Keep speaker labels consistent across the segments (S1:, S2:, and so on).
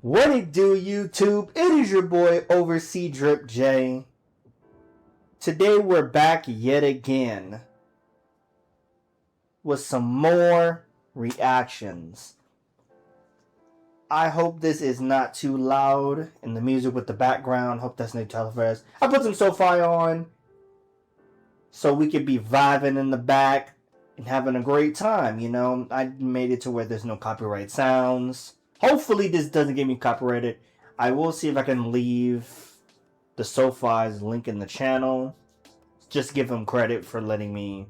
S1: What it do, YouTube? It is your boy Oversea Drip J. Today we're back yet again with some more reactions. I hope this is not too loud in the music with the background. Hope that's no telephone. I put some SoFi on so we could be vibing in the back and having a great time. You know, I made it to where there's no copyright sounds. Hopefully this doesn't get me copyrighted. I will see if I can leave the SoFi's link in the channel. Just give them credit for letting me,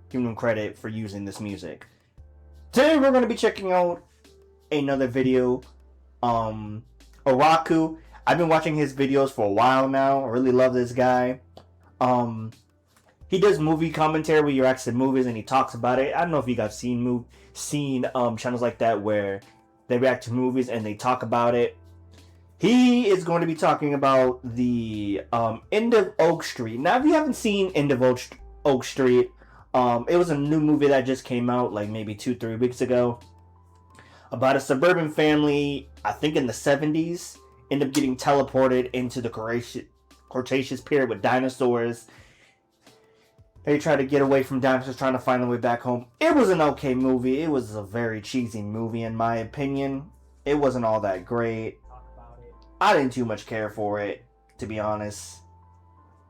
S1: give them credit for using this music. Today we're going to be checking out another video. Oraku. I've been watching his videos for a while now. I really love this guy. He does movie commentary where he reacts to movies and he talks about it. I don't know if you guys seen channels like that where they react to movies and they talk about it. He is going to be talking about the End of Oak Street. Now, if you haven't seen End of Oak Street, it was a new movie that just came out like maybe 2-3 weeks ago. About a suburban family, I think in the 70s, end up getting teleported into the Cretaceous period with dinosaurs. They try to get away from dinosaurs, trying to find their way back home. It was an okay movie. It was a very cheesy movie, in my opinion. It wasn't all that great. I didn't too much care for it, to be honest.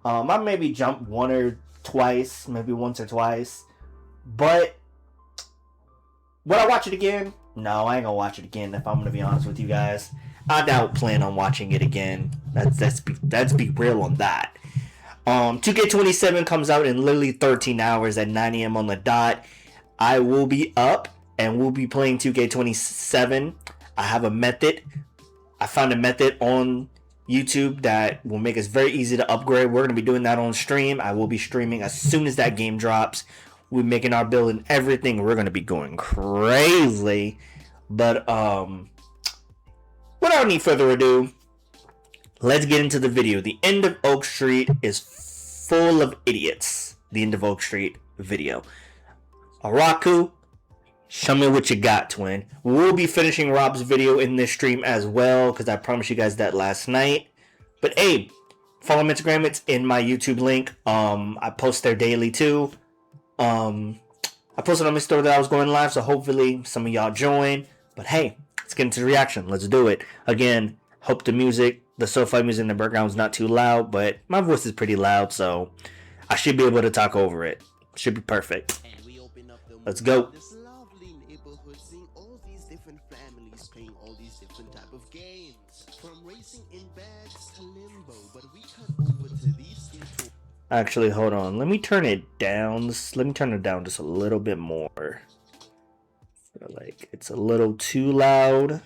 S1: I maybe jumped once or twice. But would I watch it again? No, I ain't gonna watch it again. If I'm gonna be honest with you guys, I doubt plan on watching it again. Let's be real on that. 2K27 comes out in literally 13 hours at 9 a.m. on the dot. I will be up and we'll be playing 2K27. I have a method. I found a method on YouTube that will make us very easy to upgrade. We're going to be doing that on stream. I will be streaming as soon as that game drops. We're making our build and everything. We're going to be going crazy. But without any further ado, let's get into the video. The End of Oak Street is full of idiots. The End of Oak Street video. Oraku, show me what you got, twin. We'll be finishing Rob's video in this stream as well, because I promised you guys that last night. But hey, follow my Instagram. It's in my YouTube link. I post there daily too. I posted on my story that I was going live, so hopefully some of y'all join. But hey, let's get into the reaction. Let's do it. Again, hope the music, the SoFi music in the background is not too loud, but my voice is pretty loud, so I should be able to talk over it. Should be perfect. Let's go.
S2: This lovely neighborhood, seeing all these different families playing all these different type of games, from racing in bags to limbo. But we cut over to these two.
S1: Actually, hold on. Let me turn it down. Let me turn it down just a little bit more. I feel like it's a little too loud.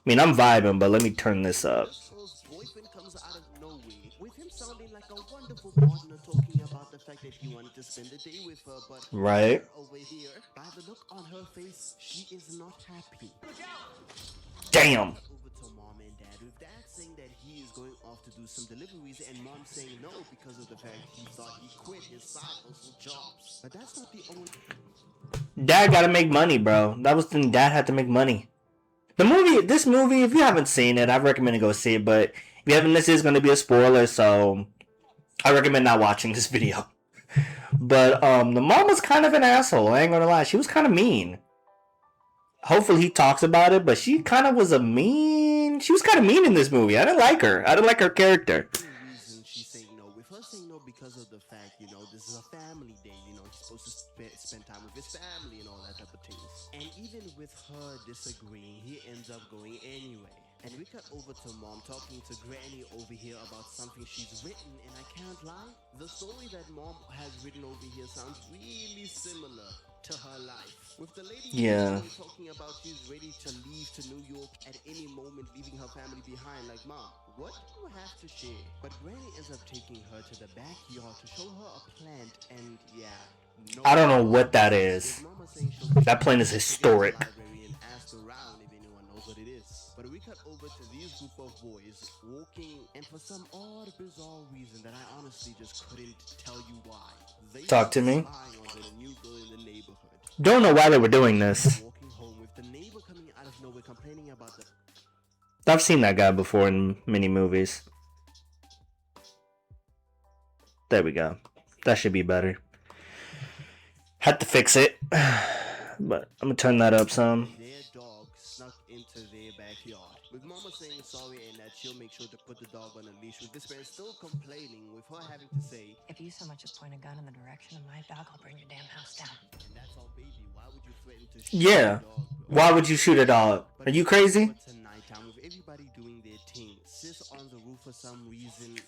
S1: mean, I'm vibing, but let me turn this up.
S2: This girl's boyfriend comes out of nowhere, with him sounding like a wonderful partner, talking about the fact that he wanted to spend the day with her, but
S1: Right.
S2: over here, by the look on her face, she is not happy.
S1: Damn.
S2: Over to mom and dad, with dad saying that he is going off to do some deliveries, and mom saying no because of the fact he thought he quit his side hustle jobs. But that's not the only.
S1: Dad gotta make money, bro. That was the thing. Dad had to make money. This movie, if you haven't seen it, I recommend to go see it. But if you haven't, this is going to be a spoiler, so I recommend not watching this video. But the mom was kind of an asshole. I ain't gonna lie, she was kind of mean. Hopefully he talks about it, but she kind of was She was kind of mean in this movie. I didn't like her. I didn't like her character.
S2: Reason she's saying no, with her saying no because of the fact, this is a family day. He's supposed to spend time with his family and all that type of things. And even with her disagreeing, he ends up going anyway. And we cut over to mom talking to granny over here about something she's written, and I can't lie, the story that mom has written over here sounds really similar to her life. With the lady talking about she's ready to leave to New York at any moment, leaving her family behind. Like, mom, what do you have to share? But granny ends up taking her to the backyard to show her a plant, and yeah. No,
S1: I don't know what that is. That plant is historic.
S2: But we cut over to these group of boys walking, and for some odd, bizarre reason that I honestly just couldn't tell you why. They
S1: Talk to me.
S2: on the new girl in the neighborhood.
S1: Don't know why they were doing this.
S2: Walking home with the neighbor coming out of nowhere complaining about the.
S1: I've seen that guy before in many movies. There we go. That should be better. Had to fix it. But I'm gonna turn that up some.
S2: Their dog snuck into their backyard. With mama saying sorry and that she'll make sure to put the dog on a leash. With this man still complaining, with her having to say,
S3: if you so much as point a gun in the direction of my dog, I'll burn your damn house down.
S2: And that's all, baby. Why would you threaten to shoot
S1: Yeah.
S2: a dog, bro?
S1: Why would you shoot a dog? Are you crazy?
S2: But tonight time with everybody doing their thing. Sis on the roof for some reason.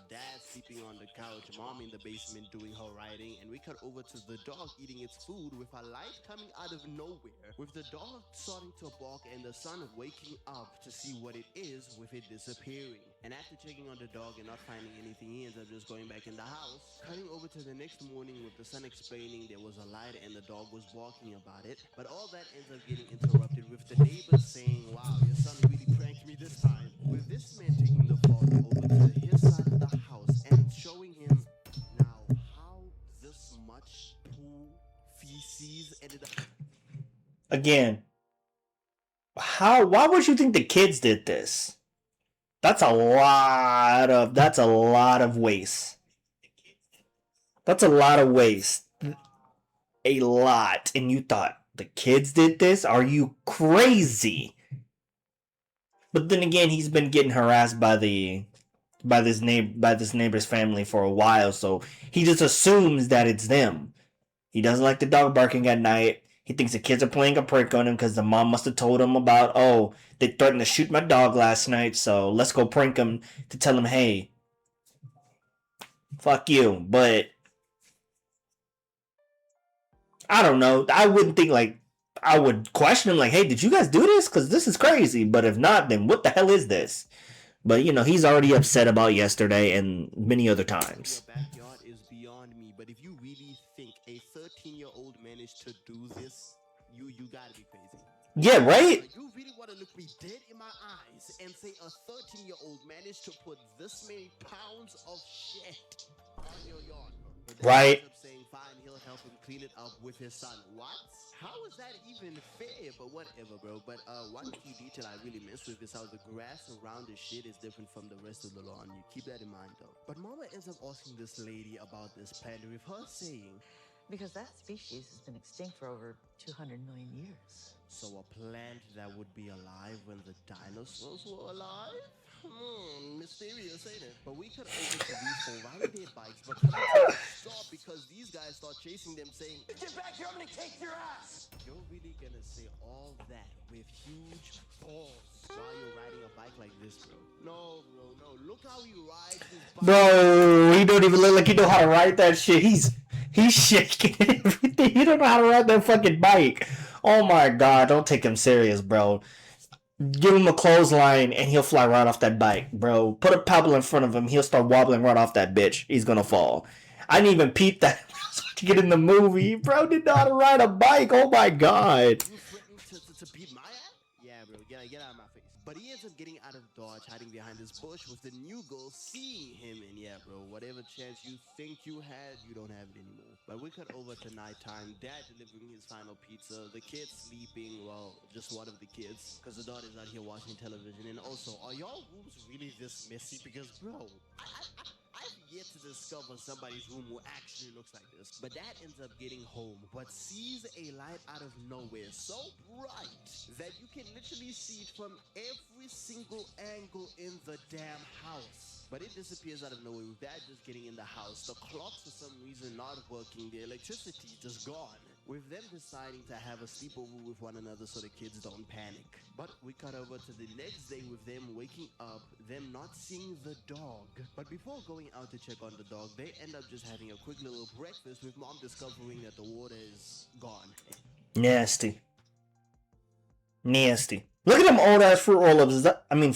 S2: Dad sleeping on the couch. Mom in the basement doing her writing. And we cut over to the dog eating its food with a light coming out of nowhere. With the dog starting to bark and the son waking up to see what it is with it disappearing. And after checking on the dog and not finding anything, he ends up just going back in the house. Cutting over to the next morning with the son explaining there was a light and the dog was barking about it. But all that ends up getting interrupted with the neighbors saying, wow, your son really pranked me this time. With this man taking the father over to his side of the house and showing him now how this much poo, feces ended up.
S1: Again, why would you think the kids did this? That's a lot of waste. That's a lot of waste. A lot. And you thought the kids did this? Are you crazy? But then again, he's been getting harassed by this neighbor's family for a while, so he just assumes that it's them. He doesn't like the dog barking at night. He thinks the kids are playing a prank on him because the mom must have told him about, oh, they threatened to shoot my dog last night, so let's go prank him to tell him, hey, fuck you. But I don't know. I wouldn't think, like, I would question him, like, hey, did you guys do this? Because this is crazy. But if not, then what the hell is this? But, he's already upset about yesterday and many other times.
S2: Your backyard is beyond me, but if you really think a 13-year-old managed to do this, you gotta be crazy.
S1: Yeah, right?
S2: Like, you really want to look me dead in my eyes and say a 13-year-old managed to put this many pounds of shit on your yard, bro? But then
S1: Right.
S2: he ends up saying, fine, he'll help him clean it up with his son. What? How is that even fair? But whatever, bro. But one key detail I really miss with is how the grass around the shit is different from the rest of the lawn. You keep that in mind, though. But mama ends up asking this lady about this plant with her saying,
S3: Because that species has been extinct for over 200 million years.
S2: so a plant that would be alive when the dinosaurs were alive? Mysterious, ain't it? But we could over to these four riding their bikes, but coming to a stop because these guys start chasing them saying, get back here, I'm gonna kick your ass! You're really gonna say all that with huge balls while you're riding a bike like this, bro? No, bro, no. Look how he rides his bike.
S1: Bro, he don't even look like he know how to ride that shit. He's shaking everything. He don't know how to ride that fucking bike. Oh my god, don't take him serious, bro. Give him a clothesline and he'll fly right off that bike, bro. Put a pebble in front of him, he'll start wobbling right off that bitch. He's gonna fall. I didn't even peep that to get in the movie. Bro did not ride a bike. Oh my god.
S2: You threatened to beat my ass? Yeah, bro, get out of my face. But he ends up getting out of dodge, hiding behind this bush with the new girl seeing him. And yeah, bro, whatever chance you think you had, you don't have it anymore. But we cut over to nighttime, dad delivering his final pizza, the kids sleeping, well, just one of the kids, because the daughter's out here watching television. And also, are y'all rooms really this messy? Because, bro, I've yet to discover somebody's room who actually looks like this. But dad ends up getting home, but sees a light out of nowhere so bright that you can literally see it from every single angle in the damn house. But it disappears out of nowhere with dad just getting in the house. The clocks for some reason not working, the electricity just gone. With them deciding to have a sleepover with one another so the kids don't panic. But we cut over to the next day with them waking up, them not seeing the dog. But before going out to check on the dog, they end up just having a quick little breakfast with mom discovering that the water is gone.
S1: Nasty. Nasty. Look at them old ass fruit roll-ups.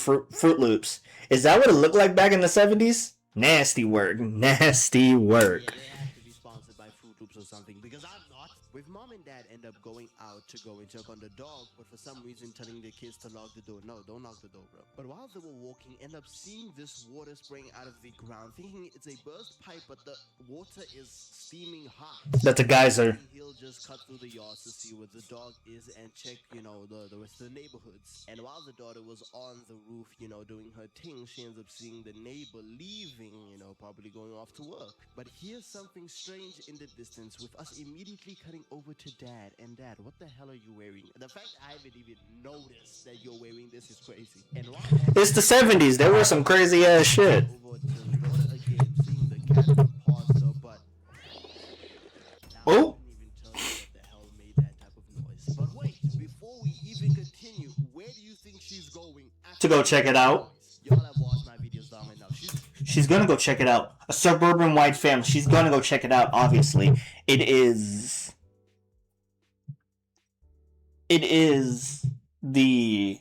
S1: Fruit Loops. Is that what it looked like back in the 70s? Nasty word. Nasty word.
S2: Yeah, they have to be sponsored by Fruit Loops or something, because I'm not. With mom and dad end up going out to go and check on the dog, but for some reason telling the kids to lock the door. No, don't lock the door, bro. But while they were walking, end up seeing this water spraying out of the ground, thinking it's a burst pipe, but the water is steaming hot.
S1: That's a geyser.
S2: He'll just cut through the yards to see where the dog is and check, the rest of the neighborhoods. And while the daughter was on the roof, doing her thing, she ends up seeing the neighbor leaving, probably going off to work. But here's something strange in the distance, with us immediately cutting over to dad. And dad, what the hell are you wearing? The fact I haven't even noticed that you're wearing this is crazy. And while
S1: It's the 70s. There was some crazy ass shit.
S2: over to the daughter again, seeing the cat pause her butt. Now,
S1: Oh.
S2: I couldn't even tell you what the hell made that type of noise. But wait, before we even continue, where do you think she's going?
S1: To go check it out.
S2: Y'all have watched my videos long enough.
S1: She's gonna go check it out. A suburban white family. She's gonna go check it out, obviously. It is the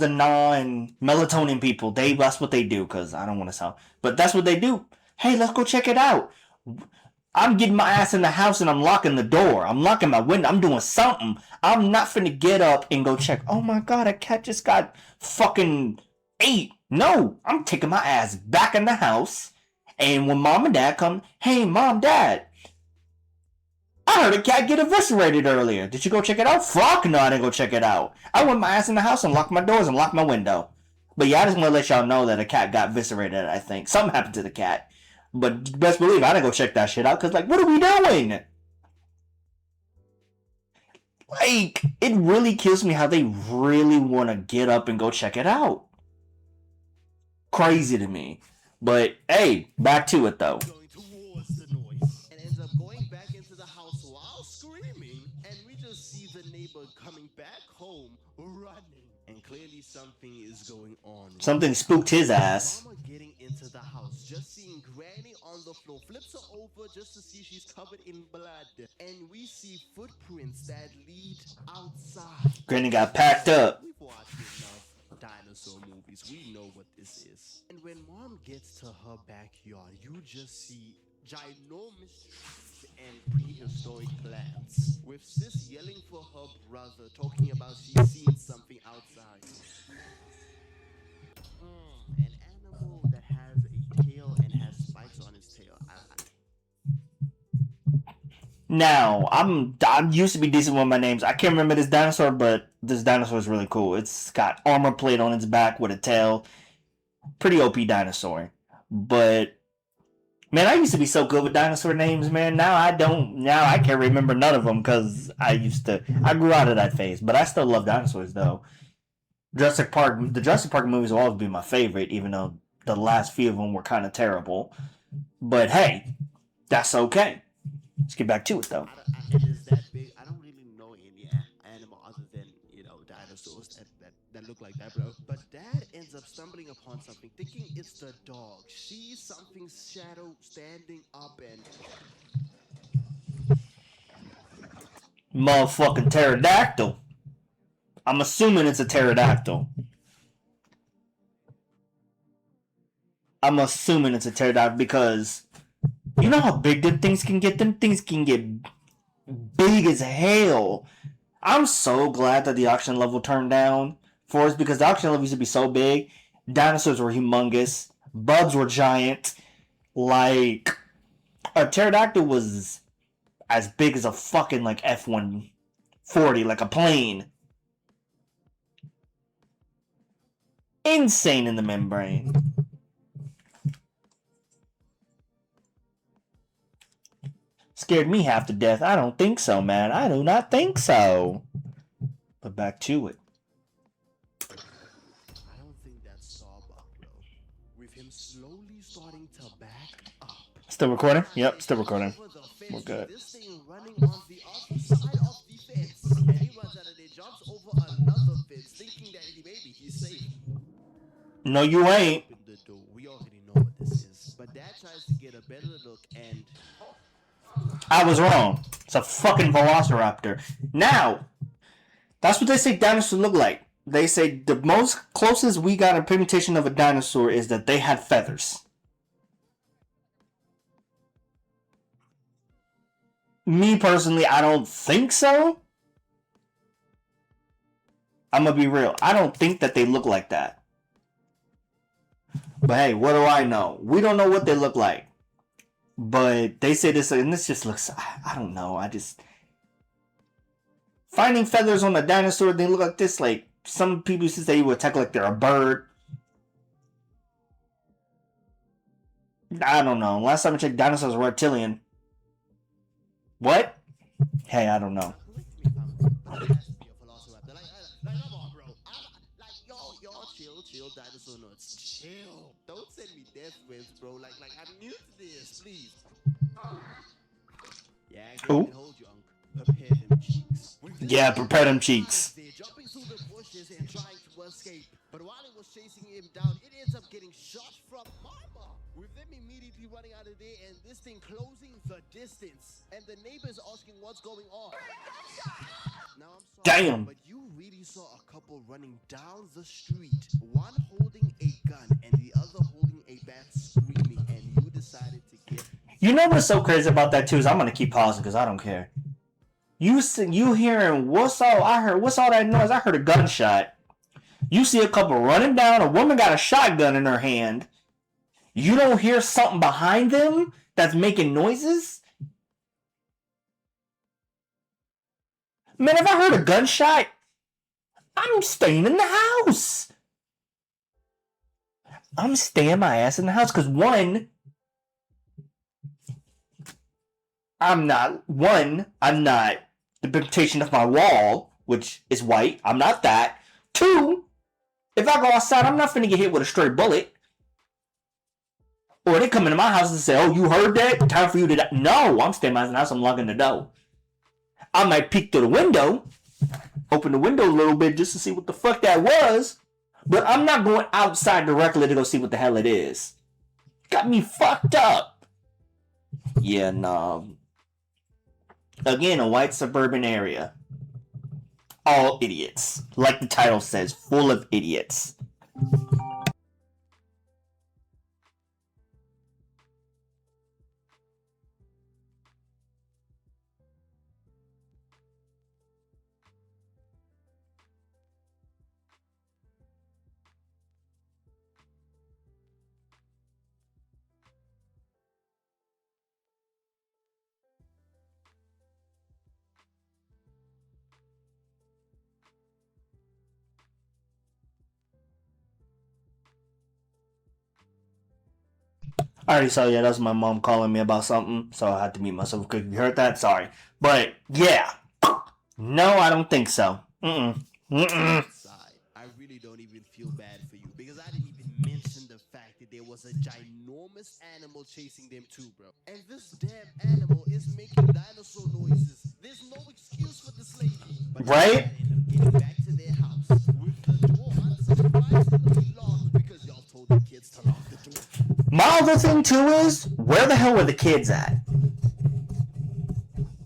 S1: non-melatonin people. That's what they do, because I don't want to sound, but that's what they do. Hey, let's go check it out. I'm getting my ass in the house and I'm locking the door. I'm locking my window. I'm doing something. I'm not finna get up and go check. Oh my god, a cat just got fucking ate. No, I'm taking my ass back in the house. And when mom and dad come, hey, mom, dad, I heard a cat get eviscerated earlier. Did you go check it out? Fuck no, I didn't go check it out. I went my ass in the house and locked my doors and locked my window. But yeah, I just want to let y'all know that a cat got eviscerated, I think. Something happened to the cat. But best believe I didn't go check that shit out, because, what are we doing? It really kills me how they really want to get up and go check it out. Crazy to me. But, hey, back to it, though.
S2: Going towards the noise and ends up going back into the house while screaming, and we just see the neighbor coming back home running. And clearly something is going on.
S1: Something spooked his ass.
S2: Mama getting into the house, just seeing Granny on the floor, flips her over just to see she's covered in blood. And we see footprints that lead outside.
S1: Granny got packed up.
S2: We've watched enough dinosaur movies. We know what this is. And when mom gets to her backyard, you just see ginormous trees and prehistoric plants. With sis yelling for her brother, talking about she's seen something outside. An animal that has a tail and has spikes on its tail.
S1: Now, I'm used to be decent with my names. I can't remember this dinosaur, but this dinosaur is really cool. It's got armor plate on its back with a tail. Pretty OP dinosaur. But, man, I used to be so good with dinosaur names, man. Now I can't remember none of them, because I grew out of that phase. But I still love dinosaurs, though. The Jurassic Park movies will always be my favorite, even though the last few of them were kind of terrible. But hey, that's okay. Let's get back to it, though.
S2: It is that big. I don't really know any animal other than, dinosaurs that look like that, bro. But dad ends up stumbling upon something, thinking it's the dog. Sees something's shadow standing up and...
S1: Motherfucking pterodactyl. I'm assuming it's a pterodactyl. I'm assuming it's a pterodactyl because you know how big them things can get? Them things can get big as hell. I'm so glad that the oxygen level turned down for us because the oxygen level used to be so big. Dinosaurs were humongous. Bugs were giant. Like, a pterodactyl was as big as a fucking, like, F-140, like a plane. Insane in the membrane. Scared me half to death. I don't think so, man. I do not think so. But back to it.
S2: I don't think that's Sawbuck, though. With him slowly starting to back up.
S1: Still recording? Yep, still recording. We're good.
S2: This thing running on the other side of the fence. And he runs out of there, jumps over another fence, thinking that maybe he's safe.
S1: No, you ain't.
S2: Open the door. We already know what this is. But Dad tries to get a better look and...
S1: I was wrong. It's a fucking velociraptor. Now, that's what they say dinosaurs look like. They say the most closest we got a imitation of a dinosaur is that they had feathers. Me personally, I don't think so. I'm gonna be real. I don't think that they look like that. But hey, what do I know? We don't know what they look like. But they say this, and this just looks, I don't know, I just... Finding feathers on a dinosaur, they look like this, like, some people used to say you would attack like they're a bird. I don't know. Last time I checked, dinosaurs were reptilian. What? Hey, I don't know.
S2: Chill, dinosaur nuts. Chill. Don't send me death threats, bro. Like I'm new to this, please. Yeah, go ahead and hold you, Unc. Prepare them cheeks.
S1: Yeah, prepare them cheeks.
S2: They're jumping through the bushes and trying to escape. But while it was chasing him down, it ends up getting shot from Mama. With them immediately running out of there and this thing closing the distance. And the neighbors asking what's going on. Now I'm sorry,
S1: Damn.
S2: but you really saw a couple running down the street. One holding a gun and the other holding a bat screaming. And you decided to get...
S1: You know what's so crazy about that too is I'm gonna keep pausing because I don't care. You hearing what's all that noise? I heard a gunshot. You see a couple running down. A woman got a shotgun in her hand. You don't hear something behind them that's making noises? Man, if I heard a gunshot, I'm staying in the house. I'm staying my ass in the house because one, I'm not the pigmentation of my wall, which is white. I'm not that. Two, if I go outside, I'm not finna get hit with a stray bullet. Or they come into my house and say, oh, you heard that? Time for you to die. No, I'm staying in my house. I'm locking the door. I might peek through the window, open the window a little bit just to see what the fuck that was. But I'm not going outside directly to go see what the hell it is. Got me fucked up. Yeah, no. Again, a white suburban area. All idiots. Like the title says, full of idiots. Alright, so yeah, that's my mom calling me about something, so I had to mute myself quick. You heard that? Sorry. But, yeah. No, I don't think so. I
S2: really don't even feel bad for you, because I didn't even mention the fact that there was a ginormous animal chasing them too, bro. And this damn animal is making dinosaur noises. There's no excuse for this lady. But
S1: right?
S2: Getting back to their house with the door unsurprisingly locked because y'all told the kids to lock the door.
S1: My other thing too is, where the hell were the kids at?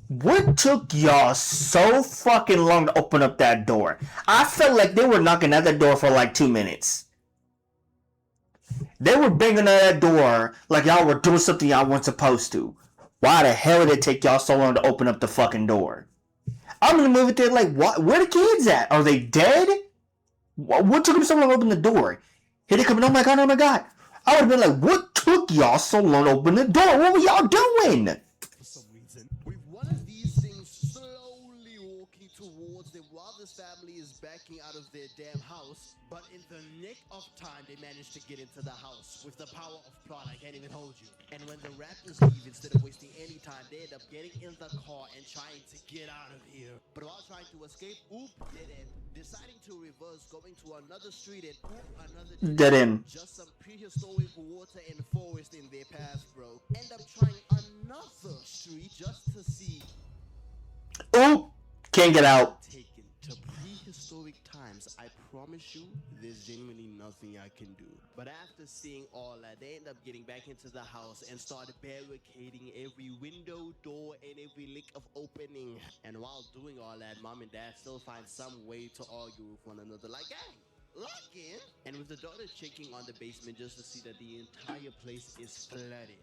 S1: What took y'all so fucking long to open up that door? I felt like they were knocking at that door for like 2 minutes. They were banging at that door like y'all were doing something y'all weren't supposed to. Why the hell did it take y'all so long to open up the fucking door? I'm gonna move it there like, what? Where the kids at? Are they dead? What took them so long to open the door? Here they come, oh my god, oh my god. I would have been like, what took y'all so long to open the door? What were y'all doing?
S2: For some reason, with one of these things slowly walking towards them while this family is backing out of their damn house. But in the nick of time, they managed to get into the house with the power of plot. I can't even hold you. And when the Raptors leave, instead of wasting any time, they end up getting in the car and trying to get out of here. But while trying to escape, dead end. Deciding to reverse, going to another street and another
S1: Dead end.
S2: Just some prehistoric water and forest in their path, bro. End up trying another street just to see.
S1: Oop! Can't get out.
S2: Taken to prehistoric times, I promise you, there's genuinely nothing I can do. But after seeing all that, they end up getting back into the house and start barricading every window, door, and every lick of opening. And while doing all that, mom and dad still find some way to argue with one another like, hey, lock in. And with the daughter checking on the basement just to see that the entire place is flooded.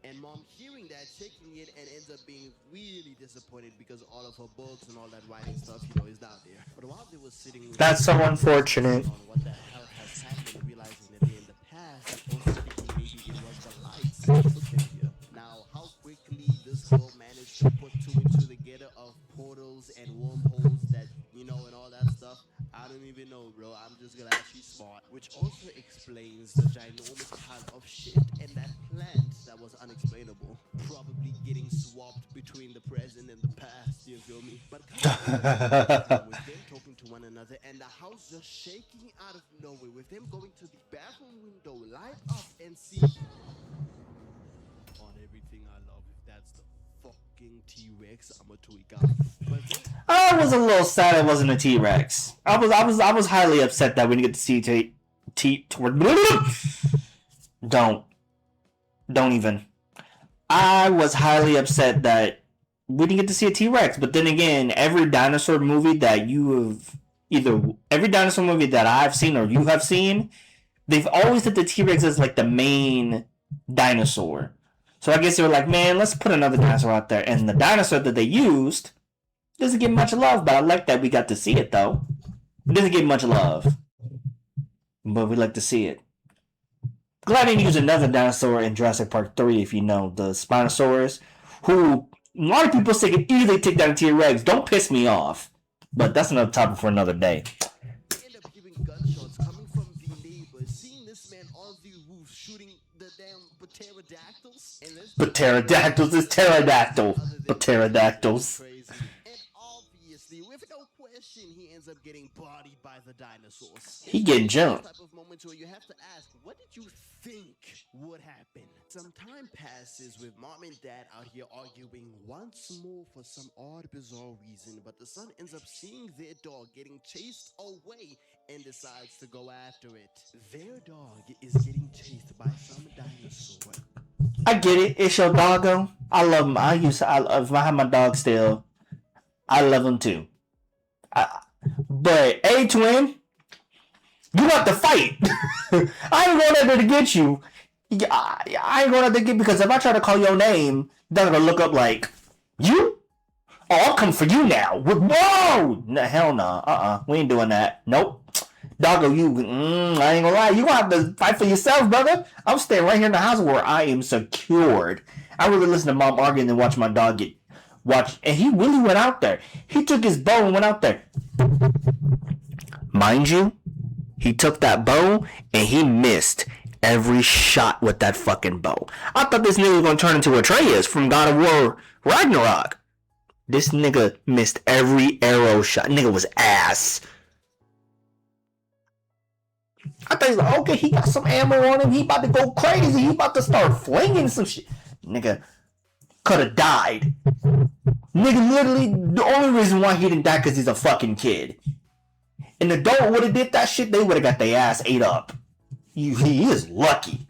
S2: And mom hearing that, checking it, and ends up being really disappointed because all of her books and all that writing stuff, is not there. But while they were sitting with
S1: That's so unfortunate.
S2: on what the hell has happened, realizing that they're in the past, and also thinking maybe it was the lights that took them here. Now, how quickly this girl managed to put two and two together of portals and wormholes that, and all that stuff, I don't even know, bro. I'm just gonna actually smart. Which also explains the ginormous pile of shit and that plant that was unexplainable. Probably getting swapped between the present and the past, you feel me? But with them talking to one another and the house just shaking out of nowhere, with them going to the bathroom window, light up and see on everything I love. If that's the fucking T-Rex, I'm a tweak out. But
S1: I was a little sad it wasn't a T-Rex. I was highly upset that we didn't get to see Don't even. I was highly upset that we didn't get to see a T-Rex. But then again, every dinosaur movie that I've seen or you have seen, they've always had the T-Rex as like the main dinosaur. So I guess they were like, man, let's put another dinosaur out there. And the dinosaur that they used doesn't get much love, but I like that we got to see it, though. It doesn't get much love, but we like to see it. Glad they didn't use another dinosaur in Jurassic Park 3, if you know, the Spinosaurus, who a lot of people say can easily take down a T-Rex. Don't piss me off, but that's another topic for another day.
S2: End up hearing gunshots coming from the neighbors, seeing this man on the roof shooting the damn pterodactyls. And
S1: Pterodactyls is pterodactyl. Pterodactyls.
S2: Crazy. And obviously, with no question, he ends up getting bodied by the dinosaurs.
S1: He getting jumped.
S2: Type of moments where you have to ask, what did you think would happen? Some time passes with mom and dad out here arguing once more for some odd, bizarre reason, but the son ends up seeing their dog getting chased away and decides to go after it. Their dog is getting chased by some dinosaur.
S1: I get it. It's your doggo. I love him. If I have my dog still, I love him too. But, hey, twin, you have to fight. I ain't going out there to get you. I ain't going out there to get you because if I try to call your name, they're going to look up like, you? Oh, I'll come for you now. Whoa! No, hell no. We ain't doing that. Nope. Doggo, I ain't gonna lie. You gonna have to fight for yourself, brother. I'm staying right here in the house where I am secured. I really listen to mom arguing and watch my dog watch. And he really went out there. He took his bow and went out there. Mind you, he took that bow and he missed every shot with that fucking bow. I thought this nigga was gonna turn into Atreus from God of War Ragnarok. This nigga missed every arrow shot. Nigga was ass. I thought he's like, okay, he got some ammo on him. He about to go crazy. He about to start flinging some shit. Nigga could have died. Nigga literally, the only reason why he didn't die because he's a fucking kid. An adult would have did that shit, they would have got their ass ate up. He is lucky.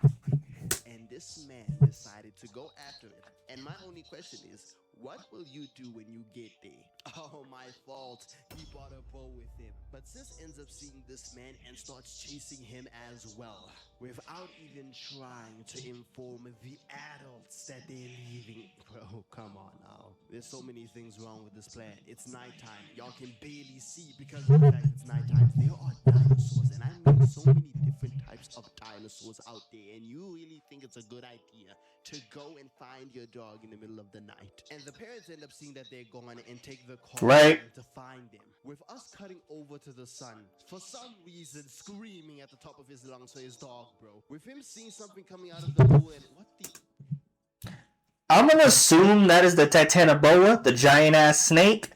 S2: And this man decided to go after it. And my only question is, What will you do when you get there? Oh, my fault. He brought a bow with him. But Sis ends up seeing this man and starts chasing him as well, without even trying to inform the adults that they're leaving. Bro, come on now. There's so many things wrong with this plan. It's nighttime. Y'all can barely see because of the fact it's nighttime. There are dinosaurs, and I mean so many different types of dinosaurs out there, and you really think it's a good idea to go and find your dog in the middle of the night. And the parents end up seeing that they're gone and take the car
S1: Right.
S2: to find them. With us cutting over to the son, for some reason screaming at the top of his lungs for his dog, bro. With him seeing something coming out of the pool and what the...
S1: I'm gonna assume that is the Titanoboa, the giant ass snake.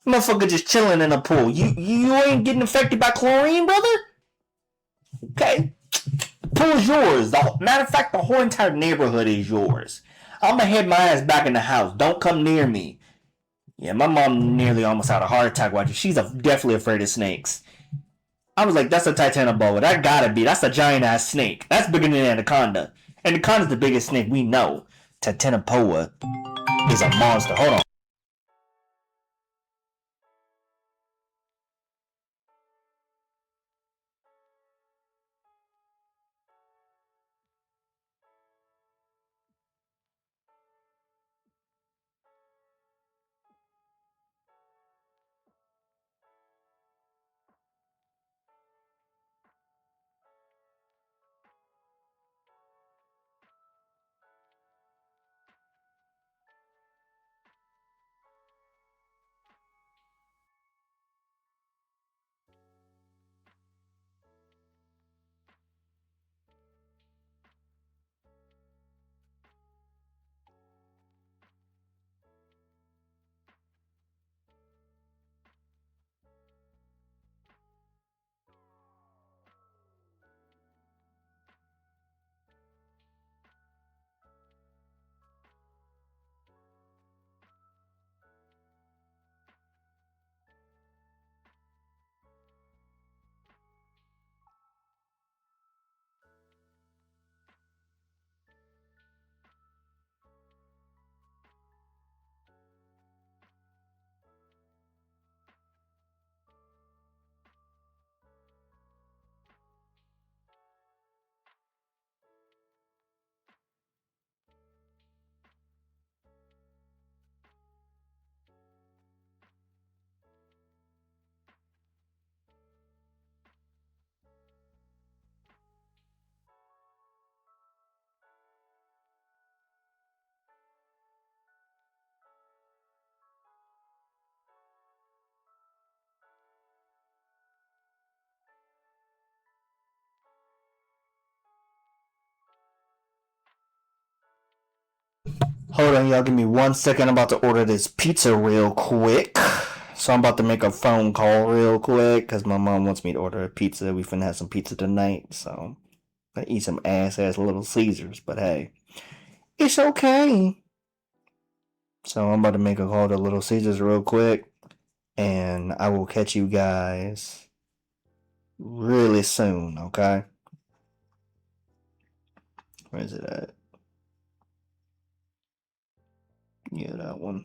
S1: Motherfucker just chilling in a pool. You ain't getting affected by chlorine, brother? Okay. The pool's yours. Matter of fact, the whole entire neighborhood is yours. I'm gonna head my ass back in the house. Don't come near me. Yeah, my mom nearly almost had a heart attack watching. She's definitely afraid of snakes. I was like, that's a Titanoboa. That gotta be. That's a giant ass snake. That's bigger than Anaconda. Anaconda's the biggest snake we know. Titanoboa is a monster. Hold on. Hold on, y'all. Give me 1 second. I'm about to order this pizza real quick. So I'm about to make a phone call real quick because my mom wants me to order a pizza. We finna have some pizza tonight. So I eat some ass Little Caesars. But hey, it's okay. So I'm about to make a call to Little Caesars real quick. And I will catch you guys really soon, okay? Where is it at? Yeah, that one.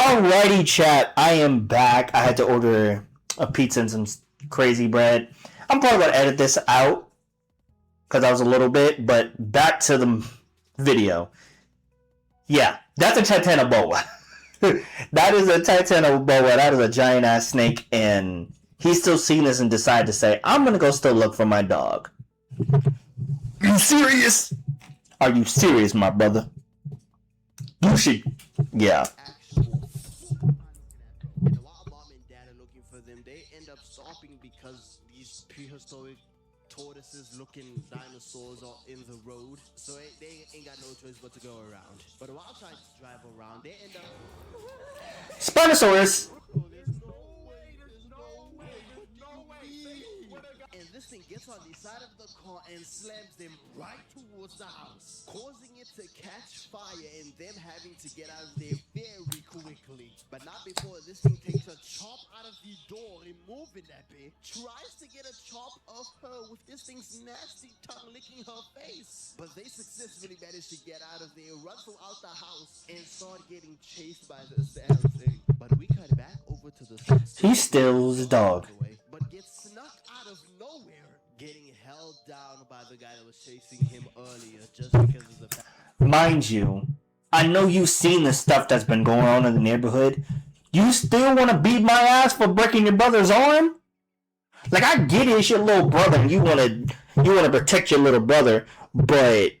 S1: Alrighty, chat. I am back. I had to order a pizza and some crazy bread. I'm probably gonna edit this out because I was a little bit, but back to the video. Yeah, that's a Titanoboa. That is a Titanoboa. That is a giant ass snake, and he's still seeing this and decided to say, "I'm gonna go still look for my dog." You serious? Are you serious, my brother? You should. Yeah.
S2: And while mom and dad are looking for them, they end up stopping because these prehistoric tortoises-looking dinosaurs are in the road, so they ain't got no choice but to go around. But while trying to drive around, they end up.
S1: Spinosaurus.
S2: And this thing gets on the side of the car and slams them right towards the house, causing it to catch fire and them having to get out of there very quickly. But not before this thing takes a chop out of the door, removing that bit, tries to get a chop of her with this thing's nasty tongue licking her face. But they successfully manage to get out of there, run throughout the house, and start getting chased by this damn thing. But we cut back over to the
S1: He steals his dog.
S2: But gets snuck out of nowhere, getting held down by the guy that was chasing him earlier just because of the fact.
S1: Mind you, I know you've seen the stuff that's been going on in the neighborhood. You still want to beat my ass for breaking your brother's arm? Like, I get it, it's your little brother, and you want to protect your little brother, but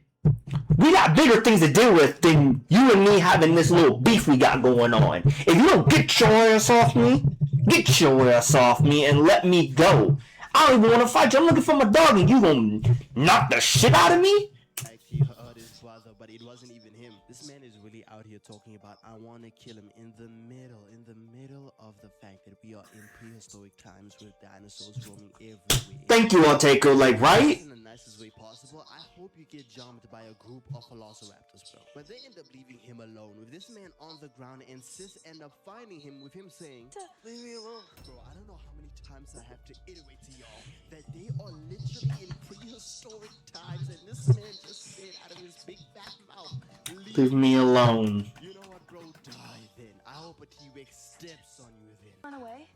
S1: we got bigger things to deal with than you and me having this little beef we got going on. If you don't get your ass off me, get your ass off me and let me go. I don't even want to fight you. I'm looking for my dog, and you gonna knock the shit out of me?
S2: Like he hurt his brother, but it wasn't even him. This man is really out here talking about I want to kill him in the middle of the fact that we are in prehistoric times with dinosaurs roaming everywhere.
S1: Thank you, Alteco. Like, right?
S2: In the nicest way possible. I hope you get jumped by a group of velociraptors, bro. But they end up leaving him alone with this man on the ground, and sis end up finding him with him saying, "Leave me alone." Bro, I don't know how many times I have to iterate to y'all that they are literally in prehistoric times, and this man just said out of his big fat mouth,
S1: Leave me alone.
S2: You know what, bro? Die then. I hope a T-Rex steps on you then.
S4: Run away.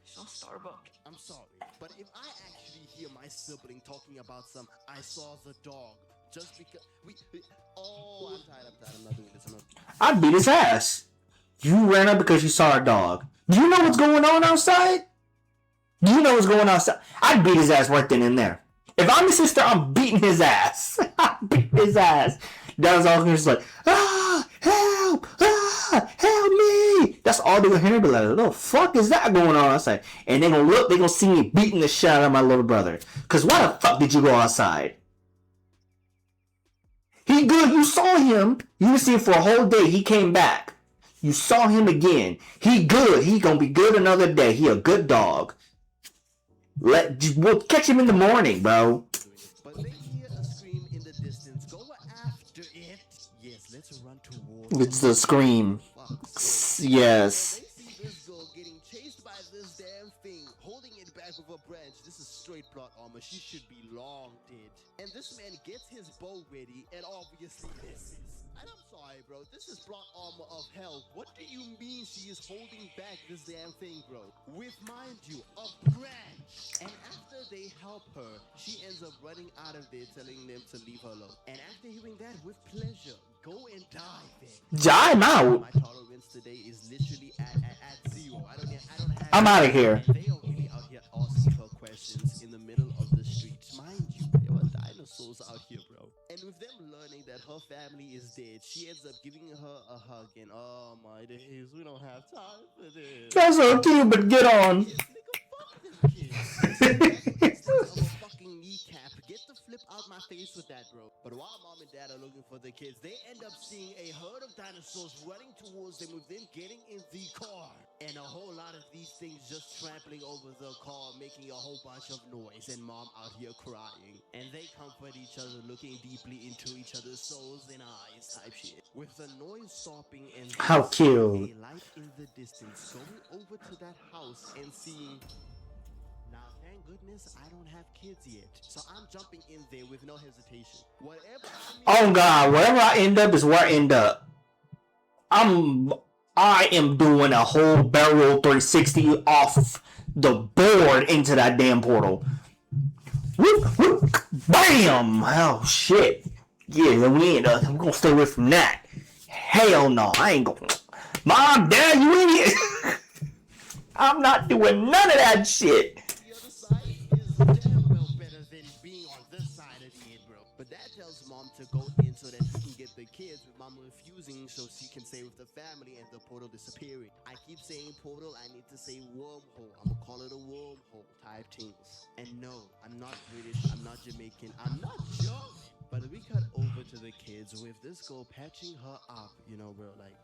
S4: She'll Starbuck.
S2: I'm sorry, but if I actually hear my sibling talking about some I saw the dog just because I'm tired, I'm not doing this,
S1: I'd beat his ass. You ran up because you saw a dog. Do you know what's going on outside? Do you know what's going on outside? I'd beat his ass right then and there. If I'm his sister, I'm beating his ass. I beat his ass. That was all just like, help, help me. That's all they gonna hear. Be like, what the fuck is that going on outside? And they gonna look, they gonna see me beating the shit out of my little brother. Cause why the fuck did you go outside? He good, you saw him. You didn't see him for a whole day. He came back. You saw him again. He good. He gonna be good another day. He a good dog. We'll catch him in the morning, bro.
S2: But they hear a scream in the distance. Go after it. Yes, let's run towards
S1: It's the scream. Yes.
S2: They see this girl getting chased by this damn thing, holding it back with a branch. This is straight plot armor. She should be long dead. And this man gets his bow ready and obviously misses. And I'm sorry, bro. This is plot armor of hell. What do you mean she is holding back this damn thing, bro? With, mind you, a branch. And after they help her, she ends up running out of there, telling them to leave her alone. And after hearing that, with pleasure, go and die then.
S1: I'm out.
S2: My tolerance today is literally at zero. I don't have.
S1: I'm out of here.
S2: They are really out here asking her questions in the middle of the streets. Mind you, there are dinosaurs out here, bro. And with them learning that her family is dead, she ends up giving her a hug and oh my days, we don't have time for this.
S1: That's so cute, but get on.
S2: Yes, nigga, fuck them kids. I'm a fucking kneecap. Get the flip out my face with that, bro. But while mom and dad are looking for the kids, they end up seeing a herd of dinosaurs running towards them with them getting in the car. And a whole lot of these things just trampling over the car, making a whole bunch of noise, and mom out here crying. And they comfort each other, looking deeply into each other's souls and eyes type shit. With the noise stopping and
S1: How cute.
S2: a light in the distance, going over to that house and seeing. Now, thank goodness I don't have kids yet, so I'm jumping in there with no hesitation. Whatever.
S1: Oh God, wherever I end up is where I end up. I am doing a whole barrel 360 off the board into that damn portal. Whoop, whoop, bam! Oh shit. Yeah, we ain't. I'm gonna stay away from that. Hell no, I ain't going. Mom, Dad, you idiot! I'm not doing none of that shit.
S2: The other side is damn well better than being on this side of the bro. But Dad tells Mom to go in so that he can get the kids, with Mom refusing so she can stay with the family and the portal disappearing. I keep saying portal, I need to say wormhole. I'm gonna call it a wormhole type things. And no, I'm not British, I'm not Jamaican, I'm not German. But we cut over to the kids with this girl patching her up, you know, bro, like,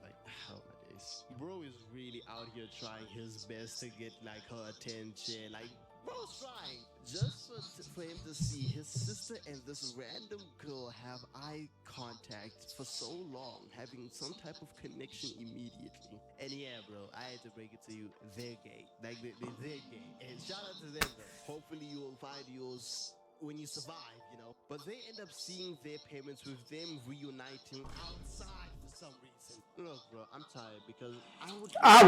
S2: oh my days. Bro is really out here trying his best to get, like, her attention, like, bro's trying. Just for him to see his sister and this random girl have eye contact for so long, having some type of connection immediately. And yeah, bro, I had to break it to you, they're gay. Like, they're gay. And shout out to them, though. Hopefully you'll find yours when you survive, you know. But they end up seeing their parents with them reuniting outside for some reason. Look, bro, I'm tired because I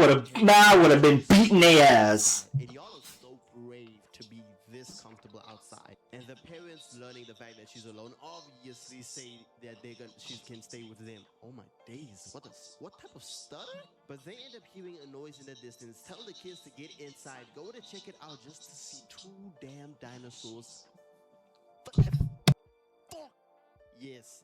S2: would have
S1: been beating their ass.
S2: And y'all are so brave to be this comfortable outside. And the parents, learning the fact that she's alone, obviously say that she can stay with them. Oh my days, what type of stutter? But they end up hearing a noise in the distance, tell the kids to get inside, go to check it out just to see two damn dinosaurs. Yes.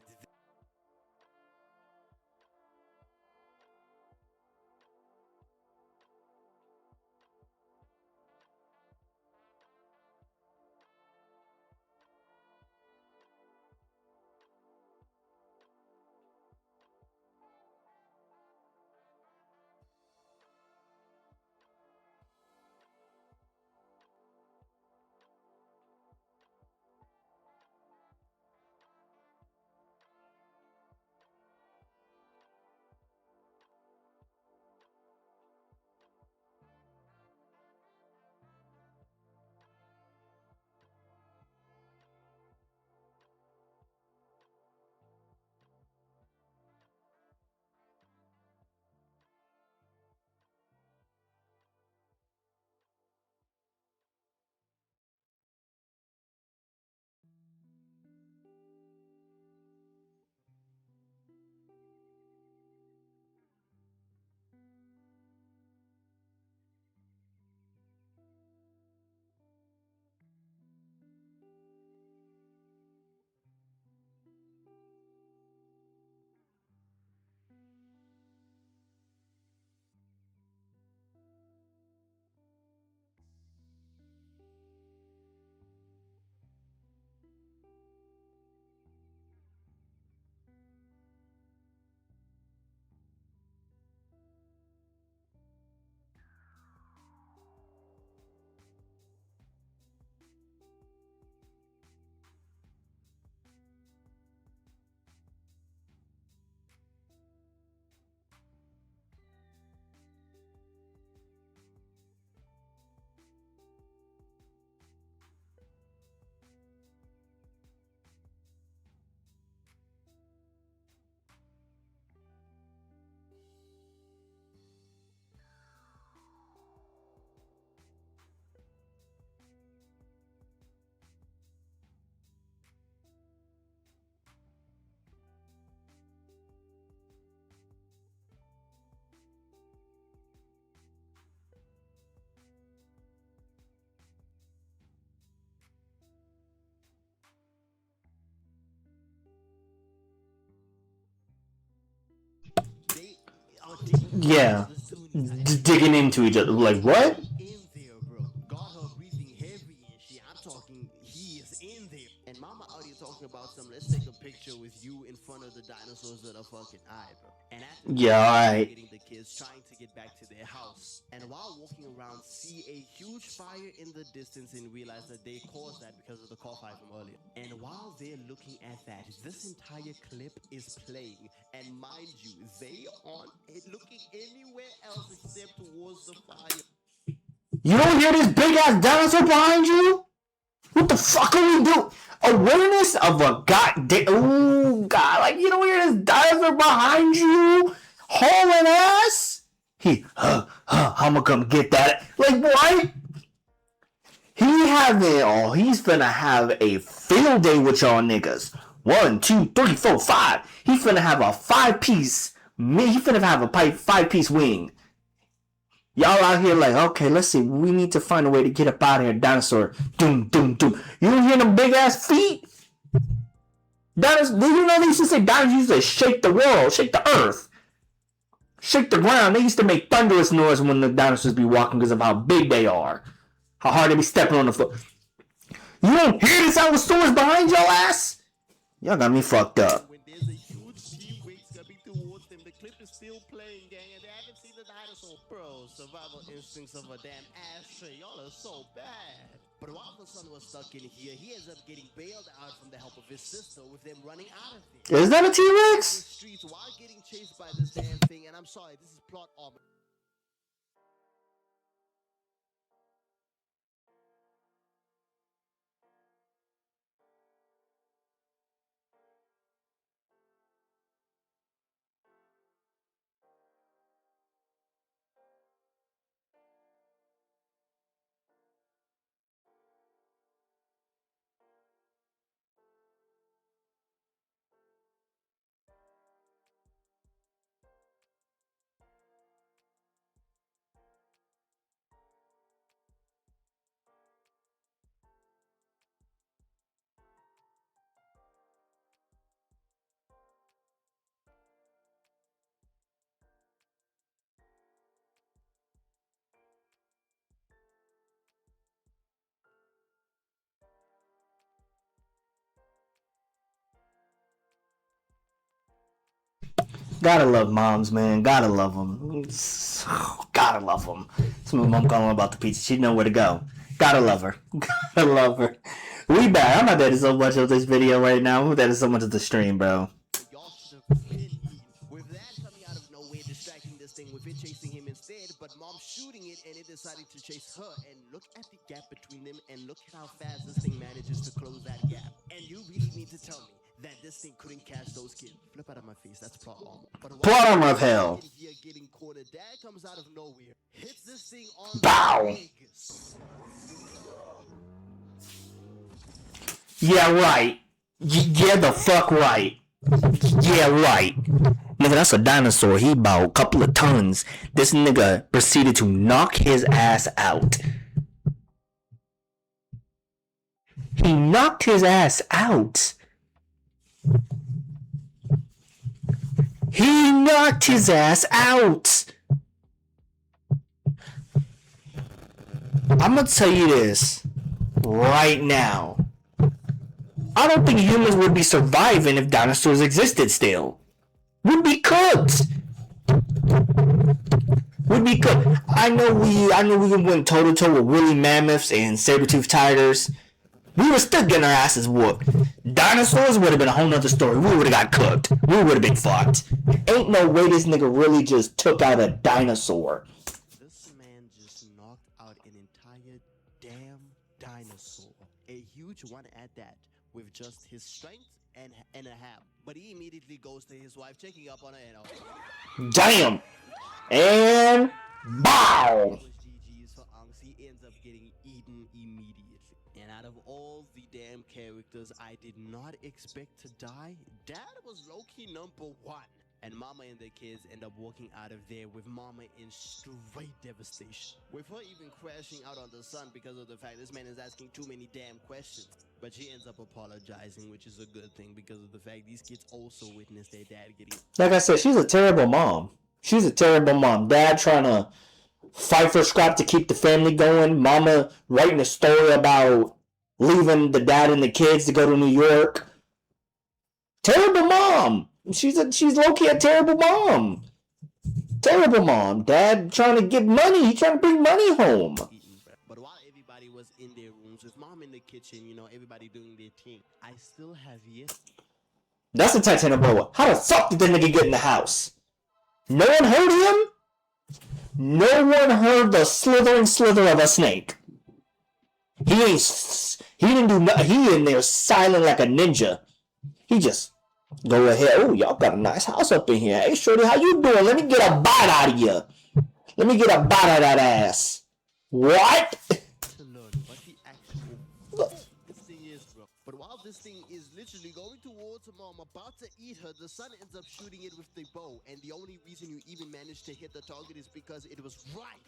S1: Yeah. Digging into each other. Like, what?
S2: In there, bro. Got her breathing heavy and shit. I'm talking, he is in there. And Mama out here talking about some, let's take a picture with you in front of the dinosaurs that are fucking high, bro. And after
S1: Yeah, alright.
S2: getting the kids trying to get back to their house. And while walking around, see a huge fire in the distance and realize that they caused that because of the car fire from earlier. And while they're looking at that, this entire clip is playing. And mind you, they aren't looking anywhere else except towards the fire.
S1: You don't hear this big ass dinosaur behind you? What the fuck are we doing? Awareness of a goddamn. Ooh, God. Like, you don't hear this dinosaur behind you? Hauling ass? I'ma come get that. Like, what? He's finna have a field day with y'all niggas. 1, 2, 3, 4, 5. He finna have a 5-piece. He finna have a 5-piece wing. Y'all out here like, okay, let's see. We need to find a way to get up out of here, dinosaur. Doom, doom, doom. You don't hear them big ass feet? Dinosaurs, did you know they used to say dinosaurs used to shake the world, shake the earth, shake the ground? They used to make thunderous noise when the dinosaurs be walking because of how big they are. How hard they be stepping on the floor. You don't hear the sound of swords behind your ass? Y'all got me fucked up.
S2: When there's a huge T-Rex coming towards them, the clip is still playing, gang, and they haven't seen the dinosaur. Bro, survival instincts of a damn ashtray. Y'all are so bad. But while the son was stuck in here, he ends up getting bailed out from the help of his sister with them running out of there.
S1: Is that a T-Rex?
S2: Streets while getting chased by this damn thing, and I'm sorry, this is plot armor.
S1: Gotta love moms, man. Gotta love them. Gotta love them. That's my mom calling about the pizza. She know where to go. Gotta love her. Gotta love her. We back. I'm not editing so much of this video right now. I'm editing so much of the stream, bro.
S2: Y'all should have been eating. With that coming out of nowhere, distracting this thing with it chasing him instead, but mom shooting it and it decided to chase her. And look at the gap between them and look at how fast this thing manages to close that gap. And you really need to tell me that this thing couldn't catch those kids. Flip out of my face, that's plot armor. But
S1: Plot armor of hell.
S2: Here getting cornered, dad comes out of nowhere, hits this thing on
S1: Bow.
S2: the Vegas.
S1: Yeah, right. Yeah, the fuck right. Yeah, right. Nigga, that's a dinosaur. He about a couple of tons. This nigga proceeded to knock his ass out. He knocked his ass out. He knocked his ass out. I'm gonna tell you this right now. I don't think humans would be surviving if dinosaurs existed still. We'd be cooked. We'd be cooked. I know we went toe to toe with woolly mammoths and saber-toothed tigers. We were still getting our asses whooped. Dinosaurs would have been a whole nother story. We would have got cooked. We would have been fucked. Ain't no way this nigga really just took out a dinosaur.
S2: This man just knocked out an entire damn dinosaur. A huge one at that, with just his strength and a half. But he immediately goes to his wife, checking up on her and
S1: Damn. And bow.
S2: GG's for Anx. He ends up getting eaten immediately. And out of all the damn characters I did not expect to die, Dad was low-key number one. And Mama and the kids end up walking out of there with Mama in straight devastation. With her even crashing out on the son because of the fact this man is asking too many damn questions. But she ends up apologizing, which is a good thing because of the fact these kids also witnessed their dad getting...
S1: Like I said, she's a terrible mom. She's a terrible mom. Dad trying to fight for scrap to keep the family going. Mama writing a story about leaving the dad and the kids to go to New York. Terrible mom. She's low-key a terrible mom. Terrible mom. Dad trying to get money. He trying to bring money home.
S2: But while everybody was in their rooms with Mom in the kitchen, you know, everybody doing their thing, I still have yet...
S1: That's the Titanic boa. How the fuck did that nigga get in the house? No one heard him? No one heard the slithering slither of a snake. He didn't do nothing. He in there silent like a ninja. He just go ahead. Oh, y'all got a nice house up in here. Hey, shorty, how you doing? Let me get a bite out of you. Let me get a bite of that ass. What?
S2: To learn what the actual this thing is, bro. But while this thing is literally going towards her mom, about to eat her, the son ends up shooting it with the bow. And the only reason you even managed to hit the target is because it was right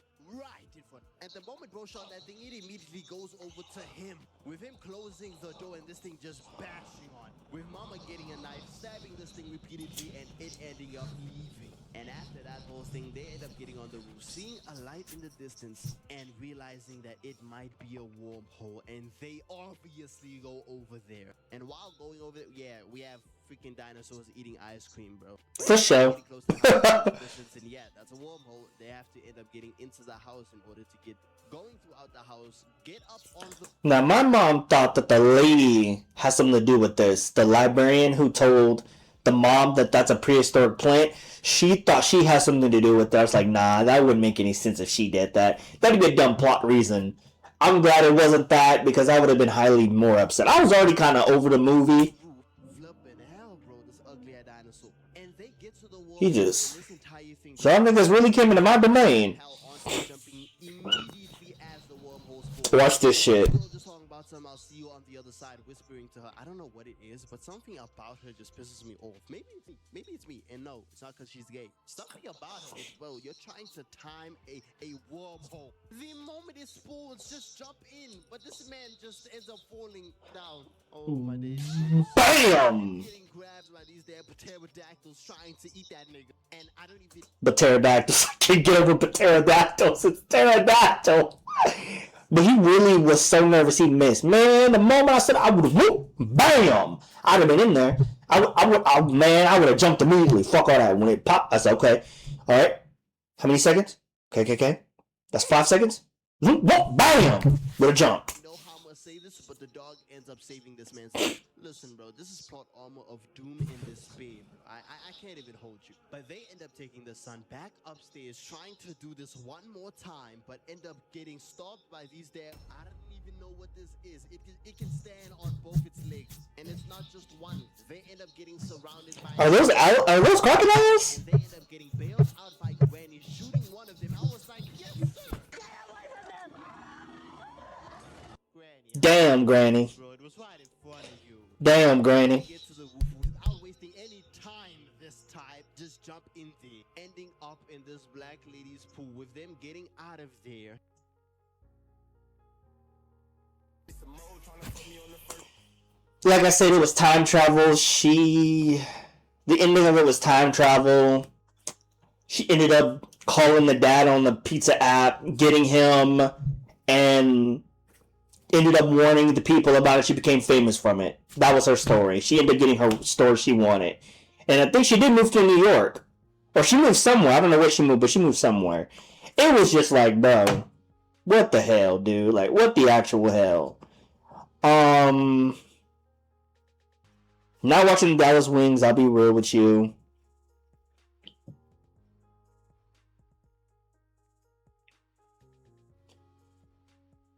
S2: in front. At the moment bro shot that thing, it immediately goes over to him, with him closing the door and this thing just bashing on, with mama getting a knife, stabbing this thing repeatedly, and it ending up leaving. And after that whole thing, they end up getting on the roof, seeing a light in the distance and realizing that it might be a wormhole, and they obviously go over there. And while going over there, yeah, we have freaking dinosaurs eating ice cream, bro.
S1: For sure.
S2: Getting close to the distance, and yeah, that's a wormhole. They have to end up getting into the house in order to get going throughout the house, get up on the...
S1: Now, my mom thought that the lady has something to do with this. The librarian who told the mom that that's a prehistoric plant, she thought she has something to do with that. I was like, nah, that wouldn't make any sense if she did that. That'd be a dumb plot reason. I'm glad it wasn't that, because I would have been highly more upset. I was already kind of over the movie.
S2: Flipping hell, bro, this ugly dinosaur. And they get to the wall.
S1: He just...
S2: This entire thing...
S1: Y'all niggas really came into my domain.
S2: Jumping immediately as the wormholes
S1: Watch this shit.
S2: Just talking about some, I'll see you on the other side, whispering to her. I don't know what it is, but something about her just pisses me off. Maybe it's me, and no, it's not because she's gay. Something about her is, well, you're trying to time a wormhole. The moment it spawns, just jump in, but this man just ends up falling down. Oh my days.
S1: BAM!
S2: Getting grabbed by these damn pterodactyls trying to eat that nigga, and I don't even...
S1: But pterodactyls, I can't get over pterodactyls. It's pterodactyl. But he really was so nervous he missed. Man, the moment I said I would have whoop, bam! I'd have been in there. I would have jumped immediately. Fuck all that. When it popped, I said, okay. Alright. How many seconds? Okay. That's 5 seconds. Whoop, bam! With a jump.
S2: Know how I'm gonna say this, but the dog ends up saving this man's life. Listen, bro, this is plot armor of doom in this babe. I can't even hold you. But they end up taking the son back upstairs, trying to do this one more time, but end up getting stopped by these damn... I don't even know what this is. It can stand on both its legs, and it's not just one. They end up getting surrounded by...
S1: Are those crocodiles?
S2: And they end up getting bailed out by Granny, shooting one of them. I was like, yes, sir! Get away from them! Granny.
S1: Damn, Granny.
S2: Bro, it was right in front of you.
S1: Damn, Granny.
S2: Get to the roof without wasting any time this time. Just jump in there, ending up in this black lady's pool with them getting out of there.
S1: Like I said, it was time travel. The ending of it was time travel. She ended up calling the dad on the pizza app, getting him, and ended up warning the people about it. She became famous from it. That was her story. She ended up getting her story she wanted. And I think she did move to New York. Or she moved somewhere. I don't know where she moved, but she moved somewhere. It was just like, bro, what the hell, dude? Like, what the actual hell? Not watching Dallas Wings, I'll be real with you.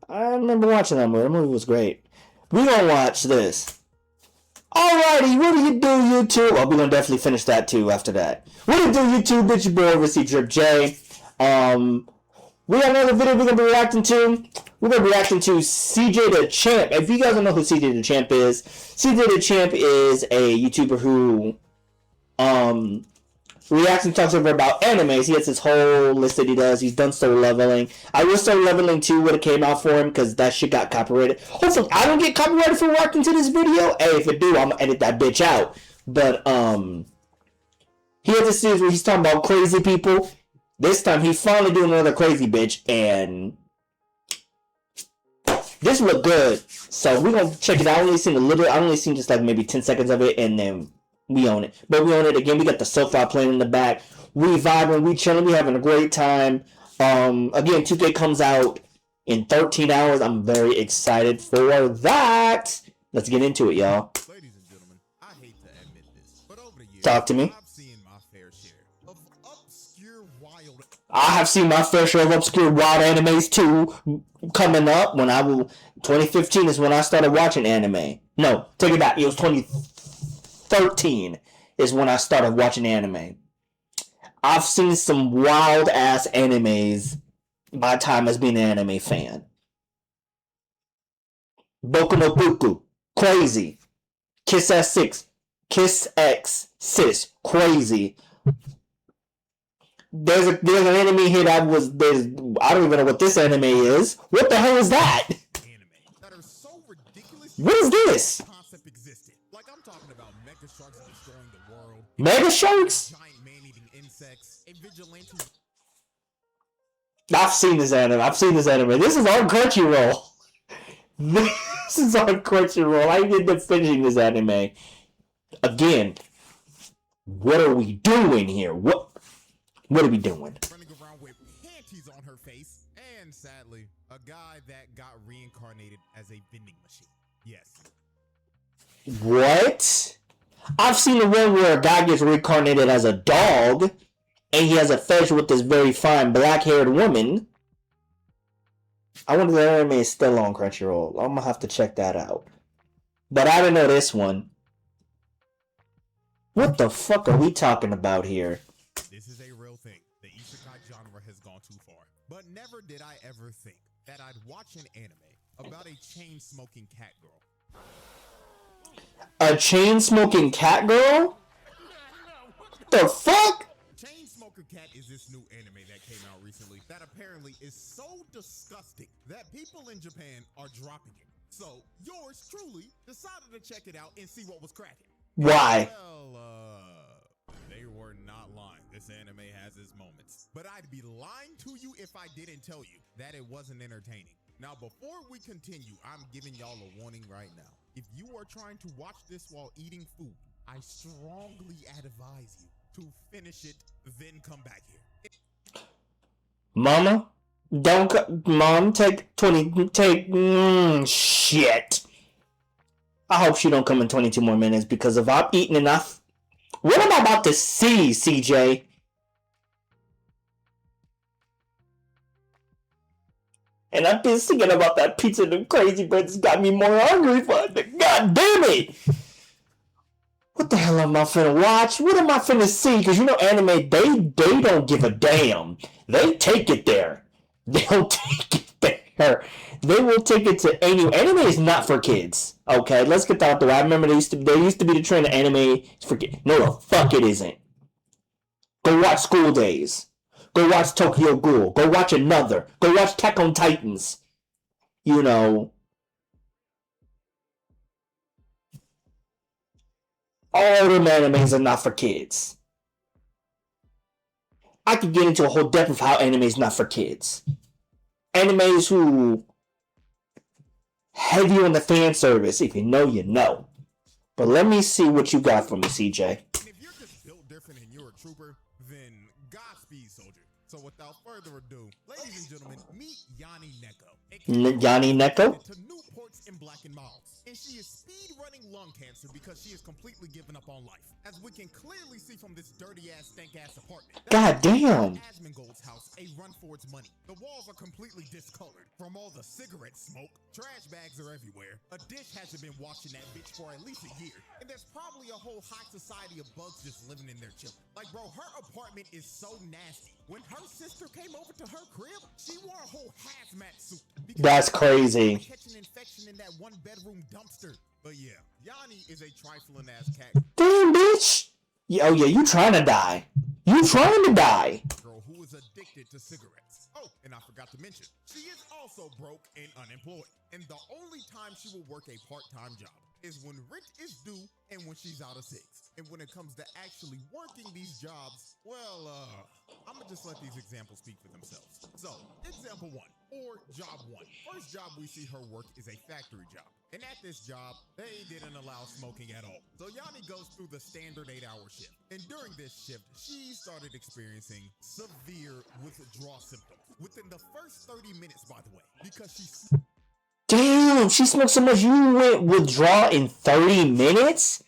S1: I remember watching that movie. That movie was great. We gonna watch this. Alrighty, what do you do, YouTube? Oh, we're gonna definitely finish that too after that. What do you do, YouTube? It's your boy, Oversea Drip J. We got another video we're gonna be reacting to. We're gonna be reacting to CJ the Champ. If you guys don't know who CJ the Champ is, CJ the Champ is a YouTuber who reacts and talks over about animes. He has his whole list that he does. He's done Solo Leveling. I will Solo Leveling 2 when it came out for him because that shit got copyrighted. Hopefully I don't get copyrighted for reacting to this video. Hey, if it do, I'm gonna edit that bitch out. But he has a series where he's talking about crazy people. This time he's finally doing another crazy bitch, and this looked good. So we're gonna check it out. I only seen just like maybe 10 seconds of it, and then we own it. But we own it again. We got the sofa playing in the back. We vibing, we chilling, we having a great time. Again, 2K comes out in 13 hours. I'm very excited for that. Let's get into it, y'all.
S5: Ladies and gentlemen, I hate to admit this, but over the years,
S1: Talk to me.
S5: I've seen my fair share of obscure, wild...
S1: I have seen my fair share of obscure wild animes too. Coming up, 2015 is when I started watching anime. No, take it back. It was 2013 is when I started watching anime. I've seen some wild ass animes my time as being an anime fan. Boku no Pico, crazy. Kiss S6, Kiss X Sis, crazy. There's an anime here I don't even know what this anime is. What the hell is that?
S5: Anime that are so ridiculous.
S1: What is this?
S5: Concept existed. Like I'm talking about mega sharks destroying the world.
S1: Mega Sharks?
S5: Giant man-eating insects. A vigilante.
S1: I've seen this anime. This is on Crunchyroll. This is on Crunchyroll. I ended up finishing this anime. Again, what are we doing here? What are we doing?
S5: Running around with panties on her face. And sadly, a guy that got reincarnated as a vending machine. Yes.
S1: What? I've seen the one where a guy gets reincarnated as a dog, and he has a fetish with this very fine black-haired woman. I wonder if the anime is still on Crunchyroll. I'm gonna have to check that out. But I didn't know this one. What the fuck are we talking about here?
S5: This is a real thing. The isekai genre has gone too far. But never did I ever think that I'd watch an anime about a chain-smoking cat girl.
S1: A chain-smoking cat girl? The fuck?
S5: Chainsmoker Cat is this new anime that came out recently that apparently is so disgusting that people in Japan are dropping it. So, yours truly decided to check it out and see what was cracking.
S1: Why?
S5: Well, they were not lying. This anime has its moments. But I'd be lying to you if I didn't tell you that it wasn't entertaining. Now, before we continue, I'm giving y'all a warning right now. If you are trying to watch this while eating food, I strongly advise you to finish it, then come back here.
S1: Mama? Mom, take shit. I hope she don't come in 22 more minutes, because if I'm eating enough, what am I about to see, CJ? And I've been thinking about that pizza and the crazy bread's got me more hungry for it. God damn it! What the hell am I finna watch? What am I finna see? Because you know anime, they don't give a damn. They take it there. They'll take it there. They will take it to any... Anime is not for kids. Okay, let's get that out the way. I remember there used to be the trend of anime is for kids. No, the fuck it isn't. Go watch School Days. Go watch Tokyo Ghoul. Go watch Another. Go watch Attack on Titans. You know... all them animes are not for kids. I could get into a whole depth of how anime is not for kids. Animes who heavy on the fan service. If you know, you know. But let me see what you got for me, CJ.
S5: And if you're just built different and you're a trooper, then Godspeed, soldier. So without further ado, ladies and gentlemen, meet Yanni Neko.
S1: Yanni Neko?
S5: To Newports and Black and Miles. And she is speed-running lung cancer because she has completely given up on life. As we can clearly see from this dirty-ass, stank-ass apartment.
S1: God damn.
S5: Asmongold's house, a run for its money. The walls are completely discolored from all the cigarette smoke. Trash bags are everywhere. A dish hasn't been washing that bitch for at least a year. And there's probably a whole high society of bugs just living in there chilling. Like, bro, her apartment is so nasty. When her sister came over to her crib, she wore a whole hazmat suit.
S1: That's crazy.
S5: Catch an infection in that one-bedroom dumpster. But yeah, Yanni is a trifling ass cat
S1: Damn, bitch. Yeah, oh yeah, you trying to die. You trying to die.
S5: girl who is addicted to cigarettes. Oh, and I forgot to mention, she is also broke and unemployed. And the only time she will work a part-time job is when rent is due and when she's out of six. And when it comes to actually working these jobs, well, I'm gonna just let these examples speak for themselves. So, example 1, or job 1. First job we see her work is a factory job. And at this job, they didn't allow smoking at all. So Yanni goes through the standard 8-hour shift. And during this shift, she started experiencing severe withdrawal symptoms within the first 30 minutes, by the way, because she's...
S1: Damn, she smoked so much you went withdraw in 30 minutes?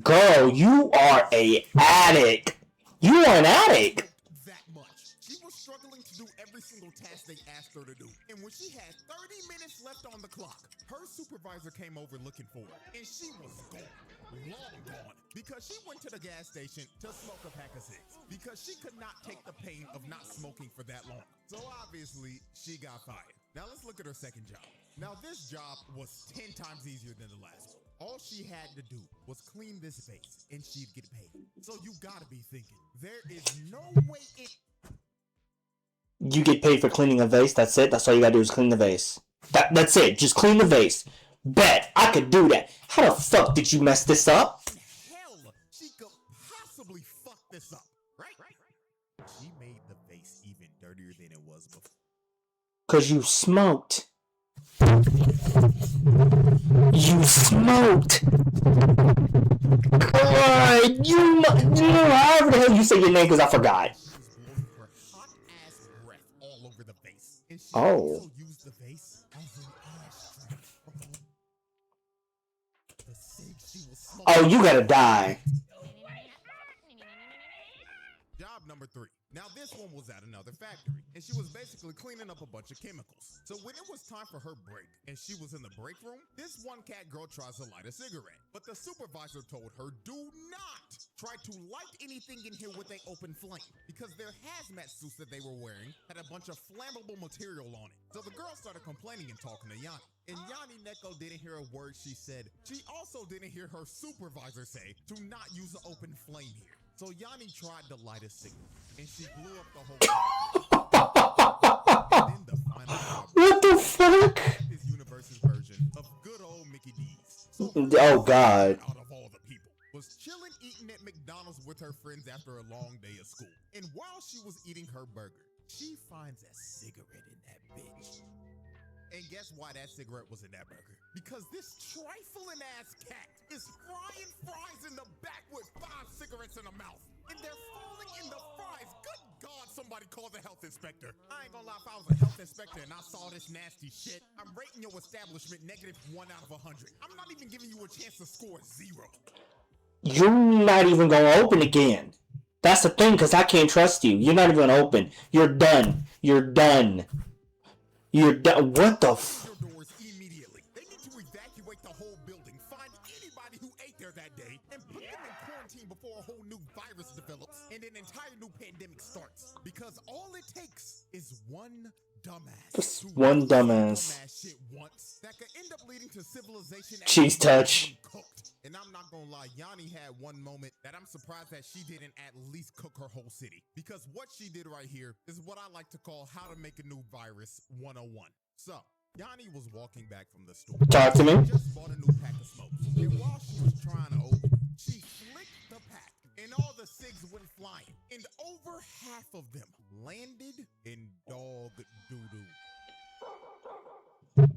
S1: Girl, you are a addict. You are an addict.
S5: that much. She was struggling to do every single task they asked her to do. And when she had 30 minutes left on the clock, her supervisor came over looking for her. And she was gone, long gone, because she went to the gas station to smoke a pack of cigs. Because she could not take the pain of not smoking for that long. So obviously, she got fired. Now let's look at her second job. Now this job was 10 times easier than the last one. All she had to do was clean this vase and she'd get paid. So you gotta be thinking, there is no way
S1: You get paid for cleaning a vase, that's it? That's all you gotta do is clean the vase. That's it, just clean the vase. Bet, I could do that. How the fuck did you mess this up?
S5: hell she could possibly fuck this up, right? She made the vase even dirtier than it was before.
S1: Cause you smoked. You smoked. God, you however the hell you say your name, cause I forgot.
S5: She was blowing her hot ass breath all over the vase. And she
S1: Oh.
S5: also used the vase as an ashtray. The cig she was smoking.
S1: Oh, you gotta die.
S5: Job number 3. Now this one was at another factory, and she was basically cleaning up a bunch of chemicals. So when it was time for her break, and she was in the break room, this one cat girl tries to light a cigarette. But the supervisor told her, do not try to light anything in here with an open flame, because their hazmat suits that they were wearing had a bunch of flammable material on it. So the girl started complaining and talking to Yanni. And Yanni Neko didn't hear a word she said. She also didn't hear her supervisor say to not use an open flame here. So Yanni tried to light a cigarette, and she blew up the whole thing. And then the final job
S1: What the fuck?
S5: is Universe's version of good old Mickey D's. So
S1: Oh god.
S5: out of all the people was chilling eating at McDonald's with her friends after a long day of school. And while she was eating her burger, she finds a cigarette in that bitch. And guess why that cigarette was in that burger? Because this trifling ass cat is frying fries in the back with 5 cigarettes in her mouth. And they're falling in the fries. Good God, somebody call the health inspector. I ain't gonna lie, if I was a health inspector and I saw this nasty shit, I'm rating your establishment -1 out of 100. I'm not even giving you a chance to score 0.
S1: You're not even gonna open again. That's the thing, cause I can't trust you. You're not even gonna open. You're done. You're done. You're done. What the f-
S5: Your doors immediately. They need to evacuate the whole building, find anybody who ate there that day, and put them in quarantine before a whole new virus develops and an entire new pandemic starts. Because all it takes is one dumbass.
S1: Just
S5: who
S1: one
S5: does some
S1: dumbass.
S5: dumbass shit once that could end up leading to civilization
S1: Cheese touch.
S5: cooked. And I'm not gonna lie, Yanni had one moment that I'm surprised that she didn't at least cook her whole city. Because what she did right here is what I like to call how to make a new virus 101. So, Yanni was walking back from the store.
S1: Talk to me.
S5: She just bought a new pack of smokes. And while she was trying to open it, she flicked the pack and all the cigs went flying. And over half of them landed in dog doo-doo.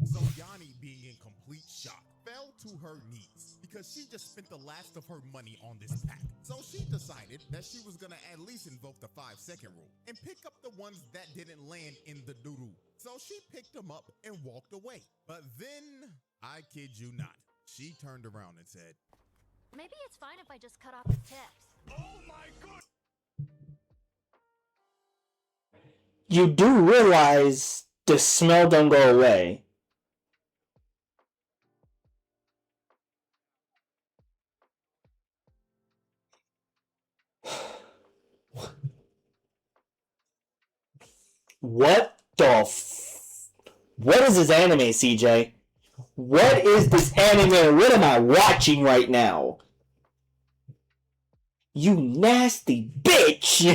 S5: So Yanni, being in complete shock, fell to her knees because she just spent the last of her money on this pack. So she decided that she was gonna at least invoke the 5-second rule and pick up the ones that didn't land in the doo-doo. So she picked them up and walked away. But then, I kid you not, she turned around and said,
S6: Maybe it's fine if I just cut off the tips.
S5: "Oh my God!"
S1: You do realize the smell don't go away. What the What is this anime, CJ? What is this anime? What am I watching right now? You nasty bitch!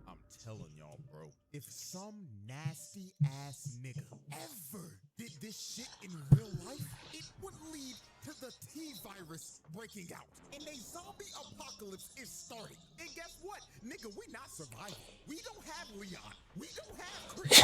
S5: I'm telling y'all, bro, if some nasty ass nigga ever did this shit in real life, it would lead to the T-virus breaking out. And a zombie apocalypse is starting. And guess what? Nigga, we not surviving. We don't have Leon. We don't have Chris.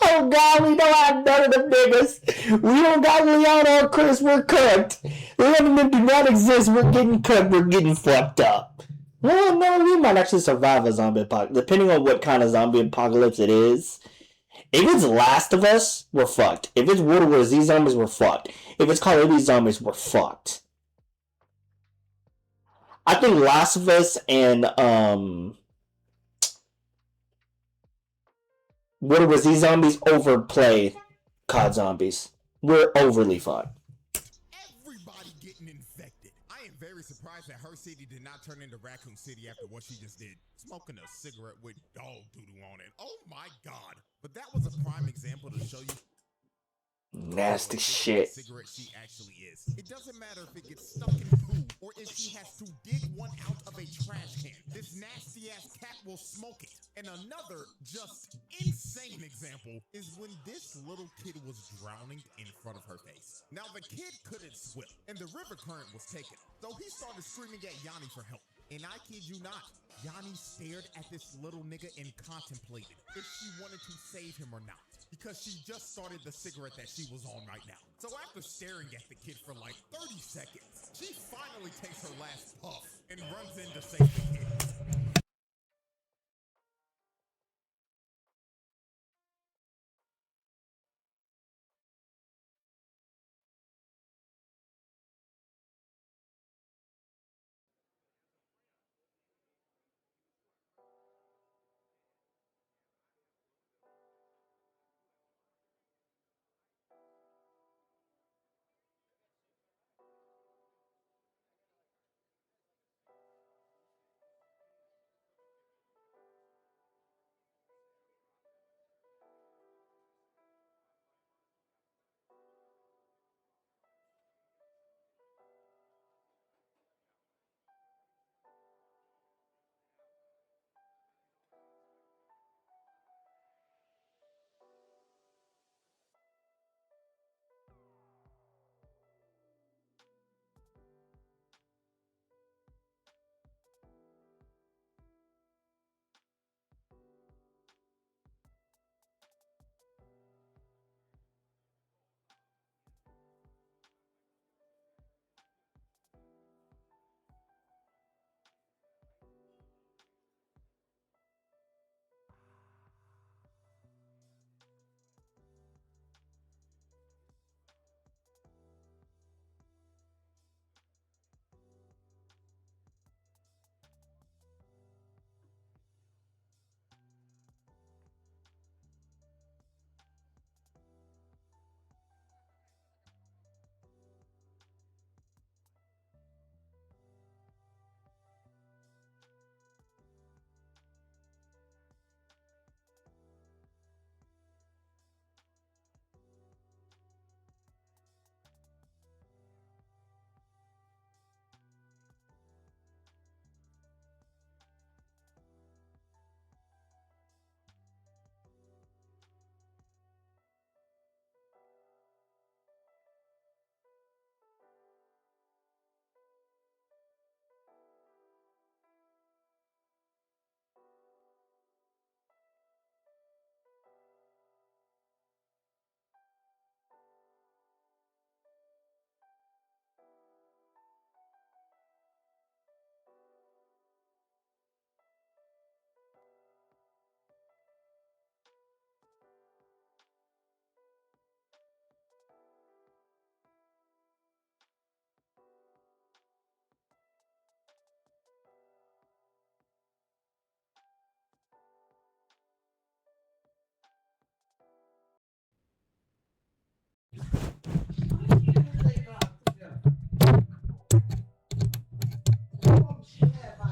S1: Oh god, we don't have none of them niggas. We don't got Leon or Chris, we're cooked. Leon and them do not exist, we're getting cooked, we're getting fucked up. Well, no, we might actually survive a zombie apocalypse, depending on what kind of zombie apocalypse it is. If it's Last of Us, we're fucked. If it's World War Z zombies, we're fucked. If it's Call of Duty zombies, we're fucked. I think Last of Us and What was these zombies overplay COD zombies? We're overly fun.
S5: Everybody getting infected. I am very surprised that her city did not turn into Raccoon City after what she just did. Smoking a cigarette with dog doo-doo on it. Oh my god. But that was a prime example to show you
S1: Nasty shit.
S5: cigarette she actually is. It doesn't matter if it gets stuck in poo or if she has to dig one out of a trash can. This nasty ass cat will smoke it. And another just insane example is when this little kid was drowning in front of her face. Now the kid couldn't swim and the river current was taken. So he started screaming at Yanni for help. And I kid you not, Yanni stared at this little nigga and contemplated if she wanted to save him or not, because she just started the cigarette that she was on right now. So after staring at the kid for like 30 seconds, she finally takes her last puff and runs in to save the kid.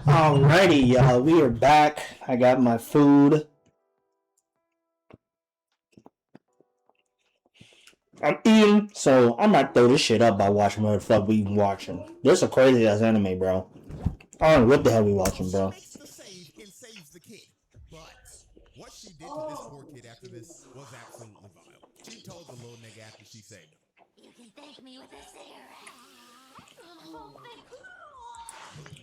S1: Alrighty, y'all, we are back. I got my food. I'm eating, so I might throw this shit up by watching what the fuck we watching. This is a crazy ass anime, bro. I don't know what the hell we watching, bro.
S5: Makes the save and saves the kid. But what she did to this poor kid after this was absolutely vile. She told the little nigga after she saved him,
S6: You can thank me with a cigarette.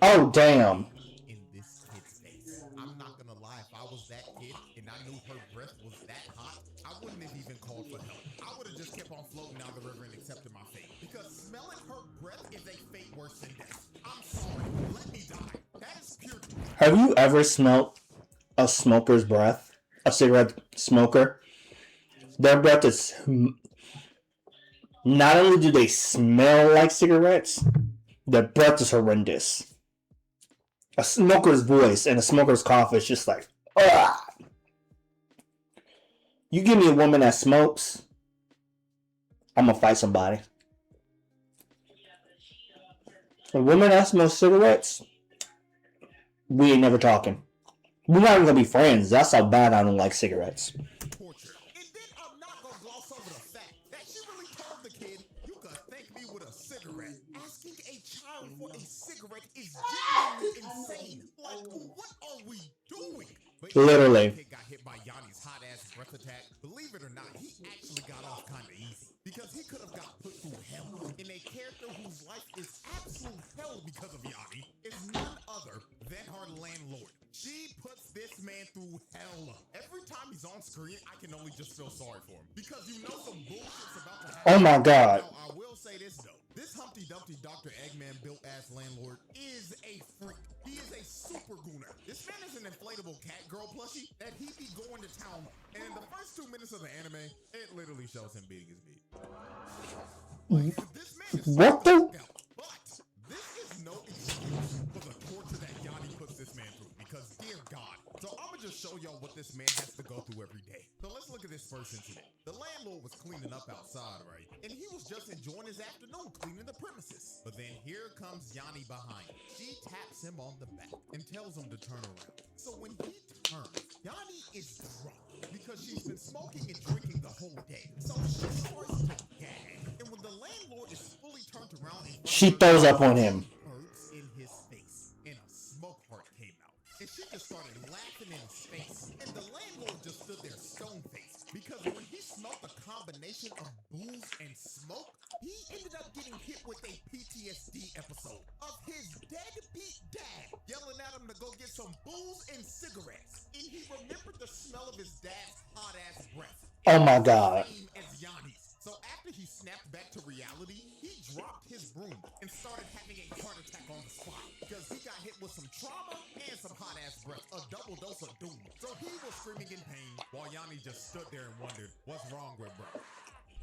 S1: Oh, damn.
S5: in this kid's face. I'm not gonna lie, if I was that kid and I knew her breath was that hot, I wouldn't have even called for help. I would have just kept on floating down the river and accepted my fate. Because smelling her breath is a fate worse than death. I'm sorry, let me die. That is pure.
S1: Have you ever smelt a smoker's breath? A cigarette smoker? Their breath is... Not only do they smell like cigarettes, their breath is horrendous. A smoker's voice and a smoker's cough is just like, ugh. You give me a woman that smokes, I'm gonna fight somebody. A woman that smokes cigarettes, we ain't never talking. We're not even gonna be friends. That's how bad I don't like cigarettes.
S5: Torture. And then I'm not gonna gloss over the fact that she really told the kid, you could thank me with a cigarette. Asking a child for a cigarette is genuinely insane. Like, what are we doing? But
S1: Literally.
S5: The kid got hit by Yanni's hot ass breath attack. Believe it or not, he actually got off kind of easy. Because he could have got put through hell. And a character whose life is absolute hell because of Yanni is none other than her landlord. She puts this man through hell. Every time he's on screen, I can only just feel sorry for him. Because you know some bullshit's about to happen.
S1: Oh my god.
S5: Now, I will say this though. This Humpty Dumpty Dr. Eggman built ass landlord is a freak. He is a super gooner. This man is an inflatable cat girl plushie that he be going to town on. And in the first 2 minutes of the anime, it literally shows him beating his meat. Like, this man is
S1: What the?
S5: But this is no excuse for the torture that Yanni puts this man through. Because dear God. So I'ma just show y'all what this man has to go through every day. So let's look at this first incident. The landlord was cleaning up outside, right? And he was just enjoying his afternoon cleaning the premises. But then here comes Yanni behind him. She taps him on the back and tells him to turn around. So when he turns, Yanni is drunk because she's been smoking and drinking the whole day. So she starts to gag. And when the landlord is fully turned around,
S1: She throws up on him.
S5: Birds in his face, and a smoke heart came out. And she just started laughing in his face. And the landlord just stood there stone faced. Because when he smelled the combination of booze and smoke, he ended up getting hit with a PTSD episode of his deadbeat dad yelling at him to go get some booze and cigarettes. And he remembered the smell of his dad's hot ass breath.
S1: Oh my god.
S5: Same as Yanni's. So after he snapped back to reality, he dropped his broom and started having a heart attack on the spot because he got hit with some trauma and some hot ass breath, a double dose of doom. So he was screaming in pain while Yanni just stood there and wondered, what's wrong with bro?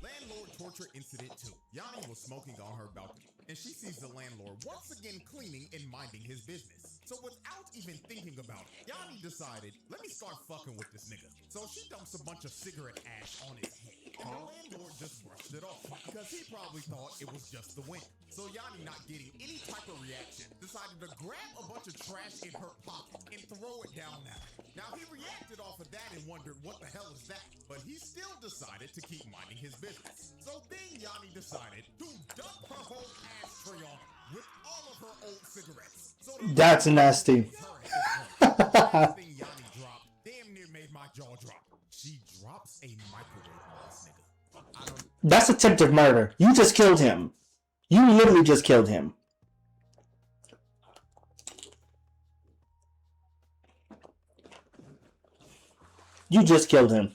S5: Landlord torture incident 2. Yanni was smoking on her balcony, and she sees the landlord once again cleaning and minding his business. So without even thinking about it, Yanni decided, let me start fucking with this nigga. So she dumps a bunch of cigarette ash on his head, and the landlord just brushed it off because he probably thought it was just the wind. So Yanni, not getting any type of reaction, decided to grab a bunch of trash in her pocket and throw it down at her. Now he reacted off of that and wondered what the hell is that, but he still decided to keep minding his business. So then Yanni decided to dump her whole ashtray on her with all of her old cigarettes. So
S1: That's nasty.
S5: last thing Yanni dropped damn near made my jaw drop. She drops a microwave on this nigga. I don't
S1: That's attempted murder. You just killed him. You literally just killed him. You just killed him.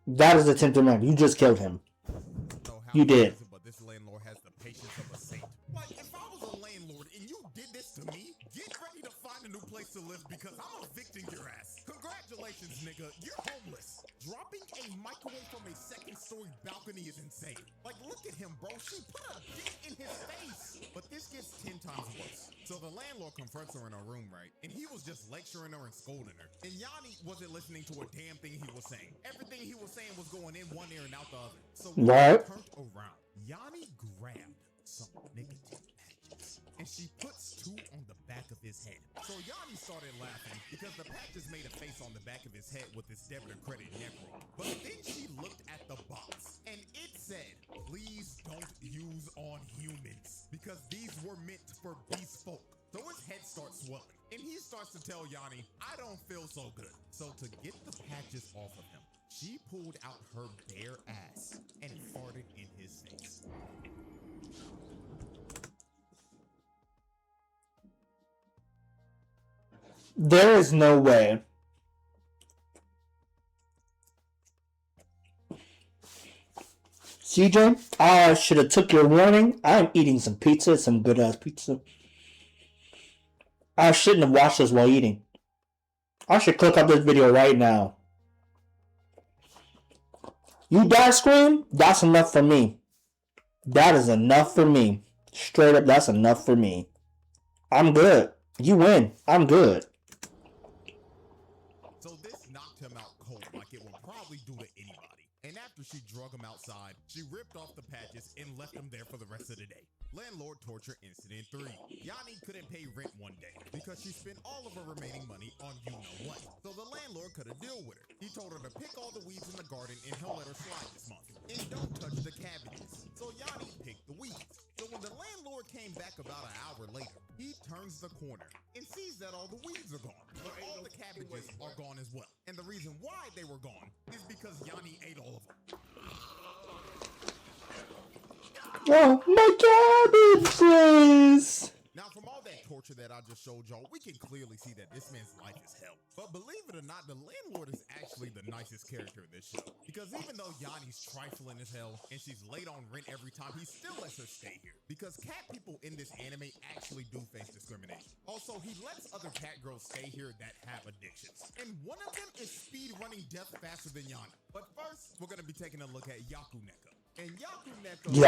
S1: That is attempted murder. You just killed him.
S5: know how
S1: You
S5: it
S1: did.
S5: is, but this landlord has the patience of a saint. Like, if I was a landlord and you did this to me, get ready to find a new place to live because I'm evicting your ass. Congratulations, nigga. You're homeless. Dropping a microwave from a second-story balcony is insane. Like, look at him, bro. She put a dick in his face. But this gets 10 times worse. So the landlord confronts her in her room, right? And he was just lecturing her and scolding her. And Yanni wasn't listening to a damn thing he was saying. Everything he was saying was going in one ear and out the other. So when
S1: Right.
S5: he turned around, Yanni grabbed some nicotine patches. And she puts 2 on the back of his head. So Yanni started laughing because the patches made a face on the back of his head with his debit or credit neck roll. But then she looked at the box and it said, please don't use on humans because these were meant for beast folk. So his head starts swelling and he starts to tell Yanni, I don't feel so good. So to get the patches off of him, she pulled out her bare ass and farted in his face.
S1: There is no way. CJ, I should have took your warning. I'm eating some pizza, some good ass pizza. I shouldn't have watched this while eating. I should click up this video right now. You dad scream? That's enough for me. That is enough for me. Straight up, that's enough for me. I'm good. You win. I'm good.
S5: So this knocked him out cold like it would probably do to anybody. she drug him outside, she ripped off the patches and left him there for the rest of the day. Landlord torture incident 3. Yanni couldn't pay rent one day because she spent all of her remaining money on you-know-what. So the landlord cut a deal with her. He told her to pick all the weeds in the garden and he'll let her slide this month. And don't touch the cabbages. So Yanni picked the weeds. So when the landlord came back about an hour later, he turns the corner and sees that all the weeds are gone. But all the cabbages are gone as well. And the reason why they were gone is because Yanni ate all of them.
S1: Oh, my cabbages!
S5: Now, from all that torture that I just showed y'all, we can clearly see that this man's life is hell. But believe it or not, the landlord is actually the nicest character in this show. Because even though Yanni's trifling as hell and she's late on rent every time, he still lets her stay here. Because cat people in this anime actually do face discrimination. Also, he lets other cat girls stay here that have addictions. And one of them is speed running death faster than Yanni. But first, we're going to be taking a look at Yaku-Neko. And Yaku-Neko is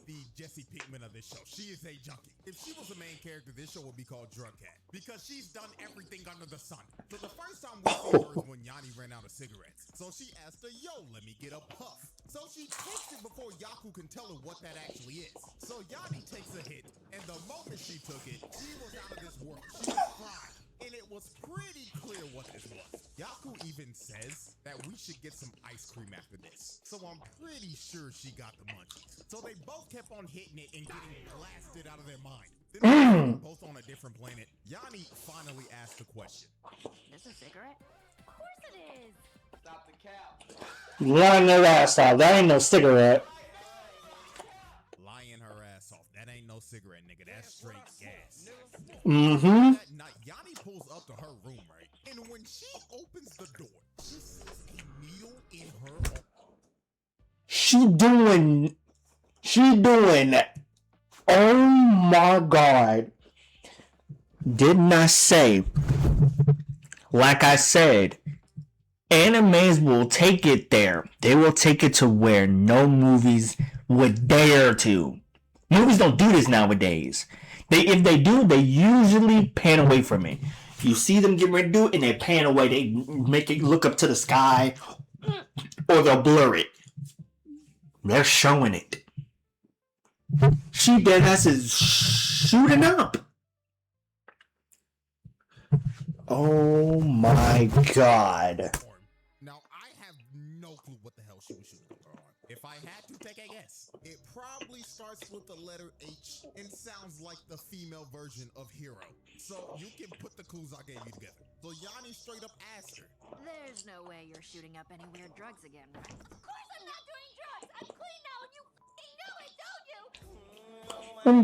S5: the Jesse Pinkman of this show. She is a junkie. If she was the main character, this show would be called Drug Cat. Because she's done everything under the sun. So the first time we see her is when Yanni ran out of cigarettes. So she asked her, yo, let me get a puff. So she takes it before Yaku can tell her what that actually is. So Yanni takes a hit, and the moment she took it, she was out of this world. She was fried. And it was pretty clear what this was. Yaku even says that we should get some ice cream after this. So I'm pretty sure she got the munchies. So they both kept on hitting it and getting blasted out of their mind. Then both on a different planet, Yanni finally asked the question.
S4: This a cigarette?
S6: Of course it is.
S2: Stop the cap.
S1: Lying their ass off. That ain't no cigarette.
S5: Lying her ass off. That ain't no cigarette, nigga. That's straight gas.
S1: Mm-hmm.
S5: That night, Yanni pulls up to her room, right? And when she opens the door, she sees a needle in her arm.
S1: She doing, oh my God. Didn't I say, like I said, animes will take it there. They will take it to where no movies would dare to. Movies don't do this nowadays. If they do, they usually pan away from it. You see them get ready to do it, and they pan away. They make it look up to the sky, or they'll blur it. They're showing it. She dead ass is shooting up. Oh my God.
S5: Now, I have no clue what the hell she was shooting up her arm. If I had to take a guess, it probably starts with the letter H and sounds like the female version of hero. So you can put the clues I gave you together. So Yanni straight up asked her.
S4: There's no way you're shooting up any weird drugs again, right?
S6: Of course I'm not doing drugs. I'm clean now, and you f***ing know it, don't you?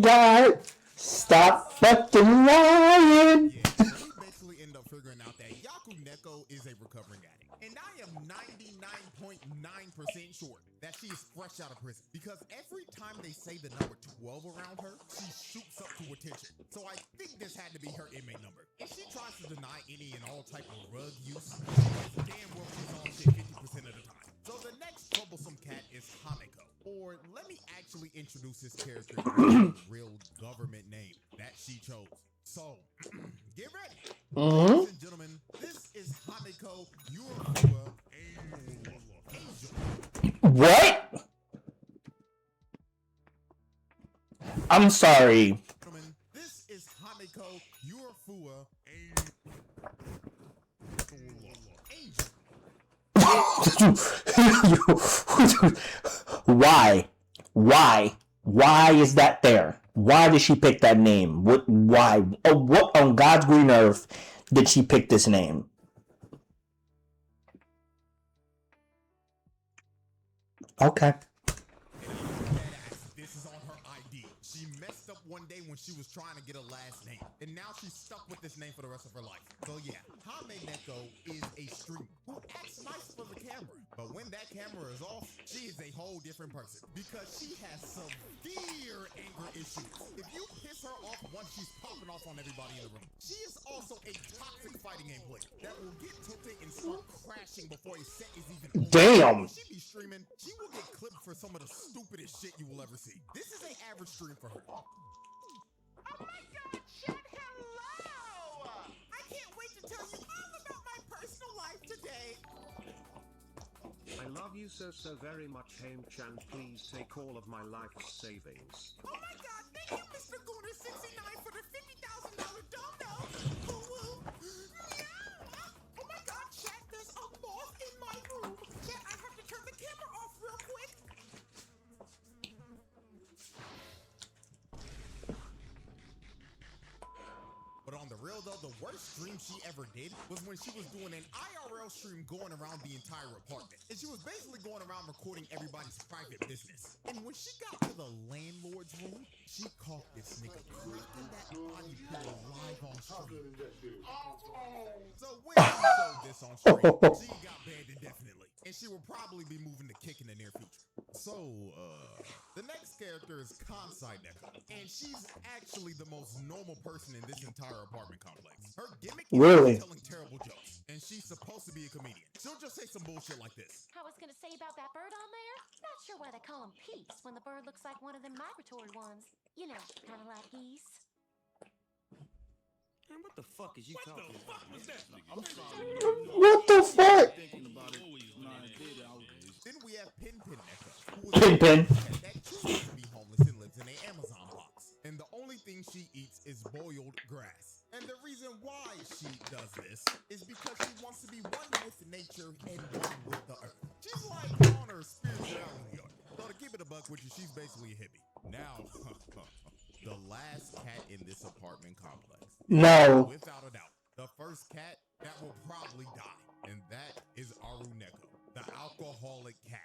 S1: God, stop fucking lying.
S5: Yeah, so we basically end up figuring out that Yaku-Neko is a recovering addict. And I am 99.9% sure that she is fresh out of prison. Because every time they say the number 12 around her, she shoots up to attention. So I think this had to be her inmate number. If she tries to deny any and all type of rug use, damn well she's on shit 50% of the time. So the next troublesome cat is Haneko. Or let me actually introduce this character with a real government name that she chose. So, get ready. Ladies and gentlemen, this is Haneko Urafua Angel.
S1: What? I'm sorry.
S5: Gentlemen, this is Haneko Urafua Angel.
S1: Why? Why is that there? Why did she pick that name? Why? Oh, what on God's green earth did she pick this name? Okay.
S5: This is on her ID. She messed up one day when she was trying to get a last name. And now she's stuck with this name for the rest of her life. So yeah, Haneko is a streamer who acts nice for the camera. But when that camera is off, she is a whole different person. Because she has severe anger issues. If you piss her off once, she's popping off on everybody in the room. She is also a toxic fighting game player that will get tilted and start crashing before a set is even over.
S1: Damn.
S5: When she be streaming, she will get clipped for some of the stupidest shit you will ever see. This is an average stream for her.
S7: Oh my God, chat, hello! I can't wait to tell you all about my personal life today.
S2: My
S8: love you so very much, Haim-chan. Please take all of my life savings.
S5: Oh my god, thank you, Mr. Gooner69 for the $50,000 dumbbell. Woo woo. Meow. Oh my god, chat, there's a moth in my room. Chat, I have to turn the camera off real quick. But on the real though, the worst stream she ever did was when she was doing an IRL stream going around the entire apartment. And she was basically going around recording everybody's private business. And when she got to the landlord's room, she caught this nigga cracking that body pillow live on stream. So when she showed this on stream, she got banned indefinitely. And she will probably be moving to Kick in the near future. So, the next character is Kansai Neko, and she's actually the most normal person in this entire apartment complex. Her gimmick is telling terrible jokes, and she's supposed to be a comedian. She'll just say some bullshit like this.
S6: I was gonna say about that bird on there. Not sure why they call him Peace when the bird looks like one of them migratory ones. You know, kind of like geese.
S2: Man, what the fuck is you talking about?
S5: Was that?
S2: I'm sorry.
S1: What the fuck?
S2: Thinking about it.
S5: Then we have Pin Neko, who
S1: Pin Pin.
S5: that too used to be homeless and lives in an Amazon box. And the only thing she eats is boiled grass. And the reason why she does this is because she wants to be one with nature and one with the earth. She's like on her spirituality arc. So to keep it a buck with you, she's basically a hippie. Now, the last cat in this apartment complex.
S1: No.
S5: Without a doubt, the first cat that will probably die. And that is Aru Neko, the alcoholic cat.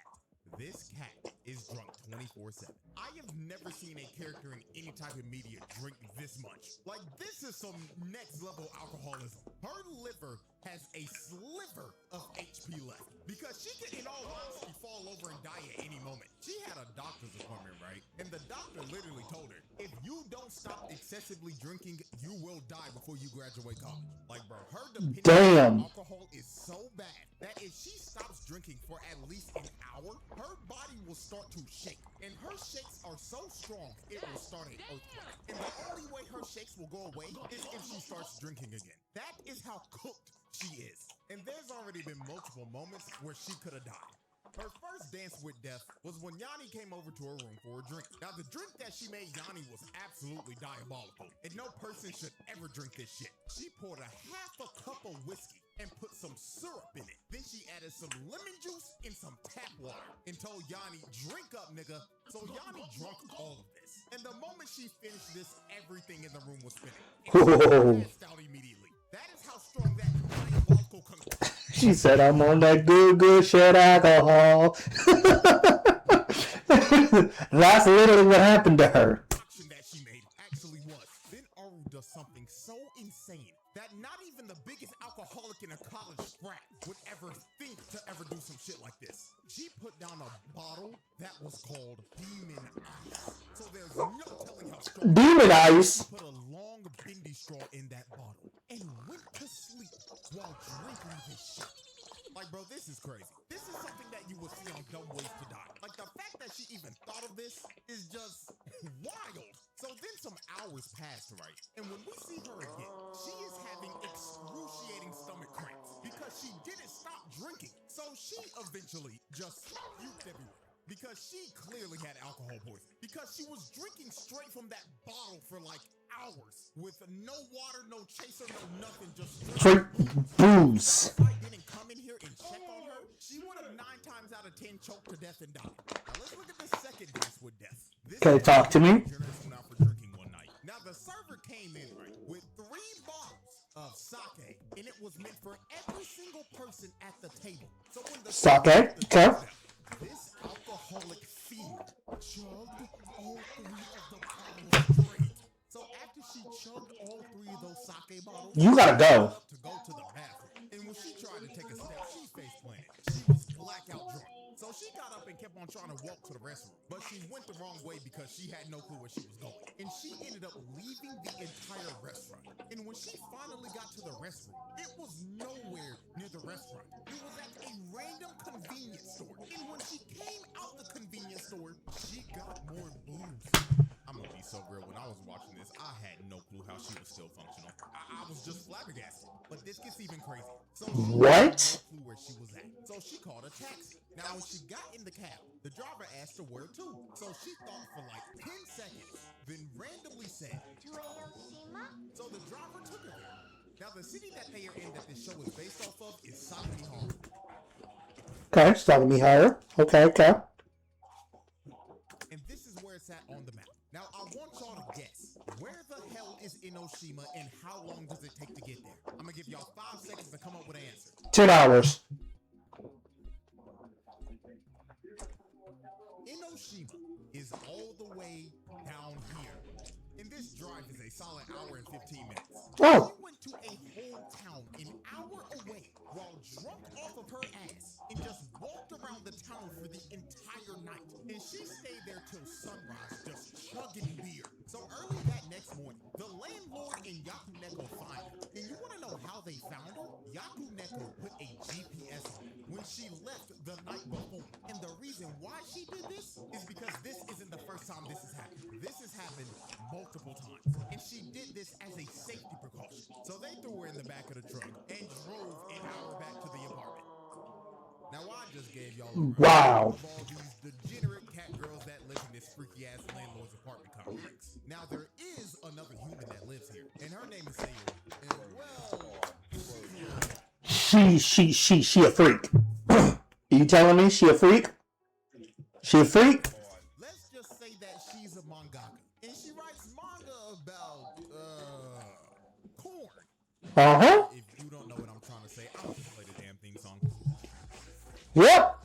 S5: This cat is drunk 24/7. I have never seen a character in any type of media drink this much. Like, this is some next level alcoholism. Her liver has a sliver of HP left because she could, in all honesty, fall over and die at any moment. She had a doctor's appointment, right? And the doctor literally told her, if you don't stop excessively drinking, you will die before you graduate college. Like, bro, her dependence on alcohol is so bad that if she stops drinking for at least an hour, her body will start to shake. And her shakes are so strong, it will start an earthquake. And the only way her shakes will go away is if she starts drinking again. That is how cooked she is. And there's already been multiple moments where she could have died. Her first dance with death was when Yanni came over to her room for a drink. Now, the drink that she made Yanni was absolutely diabolical, and no person should ever drink this shit. She poured a half a cup of whiskey and put some syrup in it. Then she added some lemon juice and some tap water and told Yanni, drink up, nigga. So Yanni drunk all of this. And the moment she finished this, everything in the room was spinning. And she passed out immediately. That is how strong that diabolical concussion.
S1: She said, I'm on that good shit alcohol. That's literally what happened to her.
S5: That she made actually was. Then Aru does something so insane that not even the biggest alcoholic in a college frat would ever think to ever do some shit like this. She put down a bottle that was called Demon Ice. So there's no telling how strong.
S1: Demon Ice.
S5: She put a long bendy straw in that bottle and went to sleep while drinking this shit. Like, bro, this is crazy. This is something that you would see on Dumb Ways to Die. Like, the fact that she even thought of this is just wild. So then some hours passed, right? And when we see her again, she is having excruciating stomach cramps because she didn't stop drinking. So she eventually just puked everywhere. Because she clearly had alcohol poisoning. Because she was drinking straight from that bottle for like hours with no water, no chaser, no nothing, just
S1: For booze.
S5: If I didn't come in here and check on her, she would have 9 times out of 10 choked to death and died. Now let's look at the second dance with death. This
S1: Okay, talk to me.
S5: Out for drinking one night. Now the server came in right with 3 bottles of sake, and it was meant for every single person at the table. So when the
S1: Sake, okay.
S5: This alcoholic fiend chugged all 3 of the bottles straight. So after she chugged all 3 of those sake bottles,
S1: You gotta go.
S5: to go to the bathroom. And when she tried to take a step, she face planted. She was blackout drunk. So she got up and kept on trying to walk to the restroom. But she went the wrong way because she had no clue where she was going. And she ended up leaving the entire restaurant. And when she finally got to the restroom, it was nowhere near the restaurant. It was at a random convenience store. And when she came out the convenience store, she got more booze. I'm gonna be so real. When I was watching this, I had no clue how she was still functional. I was was just flabbergasted. But this gets even crazier. So
S1: What?
S5: She had no clue where she was at. So she called a taxi. Now when she got in the cab, the driver asked her where to. So she thought for like 10 seconds, then randomly said,
S6: To Hiroshima?
S5: so the driver took her there. Now the city that they are in that this show is based off of is Sagamihara.
S1: Okay, starting me higher. Okay.
S5: And this is where it's at on the map. Now I want y'all to guess, where the hell is Enoshima and how long does it take to get there? I'm gonna give y'all 5 seconds to come up with an answer.
S1: 10 hours.
S5: Enoshima is all the way down here. And this drive is a solid hour and 15 minutes.
S1: Oh.
S5: She went to a whole town an hour away while drunk off of her ass and just walked around the town for the entire night. And she stayed there till sunrise just chugging beer. So early that next morning, the landlord and Yakuneko find her. And you want to know how they found her? Yakuneko put a GPS on her when she left the night before. And the reason why she did this is because this isn't the first time this has happened. This has happened multiple times. And she did this as a safety precaution. So they threw her in the back of the truck and drove an hour back to the apartment. Now I just gave y'all a
S1: Wow.
S5: of all these degenerate cat girls that live in this freaky ass landlord's apartment complex. Now there is another human that lives here, and her name is Sayori. And well,
S1: She a freak. You telling me she a freak? She a freak?
S5: let's just say that she's a mangaka, and she writes manga about corn.
S1: Uh-huh.
S5: If you don't know what I'm trying to say, I'll just play the damn theme song.
S1: Yep.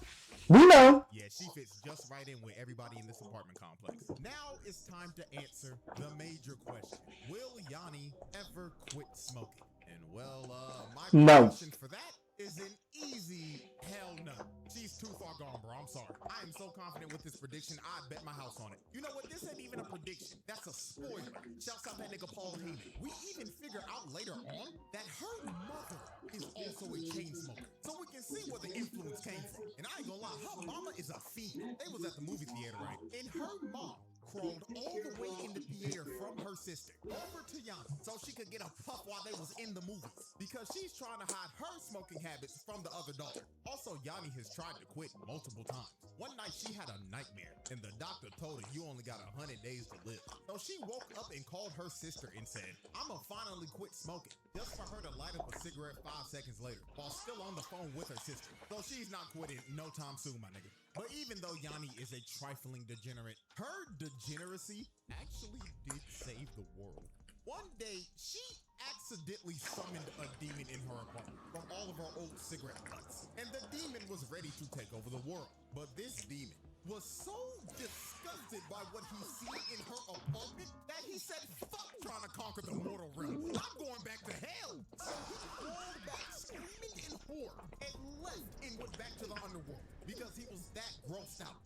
S1: We know.
S5: Yeah, she fits just right in with everybody in this apartment complex. Now it's time to answer the major question. Will Yanni ever quit smoking? And well, my
S1: No.
S5: prediction for that is an easy hell no. She's too far gone, bro. I'm sorry. I am so confident with this prediction, I bet my house on it. You know what? This ain't even a prediction. That's a spoiler. Shouts out that nigga Paul Heyman. We even figure out later on that her mother is also a chain smoker. So we can see where the influence came from. And I ain't gonna lie, her mama is a fiend. They was at the movie theater, right? And her mom crawled all the way in the theater from her sister over to Yana so she could get a puff while they was in the movies because she's trying to hide her smoking habits from the other daughter. Also, Yanni has tried to quit multiple times. One night she had a nightmare and the doctor told her you only got 100 days to live. So she woke up and called her sister and said, I'ma finally quit smoking, just for her to light up a cigarette 5 seconds later while still on the phone with her sister. So she's not quitting no time soon, my nigga. But even though Yanni is a trifling degenerate, her degeneracy actually did save the world. One day, she accidentally summoned a demon in her apartment from all of her old cigarette butts. And the demon was ready to take over the world. But this demon was so disgusted by what he seen in her apartment that he said, fuck trying to conquer the mortal realm. I'm going back to hell. So he crawled back screaming in horror and left and went back to the underworld because he was that grossed out.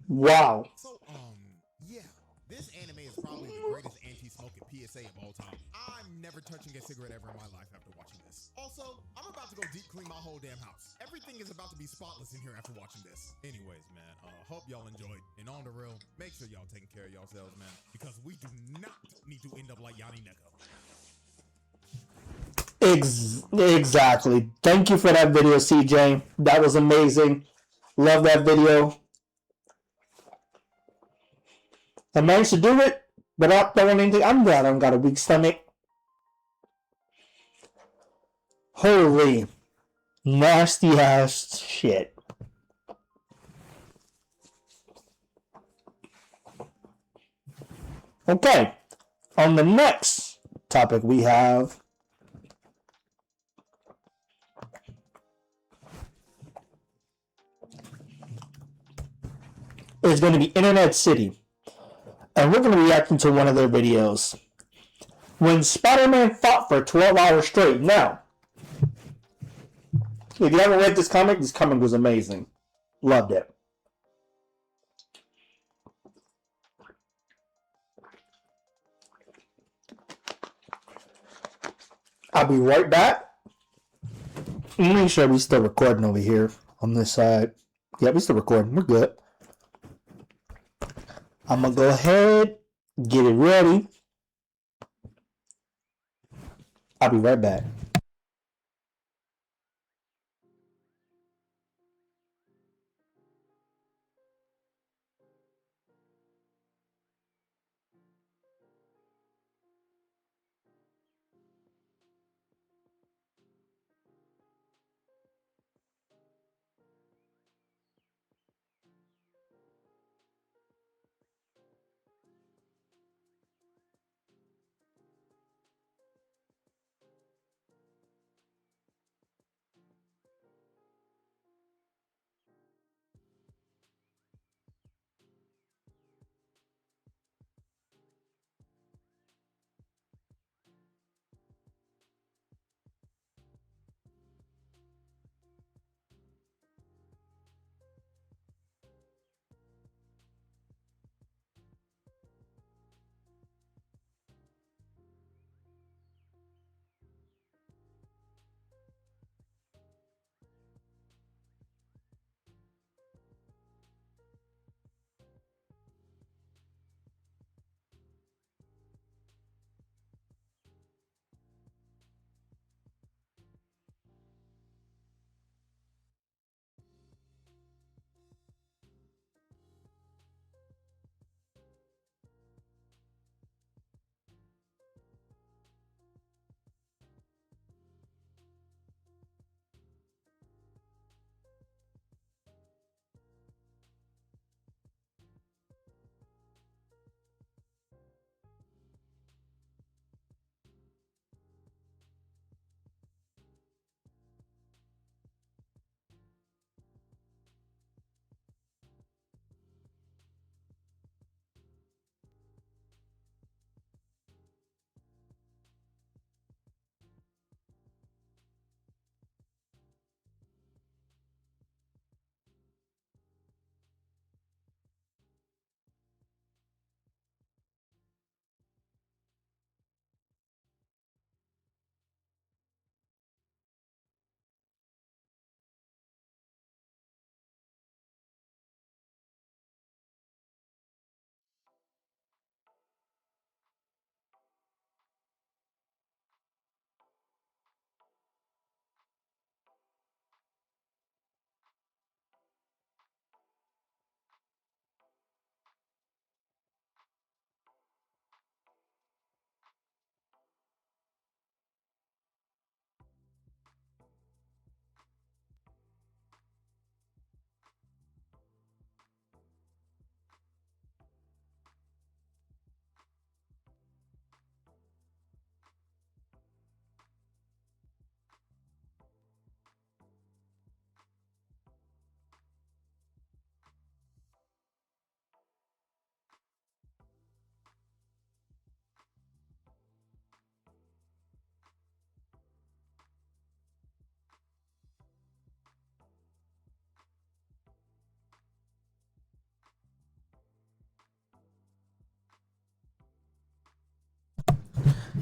S1: Wow.
S5: So, yeah. This anime is probably the greatest anti-smoking PSA of all time. I'm never touching a cigarette ever in my life after watching this. Also, I'm about to go deep clean my whole damn house. Everything is about to be spotless in here after watching this. Anyways, man, hope y'all enjoyed. And on the real, make sure y'all taking care of yourselves, man, because we do not need to end up like Yanni Neko.
S1: Exactly. Thank you for that video, CJ. That was amazing. Love that video. I managed to do it without throwing anything. I'm glad I don't got a weak stomach. Holy nasty ass shit. Okay. On the next topic we have is going to be Internet City. And we're going to be reacting to one of their videos. When Spider-Man fought for 12 hours straight. Now, if you haven't read this comic was amazing. Loved it. I'll be right back. Make sure we're still recording over here on this side. Yeah, we're still recording. We're good. I'm going to go ahead, get it ready. I'll be right back.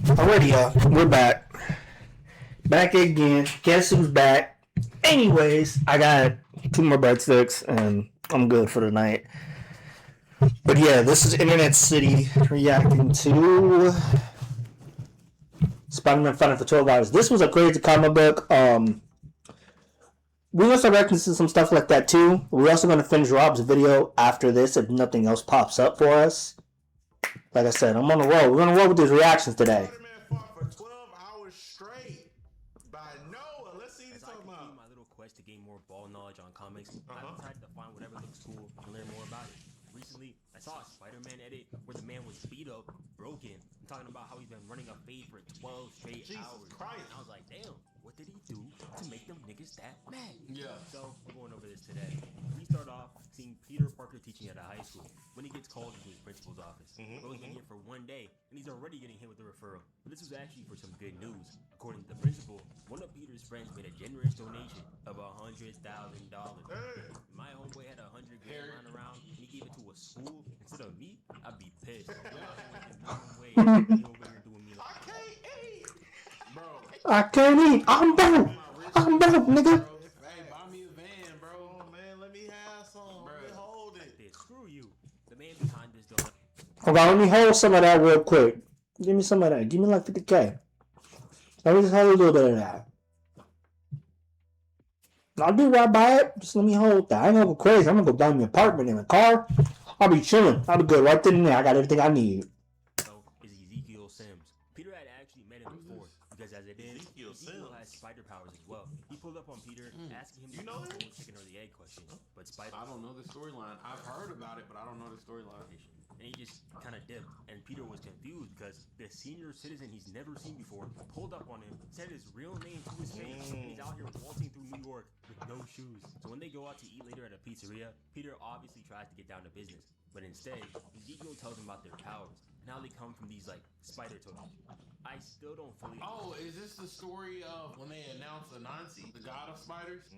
S1: Alrighty, y'all. We're back. Back again. Guess who's back? Anyways, I got 2 more breadsticks and I'm good for the night. But yeah, this is Internet City reacting to Spider-Man Fighting for 12 Hours. This was a crazy comic book. We're going to start reacting to some stuff like that too. We're also going to finish Rob's video after this if nothing else pops up for us. Like I said, I'm on the roll. We're going to roll with these reactions today.
S9: Spider-Man fought for 12 hours straight by Noah. Let's see what he's talking about.
S10: My little quest to gain more ball knowledge on comics, I decided to find whatever looks cool and learn more about it. Recently, I saw a Spider-Man edit where the man was beat up, broken, and talking about how he's been running a fade for 12 straight hours.
S9: Christ.
S10: And I was like, damn, what did he do to make them niggas that mad?
S9: Yeah.
S10: So, we're going over this today. We start off seeing Peter Parker teaching at a high school when he gets called into his principal's office. But he's been here for 1 day, and he's already getting hit with a referral. But this was actually for some good news. According to the principal, one of Peter's friends made a generous donation of $100,000. My homeboy had $100,000 lying around, and he gave it to a school instead of me. I'd be pissed. Way over here doing me like,
S9: I can't eat. Bro.
S1: I can't eat. I'm broke. I'm broke, nigga.
S9: Hey, buy me a van, bro. Oh, man, let me have some. Bro. Let me hold it.
S10: screw you. The man behind this donation.
S1: Hold on, let me hold some of that real quick. Give me some of that. Give me like 50K. Let me just have a little bit of that. I'll do right by it. Just let me hold that. I ain't gonna go crazy. I'm gonna go down in the apartment in the car. I'll be chilling. I'll be good right then and there. I got everything I need.
S10: So is Ezekiel Sims. Peter had actually met him before because, as it is, Ezekiel has spider powers as well. He pulled up on Peter, asking him
S9: You know
S10: the
S9: him?
S10: chicken or the egg question. But Spider,
S9: I don't know the storyline. I've heard about it, but I don't know the storyline.
S10: and he just kind of dipped. And Peter was confused because the senior citizen he's never seen before pulled up on him, said his real name to his face, and he's out here waltzing through New York with no shoes. So when they go out to eat later at a pizzeria, Peter obviously tries to get down to business, but instead, Ezekiel tells him about their powers and how they come from these like spider totems. I still don't fully.
S9: Oh, is this the story of when they announced Anansi, the god of spiders?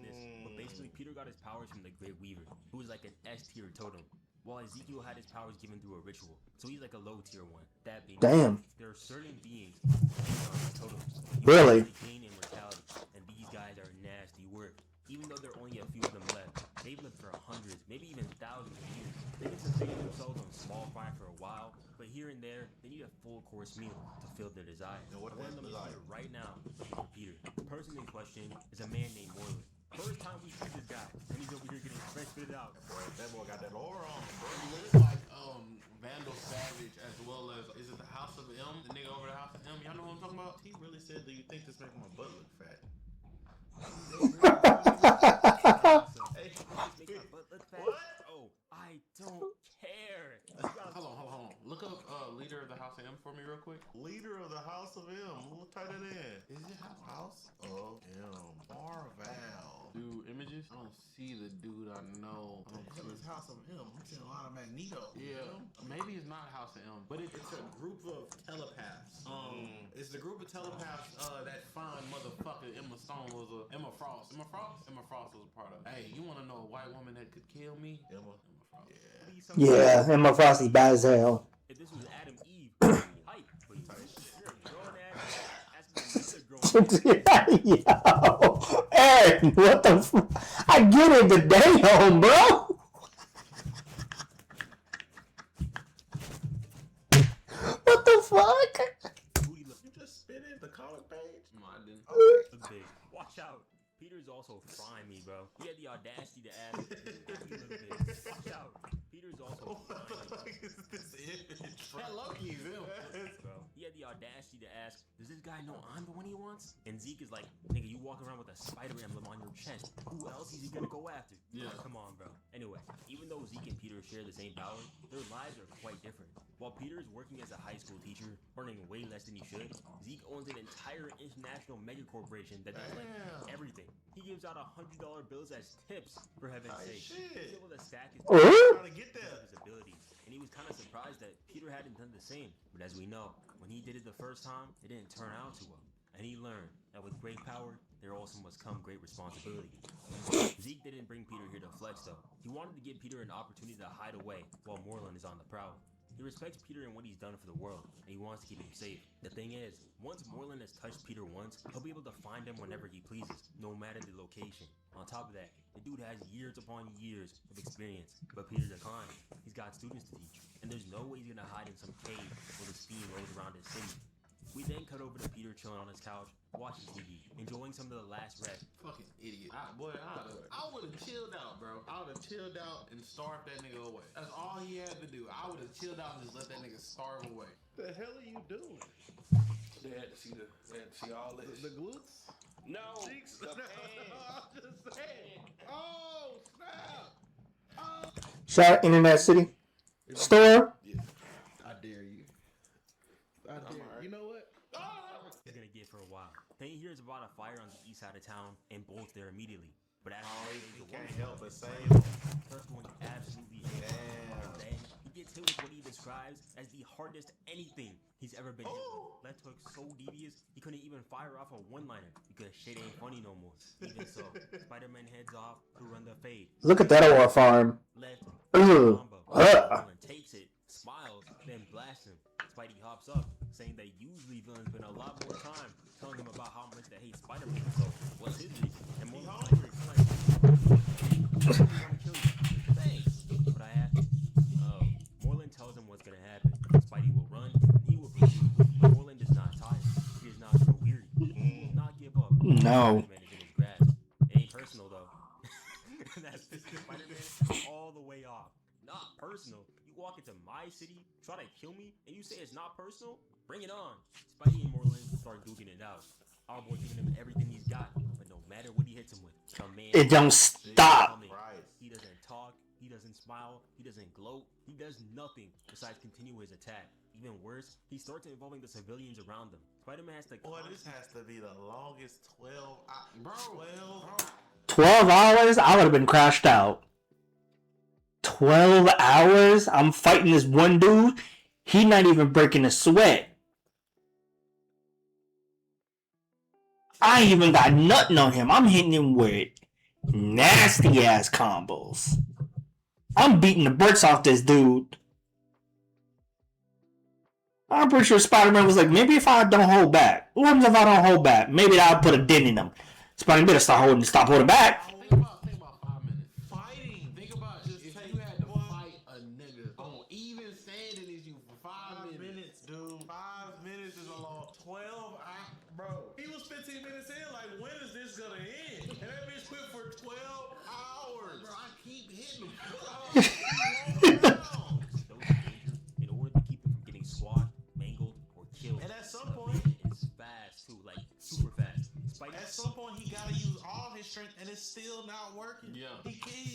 S10: This, but basically, Peter got his powers from the Great Weaver, who was like an S tier totem, while Ezekiel had his powers given through a ritual, so he's like a low tier one. That being
S1: Damn.
S10: there are certain beings who are these totems.
S1: Really?
S10: They gain immortality, and these guys are nasty work. Even though there are only a few of them left, they've lived for hundreds, maybe even thousands of years. They can sustain themselves on small fry for a while, but here and there, they need a full course meal to fill their desires.
S9: And what
S10: One
S9: is
S10: of them is
S9: desire?
S10: here right now, for Peter. The person in question is a man named Moreland. First time we see this guy, and he's over here getting fresh fitted out.
S9: That boy got that aura on him, bro. He looks like Vandal Savage as well as, is it the House of M? The nigga over the House of M. Y'all know what I'm talking about? He really said, do you think this make my butt look fat?
S10: Hey, make my butt look fat.
S9: What?
S10: Oh, I don't care.
S9: Hold on. Look up leader of the House of M for me real quick. Leader of the House of M. We'll type it in. Is it House of M? Marval. Do images? I don't see the dude I know. I don't see
S11: It's House of M. I'm seeing a lot of Magneto.
S9: Yeah, maybe it's not House of M, but it's a group of telepaths. It's the group of telepaths that fine motherfucker Emma Stone was Emma Frost. Emma Frost was a part of. Hey, you want to know a white woman that could kill me? Emma Frost.
S1: Yeah, and my Frosty's bad as hell.
S10: If this was Adam Eve, hype, but you're a grown ass asking another grown
S1: Yo, Aaron, what the f- I get it, but damn, bro. What the fuck?
S10: booty look
S9: You just spit in the comic page? No, I didn't.
S10: look big. Watch out. Peter's also frying me, bro. He had the audacity to ask, "This booty look big." Watch out. Peter's also frying me.
S9: Is this image? That Loki is him.
S10: Bro. He had the audacity to ask, "Does this guy know I'm the one he wants?" And Zeke is like, "Nigga, you walk around with a spider emblem on your chest. Who else is he gonna go after?"
S9: Yeah.
S10: Come on, bro. Anyway, even though Zeke and Peter share the same power, their lives are quite different. While Peter is working as a high school teacher, earning way less than he should, Zeke owns an entire international mega corporation that does like everything. He gives out $100 bills as tips, for heaven's sake.
S9: shit.
S10: He's able to stack his
S9: Trying to get
S10: because
S9: there.
S10: of his abilities, and he was kind of surprised that Peter hadn't done the same. But as we know, when he did it the first time, it didn't turn out too well. And he learned that with great power, there also must come great responsibility. Zeke didn't bring Peter here to flex though. He wanted to give Peter an opportunity to hide away while Moreland is on the prowl. He respects Peter and what he's done for the world, and he wants to keep him safe. The thing is, once Moreland has touched Peter once, he'll be able to find him whenever he pleases, no matter the location. On top of that, the dude has years upon years of experience, but Peter declined. He's got students to teach, and there's no way he's gonna hide in some cave where the steam rolls around his city. We then cut over to Peter chilling on his couch, watching TV, enjoying some of the last rest.
S9: Fucking idiot. I would have chilled out, bro. I would have chilled out and starved that nigga away. That's all he had to do. I would have chilled out and just let that nigga starve away.
S11: The hell are you doing?
S9: They had to see all this.
S11: The glutes?
S9: No.
S11: Cheeks? I'm just saying. Oh, snap.
S1: Shout out Internet City Store.
S11: Yeah. I dare you. I dare you. You know what?
S10: He's gonna get for a while. Then he hears about a fire on the east side of town and bolts there immediately. But as
S9: He can't help but save him.
S10: starts going absolutely hammer. And then he gets hit with what he describes as the hardest anything he's ever been hit with. Left hook so devious he couldn't even fire off a one-liner because shit ain't funny no more. Even so, Spider-Man heads off to run the fade.
S1: Look at that aura farm.
S10: Left
S1: Ugh.
S10: combo.
S1: Ugh.
S10: Nolan takes it, smiles, then blasts him. Spidey hops up, saying that usually villains spend a lot more time telling him about how much they hate Spider-Man. So what's his reason? And more hungry. Thanks. But I asked. Oh, Moreland tells him what's gonna happen. Spidey will run, and he will pursue. But Moreland does not tire. He is not so weary.
S1: No.
S10: Spider-Man is in his grasp. It ain't personal though. That's Spider-Man all the way off. Not personal. You walk into my city, try to kill me, and you say it's not personal? Bring it on. Spidey and Moreland start duking it out. Our boy giving him everything he's got, but no matter what he hits him with, some man
S1: It don't stop.
S10: He doesn't talk, he doesn't smile, he doesn't gloat, he does nothing besides continue his attack. Even worse, he starts involving the civilians around him. Spider-Man has to.
S12: Boy, this has to be the longest 12
S1: 12 hours? I would have been crashed out. 12 hours? I'm fighting this one dude. He not even breaking a sweat. I ain't even got nothing on him. I'm hitting him with nasty ass combos. I'm beating the bricks off this dude. I'm pretty sure Spider-Man was like, maybe if I don't hold back. What happens if I don't hold back? Maybe I'll put a dent in him. Spider-Man better stop holding back.
S9: Think about 5 minutes. Fighting. Think about just if you had to fight a nigga on even standing is you for 5 minutes.
S12: dude. 5 minutes is a long 12 hours, bro. He was 15 minutes in, like, when is this gonna end? And that bitch went for 12 hours.
S9: Bro, I keep hitting him.
S10: In order to keep him from getting swat, mangled, or killed.
S12: And at some point,
S10: it's fast too, like super fast.
S12: at some point, he gotta use all his strength, and it's still not working.
S9: Yeah.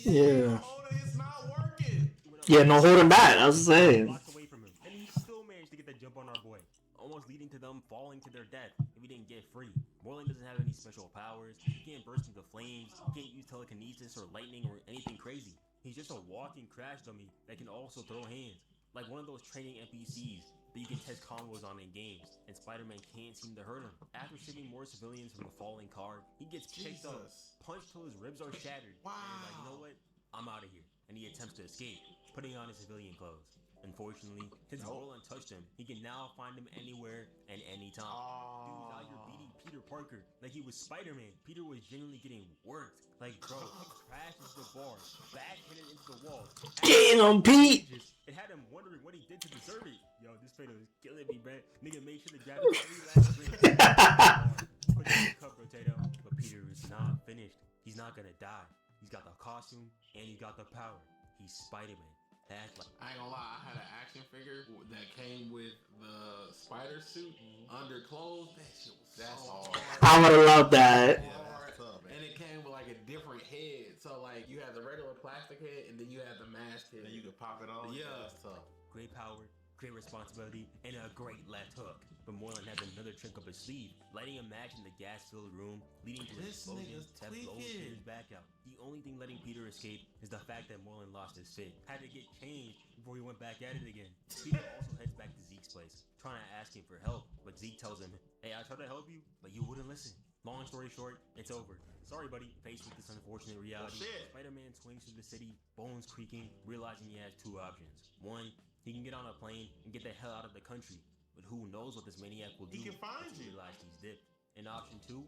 S1: Yeah.
S12: It's not working.
S1: Yeah, no holding back. I was saying.
S10: Blocked away from him, and he still managed to get the jump on our boy, almost leading to them falling to their death if he didn't get free. Moreland doesn't have any special powers. He can't burst into flames. He can't use telekinesis or lightning or anything crazy. He's just a walking crash dummy that can also throw hands, like one of those training NPCs that you can test combos on in games, and Spider-Man can't seem to hurt him. After saving more civilians from a falling car, he gets picked up, punched till his ribs are shattered. Wow. And he's like, you know what? I'm out of here. And he attempts to escape, putting on his civilian clothes. Unfortunately, since Moreland touched him, he can now find him anywhere and anytime. Dude, now you're beating Peter Parker like he was Spider-Man. Peter was genuinely getting worked. Like, bro, he crashes the bar, backhanded into the wall.
S1: Getting on Pete!
S10: It had him wondering what he did to deserve it. Yo, this trailer is killing me, man. Nigga, make sure to grab every last drink. Put it in the cup, Rotato. But Peter is not finished. He's not gonna die. He's got the costume and he's got the power. He's Spider-Man. That's like,
S9: I ain't gonna lie, I had an action figure that came with the spider suit under clothes. That shit was so hard.
S1: I would have loved that.
S9: And it came with like a different head. So like you had the regular plastic head and then you had the mask head.
S12: Then you could pop it on.
S9: Yeah.
S12: That's tough.
S10: great power, great responsibility, and a great left hook. But Moreland has another trick up his sleeve, lighting a match in the gas-filled room, leading to an explosion that blows Peter's back out. The only thing letting Peter escape is the fact that Moreland lost his fit, had to get changed before he went back at it again. Peter also heads back to Zeke's place, trying to ask him for help, but Zeke tells him, "Hey, I tried to help you, but you wouldn't listen." Long story short, it's over. Sorry, buddy. Faced with this unfortunate reality, Spider-Man swings through the city, bones creaking, realizing he has two options. One, he can get on a plane and get the hell out of the country, but who knows what this maniac will do
S12: He can find
S10: once he
S12: you.
S10: realizes he's dipped. And option two,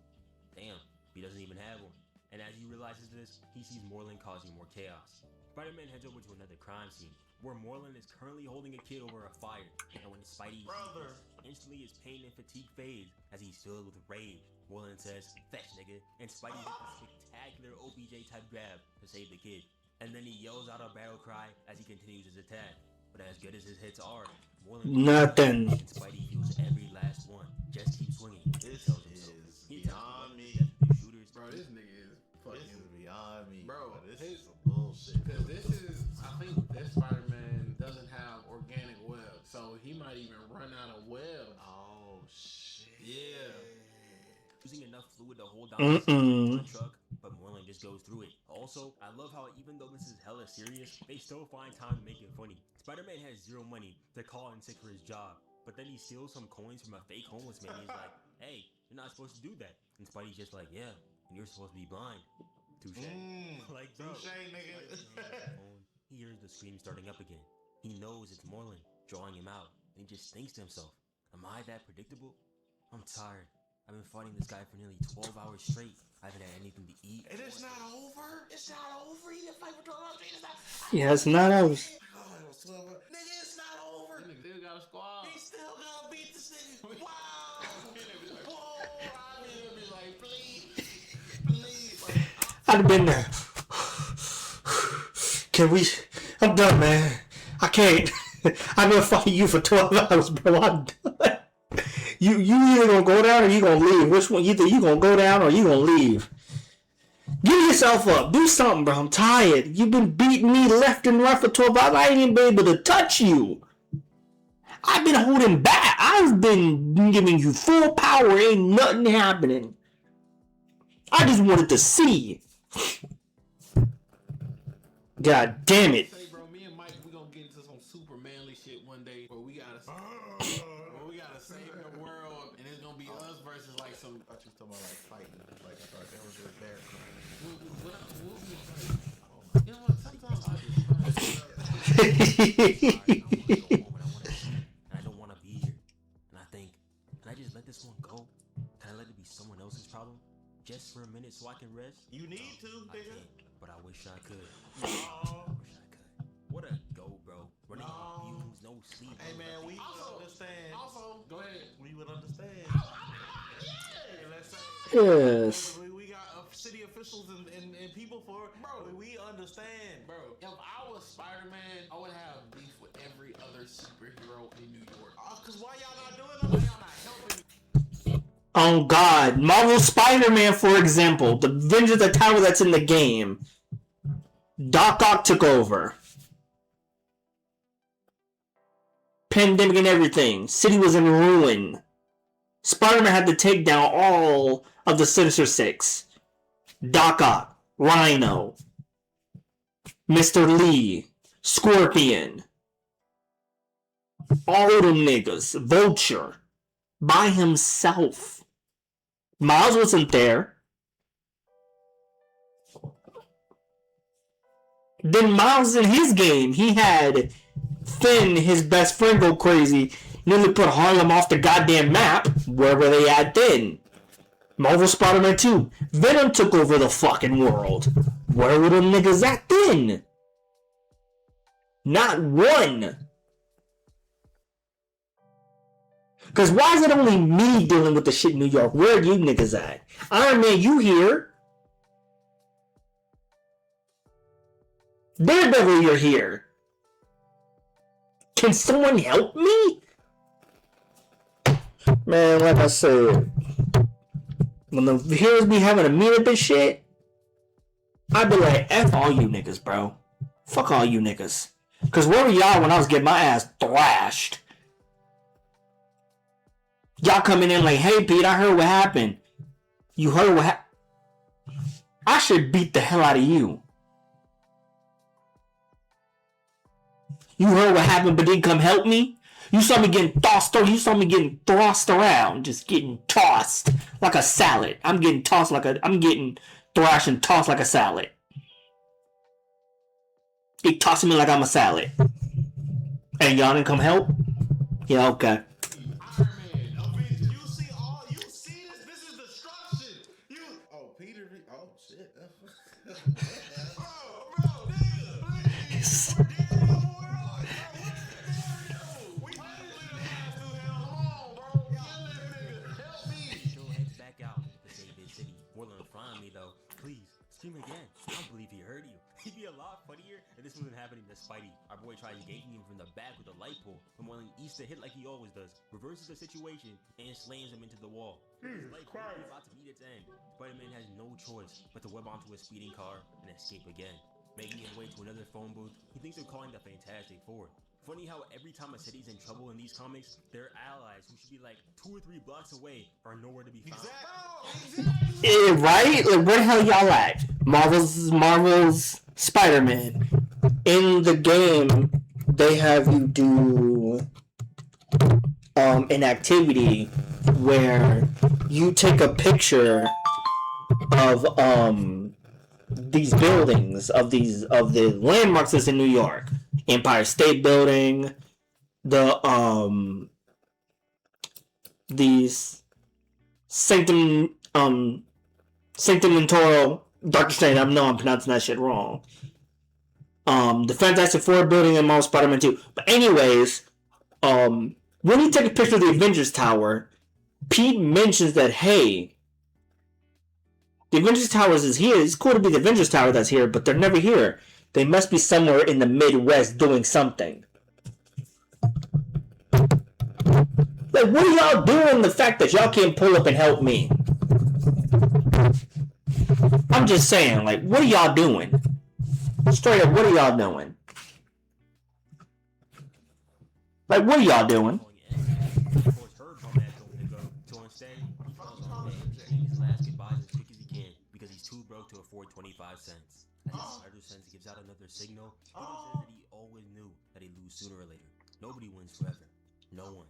S10: damn, he doesn't even have one. And as he realizes this, he sees Moreland causing more chaos. Spider-Man heads over to another crime scene, where Moreland is currently holding a kid over a fire, and when Spidey sees this, instantly his pain and fatigue fades as he's filled with rage. Moreland says, "Fetch, nigga," and Spidey hits a spectacular OBJ-type grab to save the kid. And then he yells out a battle cry as he continues his attack. But as good as his hits are, Moreland
S1: Nothing.
S10: and Spidey feels every last one. Just keep swinging.
S12: This
S10: tells himself.
S12: is
S10: He
S12: beyond me.
S10: shooters.
S9: Bro, this nigga is fucking.
S12: This is beyond me.
S9: Bro,
S12: This
S9: his-
S12: is some bullshit.
S9: Because this is, I think this Spider-Man doesn't have organic web, so he might even run out of web.
S12: Oh shit.
S9: Yeah.
S10: Using enough fluid to hold down
S1: Mm-mm.
S10: the truck, but Moreland just goes through it. Also, I love how even though this is hella serious, they still find time to make it funny. Spider-Man has zero money to call in sick for his job, but then he steals some coins from a fake homeless man. He's like, "Hey, you're not supposed to do that." And Spidey's just like, "Yeah, and you're supposed to be blind." Touche. Like, bro.
S12: Touche, nigga.
S10: Spidey's on the phone. He hears the scream starting up again. He knows it's Moreland drawing him out, and he just thinks to himself, "Am I that predictable? I'm tired. I've been fighting this guy for nearly 12 hours straight. I haven't had anything to eat."
S12: And it's not over. It's not over. He didn't fight for 12 hours. It's not.
S1: Yeah, it's not over.
S12: Oh, it was 12 hours. Nigga, it's not over.
S9: Nigga still got a squad.
S12: He still gonna beat this nigga. Wow. Whoa. I need to be like, please.
S1: I'd have been there. Can we? I'm done, man. I can't. I've been fighting you for 12 hours, bro. I'm done. You either gonna go down or you gonna leave. Which one? Either you gonna go down or you gonna leave. Give yourself up. Do something, bro. I'm tired. You've been beating me left and right for 12 hours. I ain't even been able to touch you. I've been holding back. I've been giving you full power. Ain't nothing happening. I just wanted to see. God damn it.
S9: Say, bro, me and Mike, we gonna get into some super manly shit one day where we gotta save the world, and it's gonna be us versus like some.
S11: I thought you was talking about like fighting. Like I thought that was just there.
S9: You know what? Sometimes
S10: I don't want to be here. And I think, can I just let this one go? Can I let it be someone else's problem? Just for a minute so I can rest?
S12: You need to,
S10: I
S12: nigga.
S10: can't, but I wish I could.
S12: No.
S10: I wish I could. What a go, bro. Running on fumes, no sleep.
S12: Hey
S10: no
S12: man,
S10: nothing.
S12: we would understand.
S9: Also, go ahead.
S12: We would understand. Hey, let's say
S1: Yes.
S12: we got city officials and people for bro. We understand,
S9: Bro, if I was Spider-Man, I would have beef with every other superhero in New York.
S12: Cause why y'all not doing nothing?
S9: Why y'all not helping me?
S1: Oh God, Marvel Spider-Man, for example, the Avengers of the Tower that's in the game. Doc Ock took over. Pandemic and everything. City was in ruin. Spider-Man had to take down all of the Sinister Six. Doc Ock, Rhino, Mr. Lee, Scorpion, all of them niggas, Vulture, by himself. Miles wasn't there. Then Miles in his game, he had Finn, his best friend, go crazy. Nearly put Harlem off the goddamn map. Where were they at then? Marvel Spider-Man 2. Venom took over the fucking world. Where were them niggas at then? Not one. Cause why is it only me dealing with the shit in New York? Where are you niggas at? Iron Man, you here? Daredevil, you're here. Can someone help me? Man, like I said, when the heroes be having to meet up and shit, I'd be like, F all you niggas, bro. Fuck all you niggas. Cause where were y'all when I was getting my ass thrashed? Y'all coming in like, hey Pete, I heard what happened. You heard what happened? I should beat the hell out of you. You heard what happened but didn't come help me? You saw me getting tossed around. You saw me getting thrust around. Just getting tossed like a salad. I'm getting thrashed and tossed like a salad. They tossing me like I'm a salad. And y'all didn't come help? Yeah, okay.
S11: Oh, Peter. Oh shit.
S10: Scream again. I don't believe he heard you. He'd be a lot funnier if this wasn't happening to Spidey. Our boy tries ganking him from the back with a light pole, from one Easter hit like he always does. Reverses the situation and slams him into the wall. His light pole is about to meet its end. Spider-Man has no choice but to web onto a speeding car and escape again. Making his way to another phone booth, he thinks they're calling the Fantastic Four. Funny how every time a city's in trouble in these comics, their allies, who should be like 2 or 3 blocks away, are nowhere to be found.
S1: Yeah, right? Like, where the hell y'all at? Marvel's Spider-Man. In the game, they have you do an activity where you take a picture of these buildings, of the landmarks that's in New York. Empire State Building, these Sanctum Mentoro, Doctor Strange. I know I'm pronouncing that shit wrong. The Fantastic Four building and Marvel Spider-Man 2. But anyways, when you take a picture of the Avengers Tower, Pete mentions that, hey, The Avengers Towers is here. It's cool to be the Avengers Tower that's here, but they're never here. They must be somewhere in the Midwest doing something. Like, what are y'all doing? The fact that y'all can't pull up and help me. I'm just saying, like, what are y'all doing? Straight up, what are y'all doing? Like, what are y'all doing?
S10: Because he's too broke to afford 25 cents. As his spider sense gives out another signal, Peter says that he always knew that he'd lose sooner or later. Nobody wins forever. No one.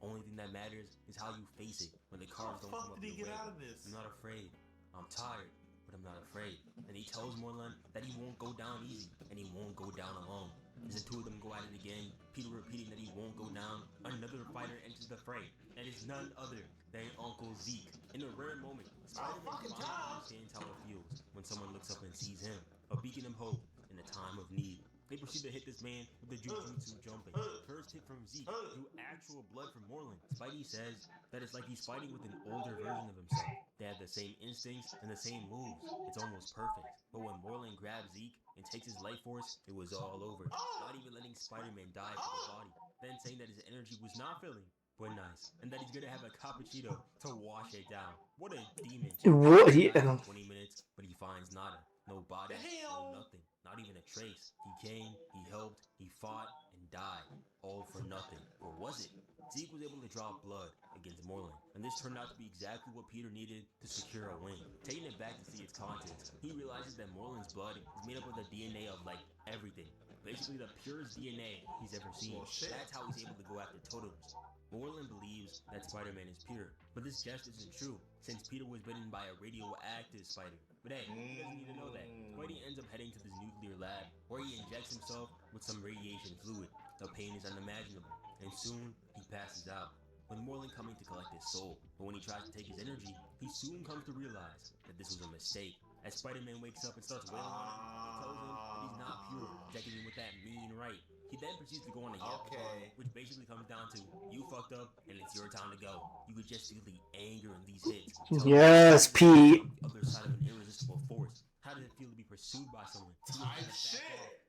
S10: Only thing that matters is how you face it when the cards don't come up your way. I'm not afraid. I'm tired, but I'm not afraid. And he tells Morlun that he won't go down easy, and he won't go down alone. As the two of them go at it again, Peter repeating that he won't go down, another fighter enters the fray, and it's none other than Uncle Zeke. In a rare moment, Spider-Man understands how it feels when someone looks up and sees him, a beacon of hope in a time of need. They proceed to hit this man with the Jujutsu jumping. First hit from Zeke drew actual blood from Morlun. Spidey says that it's like he's fighting with an older version of himself. They have the same instincts and the same moves. It's almost perfect. But when Morlun grabs Zeke and takes his life force, it was all over. Not even letting Spider-Man die for the body. Then saying that his energy was not filling, but nice. And that he's gonna have a cappuccino to wash it down. What a demon. 20 minutes, but he finds nada. No body, no nothing. Not even a trace. He came, he helped, he fought, and died. All for nothing. Or was it? Zeke was able to draw blood against Morlun, and this turned out to be exactly what Peter needed to secure a win. Taking it back to see its contents, he realizes that Morlun's blood is made up of the DNA of, like, everything. Basically the purest DNA he's ever seen. That's how he's able to go after totems. Morlun believes that Spider-Man is Peter, but this just isn't true, since Peter was bitten by a radioactive spider. But hey, he doesn't need to know that. Spidey ends up heading to this nuclear lab, where he injects himself with some radiation fluid. The pain is unimaginable, and soon he passes out. With Morlun coming to collect his soul, but when he tries to take his energy, he soon comes to realize that this was a mistake. As Spider-Man wakes up and starts wailing on him, he tells him that he's not pure, injecting him with that mean right. He then proceeds to go on a yap, which basically comes down to, you fucked up, and it's your time to go. You could just feel the anger in these hits.
S1: Yes, Pete.
S10: The other side of an irresistible force. How does it feel to be pursued by someone? Type shit.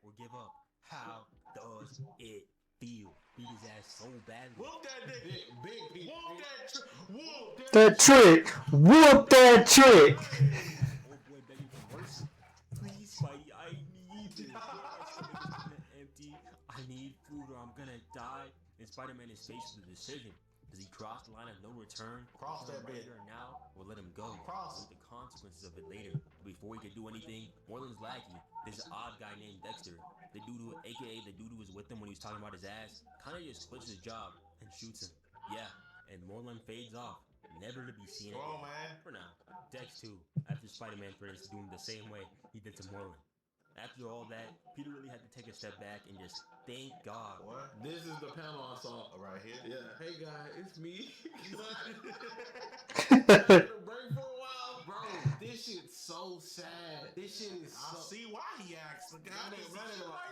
S10: Or give up? How does it feel? Beat his ass so badly.
S12: Whoop that dick. Big Pete. Whoop that trick. Whoop
S1: that trick. Whoop that trick.
S10: Old boy begging for mercy. Please, Spidey, I need this. Empty. I need food or I'm gonna die. And Spider-Man is faced with a decision. Does he cross the line of no return?
S12: Cross that
S10: right
S12: bit.
S10: here now, or let him go?
S12: Cross.
S10: With the consequences of it later. Before he could do anything, Morlun's lackey, this odd guy named Dexter, the dude who, aka the dude who was with him when he was talking about his ass, kinda just quits his job and shoots him. Yeah, and Morlun fades off, never to be seen again.
S12: Man.
S10: For now. Dex too, after Spider-Man threatens to do him the same way he did to Morlun. After all that, Peter really had to take a step back and just thank God.
S12: What? This is the panel I saw right here. Yeah. Hey guys, it's me. Break for a while, bro. This shit's so sad. This shit is. I see why he asked the guy.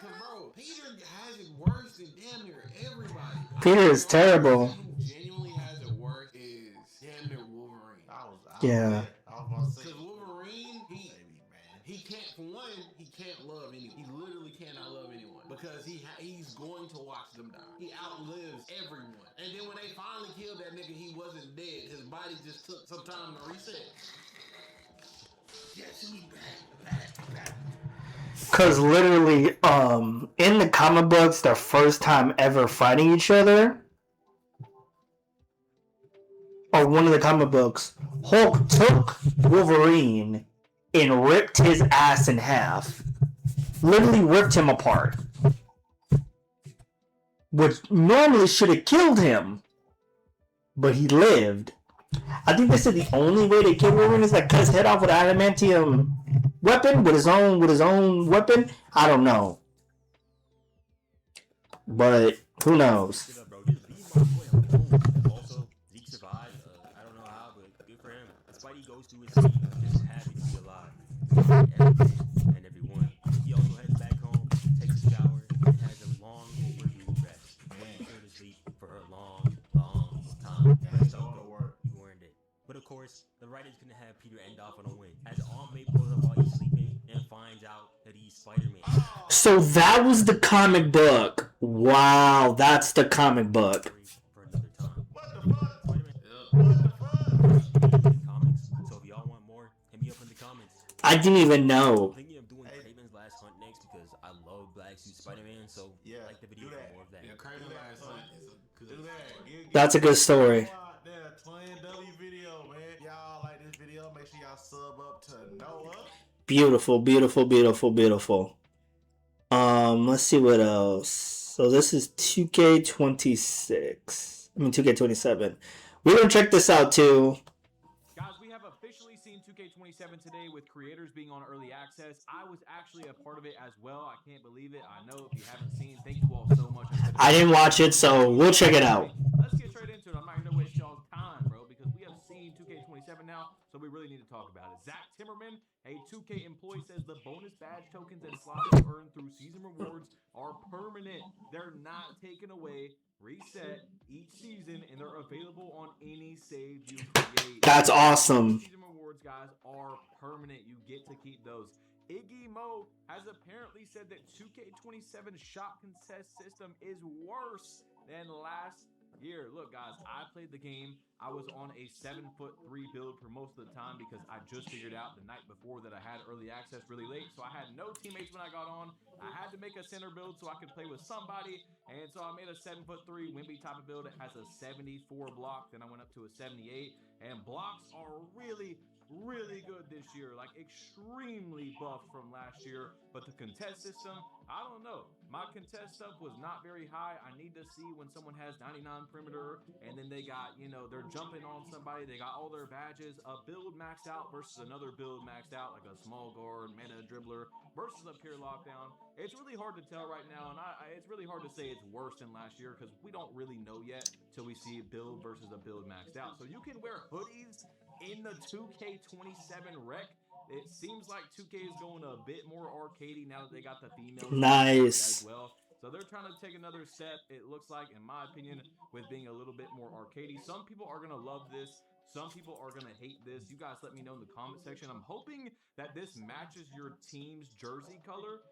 S12: Cause bro, Peter has it worse than damn near everybody.
S1: Peter is terrible.
S12: Genuinely has it worse is damn near Wolverine.
S1: Yeah.
S12: Because Wolverine, he can't, for one, he can't love anyone. He literally cannot love anyone because he's going to watch them die. He outlives everyone. And then when they finally killed that nigga, he wasn't dead. His body just took some time to reset. Yes, he's back.
S1: Cause literally, in the comic books, their first time ever fighting each other, or one of the comic books, Hulk took Wolverine and ripped his ass in half. Literally ripped him apart. Which normally should have killed him. But he lived. I think they said the only way to kill Wolverine is like cut his head off with an adamantium weapon, with his own weapon. I don't know. But who knows?
S10: Also, Zeke survived. I don't know how, but good for him. Spidey goes to his seat, just happy to be alive. Everything and everyone. He also heads back home, takes a shower, and has a long overdue rest. Waiting to sleep for a long, long time. So, you earned it. But of course, course, the writers couldn't have Peter end off on a win, as Aunt May pulls up while he's sleeping and finds out that he's Spider-Man.
S1: So that was the comic book. Wow, that's the comic book.
S10: For another time. Spider-Man. Comics. So if y'all want more, hit me up in the comments.
S1: I didn't even know.
S10: I'm thinking of doing Kraven's Last Hunt next because I love Black Suit Spider-Man. So like the video for more of that.
S12: Yeah, Kraven's Last Hunt is a good story.
S1: That's a good story.
S13: That Twin W video, man. Y'all like this video? Make sure y'all sub up to Noah.
S1: Beautiful, beautiful, beautiful, beautiful. Let's see what else. So this is 2K26. I mean 2K27. We're gonna check this out too.
S14: Guys, we have officially seen 2K27 today with creators being on early access. I was actually a part of it as well. I can't believe it. I know if you haven't seen, thank you all so much.
S1: I didn't watch it, so we'll check it out.
S14: Let's get straight into it. I'm not here to waste y'all's time, bro, because we have seen 2K27 now, so we really need to talk about it. Zach Timmerman, a 2K employee, says the bonus badge tokens and slots you earn through season rewards are permanent. They're not taken away, reset each season, and they're available on any save you create.
S1: That's awesome.
S14: Season rewards, guys, are permanent. You get to keep those. Iggy Mo has apparently said that 2K27 shop contest system is worse than last year. Look, guys, I played the game. I was on a 7'3" build for most of the time because I just figured out the night before that I had early access really late. So I had no teammates when I got on. I had to make a center build so I could play with somebody. And so I made a 7'3" Wimby type of build. It has a 74 block. Then I went up to a 78. And blocks are really good this year, like extremely buffed from last year. But the contest system, I don't know. My contest stuff was not very high. I need to see when someone has 99 perimeter and then they got, you know, they're jumping on somebody, they got all their badges, a build maxed out versus another build maxed out, like a small guard, meta dribbler versus a pure lockdown. It's really hard to tell right now, and it's really hard to say it's worse than last year because we don't really know yet till we see a build versus a build maxed out. So you can wear hoodies in the 2K27 rec. It seems like 2K is going a bit more arcadey now that they got the females
S1: Nice.
S14: as well. So they're trying to take another step, it looks like, in my opinion, with being a little bit more arcadey. Some people are going to love this. Some people are going to hate this. You guys let me know in the comment section. I'm hoping that this matches your team's jersey color.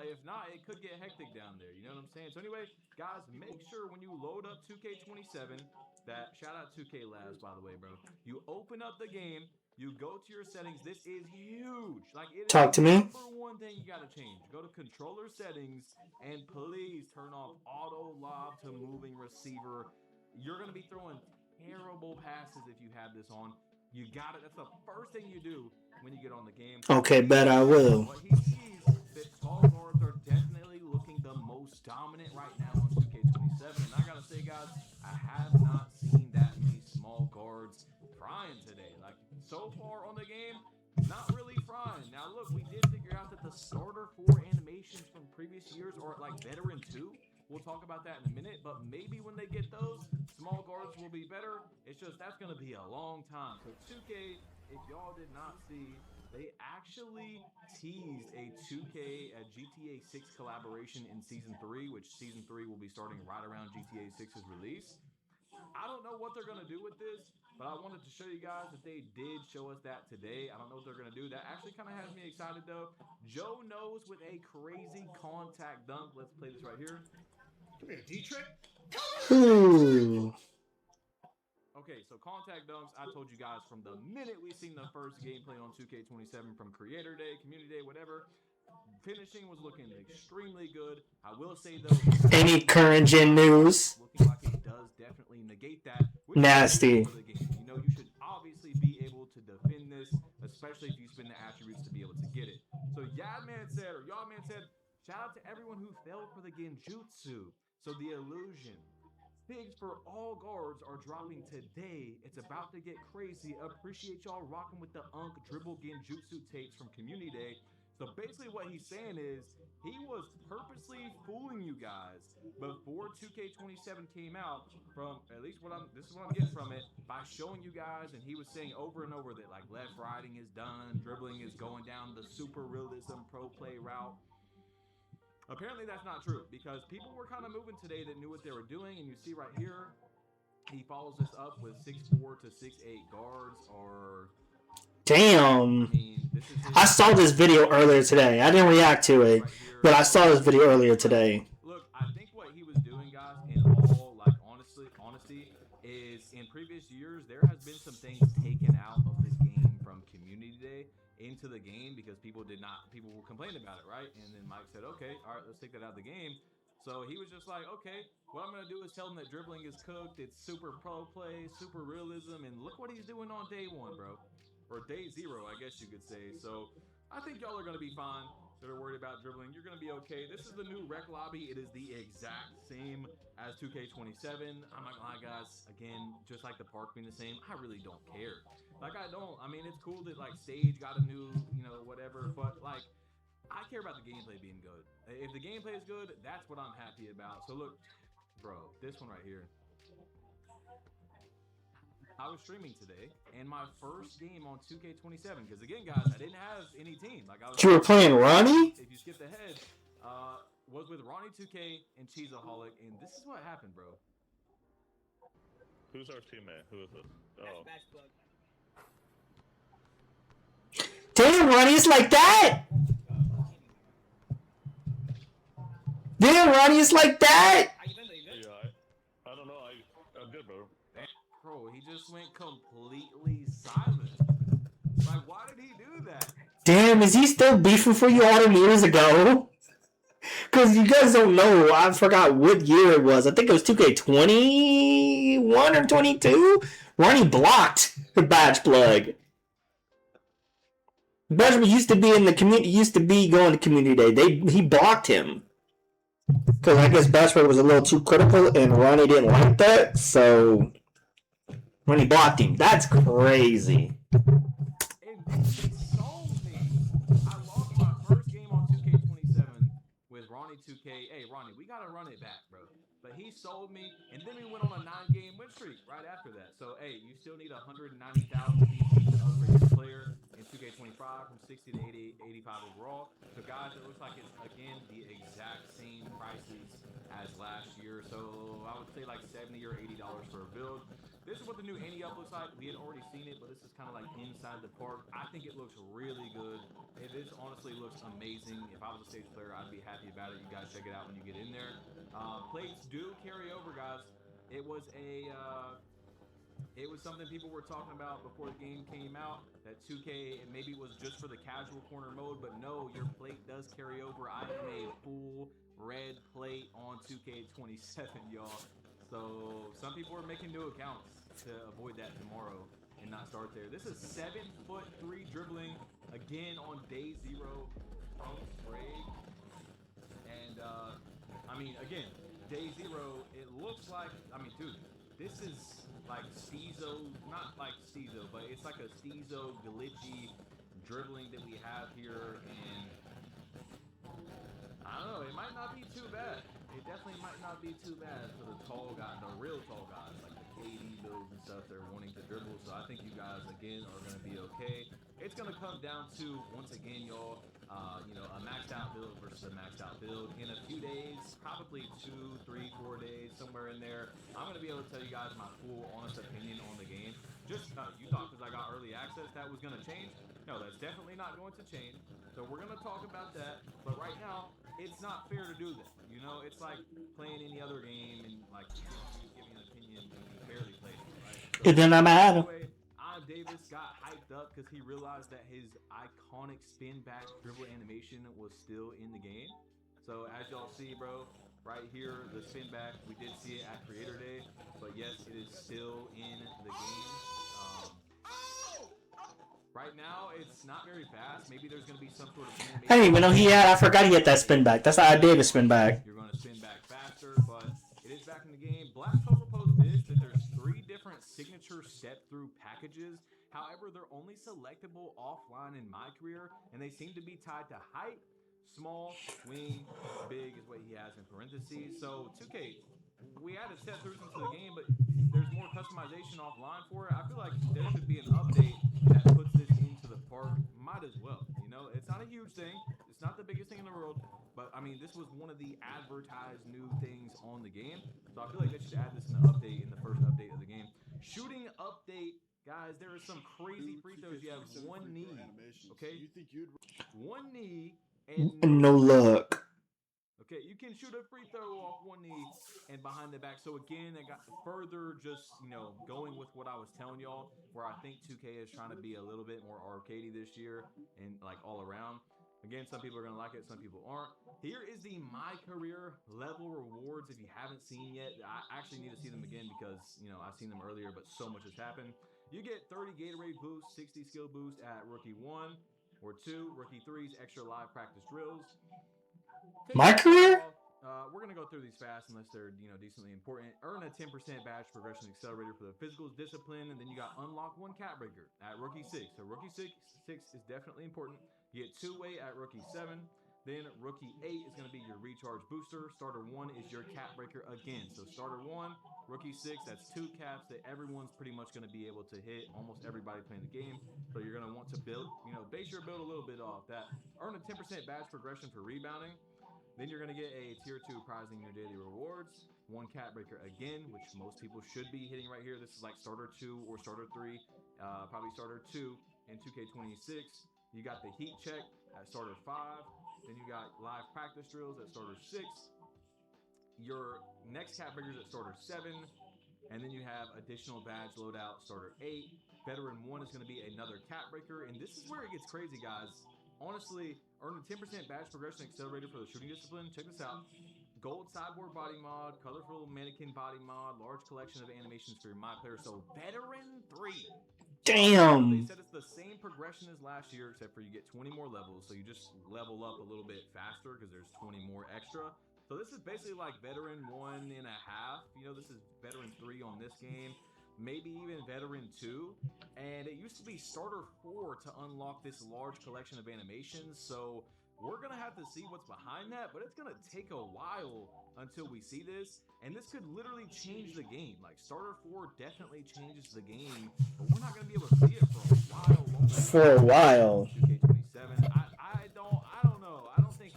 S14: If not, it could get hectic down there. You know what I'm saying? So anyway, guys, make sure when you load up 2K27, that shout out 2K Labs, by the way, bro. You open up the game, you go to your settings. This is huge. Like, it
S1: Talk to me.
S14: Number one thing you gotta change. Go to controller settings and please turn off auto lob to moving receiver. You're gonna be throwing terrible passes if you have this on. You got it. That's the first thing you do when you get on the game.
S1: Okay, bet I will.
S14: What he sees that small guards are definitely looking the most dominant right now on 2K27. And I gotta say, guys, I have not seen that many small guards frying today. Like, so far on the game, not really frying. Now, look, we did figure out that the starter 4 animations from previous years are like veteran 2. We'll talk about that in a minute, but maybe when they get those, small guards will be better. It's just, that's going to be a long time. So 2K, if y'all did not see, they actually teased a 2K, a GTA 6 collaboration in Season 3, which Season 3 will be starting right around GTA 6's release. I don't know what they're going to do with this, but I wanted to show you guys that they did show us that today. I don't know what they're going to do. That actually kind of has me excited, though. Joe Knows with a crazy contact dunk. Let's play this right here.
S13: Come here, D-Trick.
S1: Ooh.
S14: Okay, so contact dunks, I told you guys from the minute we seen the first gameplay on 2K27 from Creator Day, Community Day, whatever, finishing was looking extremely good. I will say, though,
S1: Any current gen news?
S14: looking like it does definitely negate that. which is
S1: Nasty.
S14: good for the game. You know, you should obviously be able to defend this, especially if you spend the attributes to be able to get it. So Yadman said, or Yawman said, shout out to everyone who fell for the Genjutsu. So the illusion. Pigs for all guards are dropping today. It's about to get crazy. Appreciate y'all rocking with the Unk Dribble Genjutsu tapes from Community Day. So basically what he's saying is he was purposely fooling you guys before 2K27 came out, from at least this is what I'm getting from it, by showing you guys, and he was saying over and over that like left riding is done, dribbling is going down the super realism pro play route. Apparently that's not true, because people were kind of moving today that knew what they were doing, and you see right here, He follows this up with 6'4" to 6'8" guards or.
S1: Damn. I saw this video earlier today. I didn't react to it, but I saw this video earlier today.
S14: Look, I think what he was doing, guys, in all like honesty, is in previous years there has been some things taken out of the game from Community Day into the game because people were complaining about it, right? And then Mike said, okay, all right, let's take that out of the game. So he was just like, okay, what I'm gonna do is tell him that dribbling is cooked. It's super pro play, super realism, and look what he's doing on day 1, bro. Or day 0, I guess you could say. So I think y'all are going to be fine. That are worried about dribbling, you're going to be okay. This is the new rec lobby. It is the exact same as 2K27. I'm not going to lie, guys. Again, just like the park being the same, I really don't care. I mean, it's cool that, like, Stage got a new, whatever. But, like, I care about the gameplay being good. If the gameplay is good, that's what I'm happy about. So, look, bro, this one right here. I was streaming today, and my first game on 2K27, because again, guys, I didn't have any team.
S1: You were playing Ronnie?
S14: If you skip ahead, was with Ronnie 2K and Cheeseaholic, and this is what happened, bro.
S15: Who's our teammate? Who is this? Oh.
S1: Damn, Ronnie, it's like that? Damn, Ronnie, it's like that?
S15: Yeah, I don't know. I'm good, bro.
S14: Bro, he just went completely silent. Like, why did he do that?
S1: Damn, is he still beefing for you all them years ago? Because you guys don't know, I forgot what year it was. I think it was 2K21 or 22. Ronnie blocked the Badge Plug. Badge used to be in the community, used to be going to Community Day. He blocked him. Because I guess Badge Plug was a little too critical and Ronnie didn't like that, so Ronnie blocked him. That's crazy.
S14: Hey, Ronnie, we gotta run it back, bro. But he sold me, and then we went on a 9-game win streak right after that. So, hey, you still need 190,000 PC to upgrade your player in 2K25 from 60 to 85 overall. So, guys, it looks like it's, again, the exact same prices as last year. So, I would say like $70 or $80 for a build. This is what the new Ante Up looks like. We had already seen it, but this is kind of like inside the park. I think it looks really good. This honestly looks amazing. If I was a Stage player, I'd be happy about it. You guys check it out when you get in there. Plates do carry over, guys. It was something people were talking about before the game came out, that 2K maybe was just for the casual corner mode, but no, your plate does carry over. I am a full red plate on 2K27, y'all. So some people are making new accounts to avoid that tomorrow and not start there. This is 7'3" dribbling again on day 0 from Sprague. And I mean, again, day 0, it looks like, I mean, dude, this is like Steezo, not like Steezo, but it's like a Steezo glitchy dribbling that we have here, and I don't know, it might not be too bad. It definitely might not be too bad for the tall guys, the real tall guys, like the KD builds and stuff they're wanting to dribble. So I think you guys, again, are going to be okay. It's going to come down to, once again, y'all, a maxed out build versus a maxed out build. In a few days, probably 2, 3, 4 days, somewhere in there, I'm going to be able to tell you guys my full, honest opinion on the game. Just, you thought because I got early access that was going to change? No, that's definitely not going to change. So we're going to talk about that. But right now, it's not fair to do that. You know, it's like playing any other game and like giving an opinion when you barely played it, right? So,
S1: It doesn't matter.
S14: anyway, Davis got hyped up because he realized that his iconic spin back dribble animation was still in the game. So as y'all see, bro, right here, the spin back, we did see it at Creator Day, but yes, it is still in the game. Right now, it's not very fast. Maybe there's going to be some sort of animation.
S1: I didn't even know he had. I forgot he had that spin back. That's how Davis spin back.
S14: You're going to spin back faster, but it is back in the game. Black Cobra posted this, that there's 3 different signature step-through packages. However, they're only selectable offline in my career, and they seem to be tied to height, small, wing, big is what he has in parentheses. So, 2K, we added step-throughs into the game, but there's more customization offline for it. I feel like there should be an update that puts this into the park. Might as well, you know? It's not a huge thing. It's not the biggest thing in the world, but I mean, this was one of the advertised new things on the game. So I feel like they should add this in the update, in the first update of the game. Shooting update, guys. There are some crazy free throws. You have one knee, okay? One knee and
S1: No luck.
S14: Okay, you can shoot a free throw off one knee and behind the back. So again, I got further just, you know, going with what I was telling y'all, where I think 2K is trying to be a little bit more arcadey this year and like all around. Again, some people are going to like it, some people aren't. Here is the My Career level rewards. If you haven't seen yet, I actually need to see them again because, you know, I've seen them earlier, but so much has happened. You get 30 Gatorade boost, 60 skill boost at Rookie 1 or 2, Rookie 3's extra live practice drills.
S1: My Career?
S14: We're going to go through these fast unless they're, you know, decently important. Earn a 10% badge progression accelerator for the physicals, discipline, and then you got unlock 1 cat breaker at Rookie 6. So Rookie 6 is definitely important. You get 2-way at Rookie 7. Then Rookie 8 is going to be your recharge booster. Starter 1 is your cat breaker again. So Starter 1, Rookie 6, that's 2 caps that everyone's pretty much going to be able to hit. Almost everybody playing the game. So you're going to want to build, you know, base your build a little bit off that. Earn a 10% badge progression for rebounding. Then you're going to get a tier 2 prize in your daily rewards. 1 cat breaker again, which most people should be hitting right here. This is like starter 2 or starter 3, probably starter 2 in 2K26. You got the heat check at starter 5. Then you got live practice drills at starter 6. Your next cat breakers at starter 7. And then you have additional badge loadout starter 8. Veteran 1 is going to be another cat breaker. And this is where it gets crazy, guys. Honestly, earn a 10% badge progression accelerator for the shooting discipline. Check this out. Gold cyborg body mod, colorful mannequin body mod, large collection of animations for your My Player. So Veteran 3.
S1: Damn.
S14: They said it's the same progression as last year, except for you get 20 more levels. So you just level up a little bit faster because there's 20 more extra. So this is basically like Veteran 1.5. You know, this is Veteran 3 on this game. Maybe even Veteran 2. And it used to be Starter 4 to unlock this large collection of animations. So we're going to have to see what's behind that, but it's going to take a while until we see this. And this could literally change the game. Like, Starter 4 definitely changes the game, but we're not going to be able to see it for a while.
S1: For a while.
S14: 2K27. I don't know. I don't think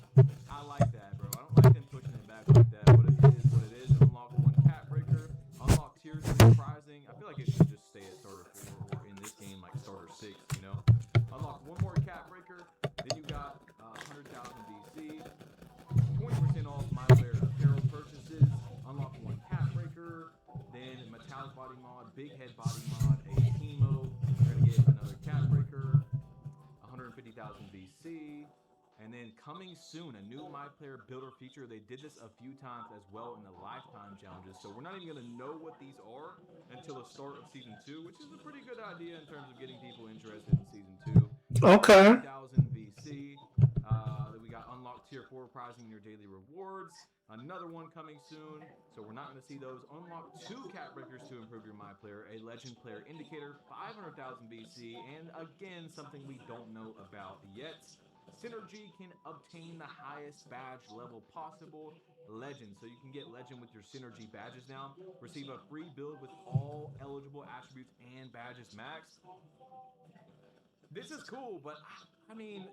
S14: I like that, bro. I don't like them pushing it back like that, but it is what it is. Unlock 1 cat breaker. Unlock tier 3 prizing. I feel like it should just stay at Starter 4 or in this game, like Starter 6, you know? Unlock 1 more cat breaker. Then you got 100,000 DC. 20% off My Player apparel purchases. Unlock 1 cat breaker. Then metallic body mod, big head body mod, a team mode. You're gonna get another cat breaker. 150,000 VC. And then coming soon, a new My Player builder feature. They did this a few times as well in the lifetime challenges. So we're not even gonna know what these are until the start of season 2, which is a pretty good idea in terms of getting people interested in season 2.
S1: Okay.
S14: 1,000 VC. Then we got unlocked tier 4 prizing your daily rewards. Another one coming soon. So we're not going to see those. Unlock 2 cat breakers to improve your My Player. A legend player indicator, 500,000 BC. And again, something we don't know about yet. Synergy can obtain the highest badge level possible, Legend. So you can get Legend with your Synergy badges now. Receive a free build with all eligible attributes and badges max. This is cool, but I mean,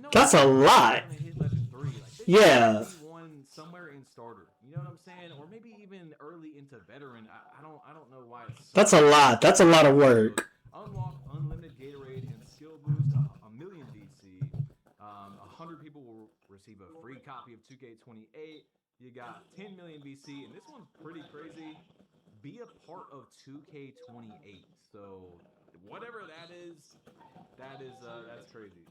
S14: no,
S1: that's a lot.
S14: Hit Legend 3. Like,
S1: yeah.
S14: One somewhere in starter. You know what I'm saying? Or maybe even early into veteran. I don't know why it's so
S1: that's a lot. That's a lot of work.
S14: Unlock unlimited Gatorade and skill boost, a million DC. 100 people will receive a free copy of 2K28. You got 10 million VC, and this one's pretty crazy. Be a part of 2K28. So whatever that is, that's crazy.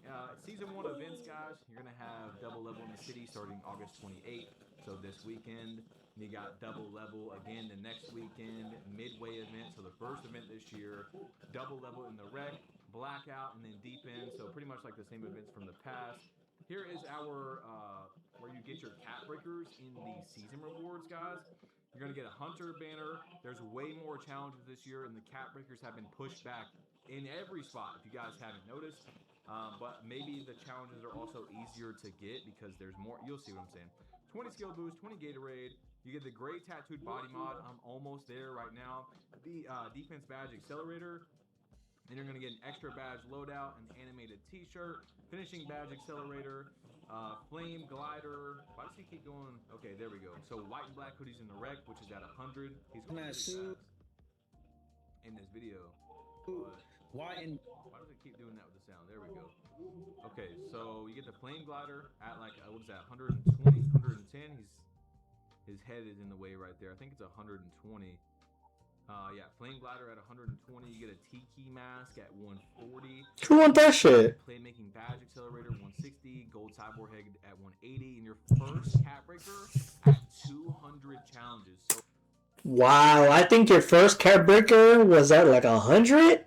S14: Season 1 events, guys. You're gonna have double level in the city starting August 28th. So this weekend, you got double level again the next weekend. Midway event, so the first event this year. Double level in the rec, blackout, and then deep end. So pretty much like the same events from the past. Here is our where you get your cat breakers in the season rewards, guys. You're gonna get a hunter banner. There's way more challenges this year, and the cat breakers have been pushed back in every spot. If you guys haven't noticed, but maybe the challenges are also easier to get because there's more. You'll see what I'm saying. 20 skill boost, 20 Gatorade. You get the gray tattooed body mod. I'm almost there right now. The defense badge accelerator. Then you're gonna get an extra badge loadout, an animated T-shirt, finishing badge accelerator, flame glider. Why does he keep going? Okay, there we go. So white and black hoodies in the wreck, which is at 100. He's going really fast in this video. Why does it keep doing that with the sound? There we go. Okay, so you get the flame glider at like what is that? 120, 110. His head is in the way right there. I think it's 120. Yeah, flame glider at 120. You get a tiki mask at 140.
S1: Who want that shit?
S14: Playmaking badge accelerator 160. Gold cyborg head at 180. And your first cat breaker at 200 challenges. So
S1: Wow, I think your first cat breaker was at like 100?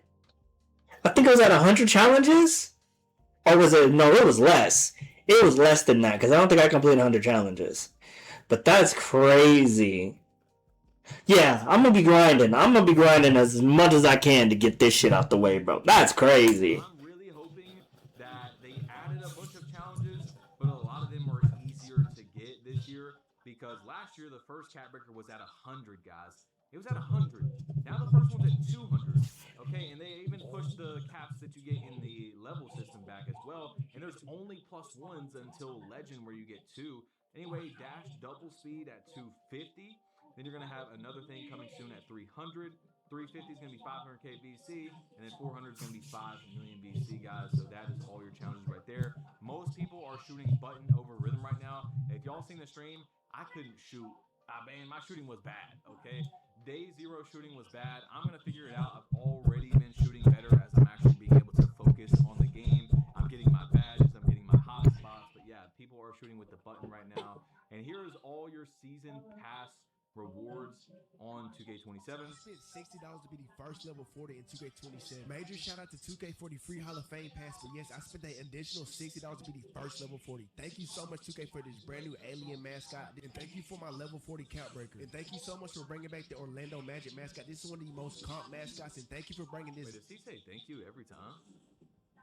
S1: I think it was at 100 challenges? Or was it? No, it was less. It was less than that because I don't think I completed 100 challenges. But that's crazy. Yeah, I'm gonna be grinding. I'm gonna be grinding as much as I can to get this shit out the way, bro. That's crazy.
S14: I'm really hoping that they added a bunch of challenges, but a lot of them are easier to get this year because last year the first cat breaker was at 100, guys. It was at 100. Now the first one's at 200. Okay, and they even pushed the caps that you get in the level system back as well. And there's only +1s until Legend where you get 2. Anyway, dash double speed at 250. Then you're going to have another thing coming soon at 300. 350 is going to be 500k BC, and then 400 is going to be 5 million BC, guys. So that is all your challenges right there. Most people are shooting button over rhythm right now. If y'all seen the stream, I couldn't shoot. Man, my shooting was bad, okay? Day 0 shooting was bad. I'm going to figure it out. I've already been shooting better as I'm actually being able to focus on the game. I'm getting my badges. I'm getting my hot spots. But yeah, people are shooting with the button right now. And here is all your season pass rewards on 2K27.
S2: I spent $60 to be the first level 40 in 2K27. Major shout out to 2K40 free Hall of Fame pass, but yes, I spent an additional $60 to be the first level 40. Thank you so much 2K for this brand new alien mascot, and thank you for my level 40 count breaker. And thank you so much for bringing back the Orlando Magic mascot. This is one of the most comp mascots, and thank you for bringing this.
S14: Wait, does he say thank you every time?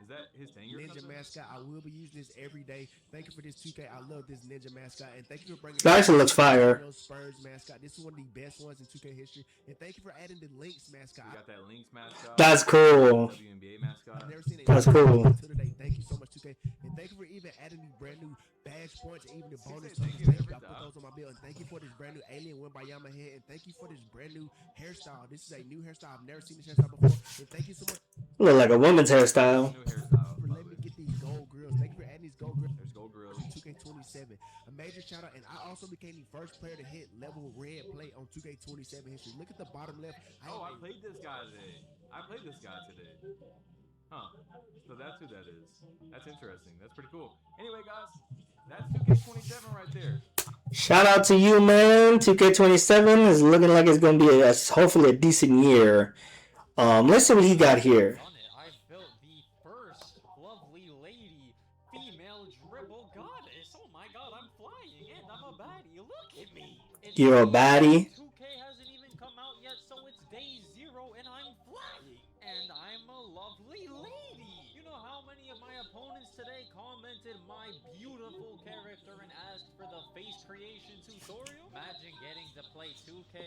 S14: Is that his thing?
S2: Ninja mascot. I will be using this every day. Thank you for this 2K. I love this ninja mascot, and thank you for bringing.
S1: That actually looks fire.
S2: Spurs mascot. This is one of the best ones in 2K history, and thank you for adding the Lynx mascot.
S14: We got that Lynx mascot.
S1: That's cool.
S14: WNBA mascot.
S2: I've never seen it.
S1: That's cool.
S2: Today. Thank you so much, 2K, and thank you for even adding the brand new badge points and even the bonus tokens. Thank you. I put those on my bill, and thank you for this brand new alien Wimbayama head, and thank you for this brand new hairstyle. This is a new hairstyle. I've never seen this hairstyle before, and thank you so much.
S1: Look like a woman's hairstyle.
S2: For letting me get these gold grills. Thank you for adding these gold grills.
S14: There's gold grills.
S2: 2K27. A major shout out, and I also became the first player to hit level red plate on 2K27 history. Look at the bottom left.
S14: I played this guy today. Huh. So that's who that is. That's interesting. That's pretty cool. Anyway, guys, that's 2K27 right there.
S1: Shout out to you, man. 2K27 is looking like it's going to be hopefully a decent year. Let's see what he got here.
S16: I built the first lovely lady female dribble goddess. Oh my god, I'm flying and I'm a baddie. Look at me.
S1: You're a baddie.
S16: 2K hasn't even come out yet, so it's day 0 and I'm flying. And I'm a lovely lady. You know how many of my opponents today commented my beautiful character and asked for the face creation tutorial? Imagine getting to play 2K,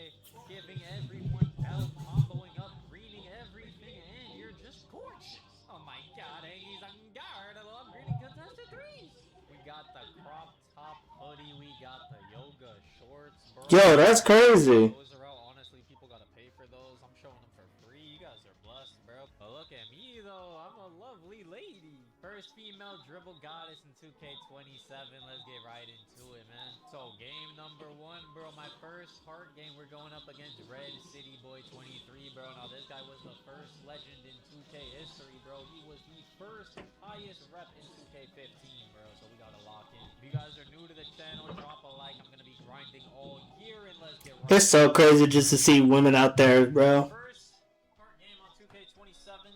S16: giving everyone help, comboing up, greening everything, and you're just gorgeous. Oh my god, Aggies on guard. I love greening contested 3s. We got the crop top hoodie, we got the yoga shorts, bro.
S1: Yo, that's crazy.
S16: Those are out. Honestly, people gotta pay for those. I'm showing them for free. You guys are blessed, bro. But look at me, though. I'm a lovely lady. First female dribble goddess in 2K27. Let's get right into it, man. So, game number 1, bro. My first hard game, we're going up against Red City Boy 23, bro. Now, this guy was the first legend in 2K history, bro. He was the first highest rep in 2K15, bro. So, we gotta lock in. If you guys are new to the channel, drop a like. I'm gonna be grinding all year, and let's get right.
S1: It's so crazy just to see women out there, bro.
S16: First hard game on 2K27.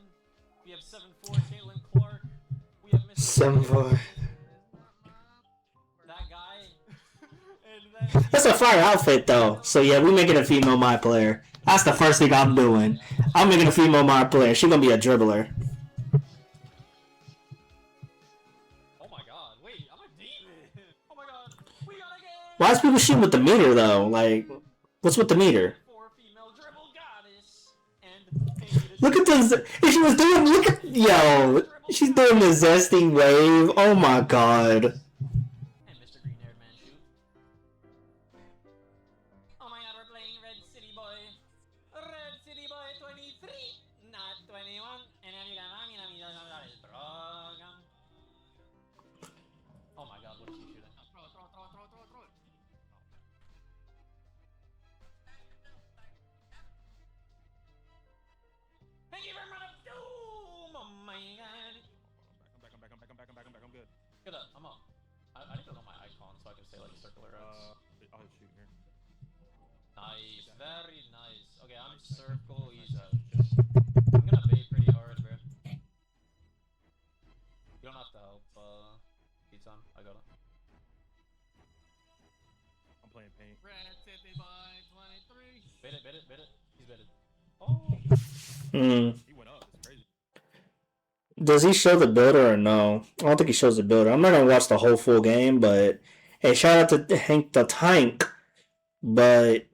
S16: We have 7-4 Caitlin Clark. We have Mr.
S1: 7-4.
S16: That guy. And then
S1: That's a fire outfit, though. So, yeah, we making a female my player. That's the first thing I'm doing. I'm making a female my player. She's going to be a dribbler.
S16: oh my god, wait, I'm a demon. Oh my god, we got a game.
S1: Why is people shooting with the meter, though? Like, what's with the meter?
S16: For female dribble goddess. And
S1: Look at she was doing, look at, yo, she's doing the zesting wave. Oh my god.
S16: And Mr. Green-haired man shoot. Oh my god, we're playing Red City Boy. Red City Boy 23, not 21. And then you got oh my god, what is he shooting? Throw it. Thank you very much, Doom! Oh my god.
S10: I'm back. I'm good.
S16: Good up, I'm up. I need to know my icon so I can say like circular X.
S10: I'll shoot here.
S16: Nice, very nice. Okay, I'm circle, he's I'm gonna bait pretty hard, bro. You don't have to help, beat time. I got it.
S10: I'm playing paint.
S16: Red City Boy 23. Bait it. He's baited. Oh!
S10: He went up, it's crazy.
S1: Does he show the builder or no? I don't think he shows the builder. I'm not gonna watch the whole full game, but hey, shout out to Hank the Tank. But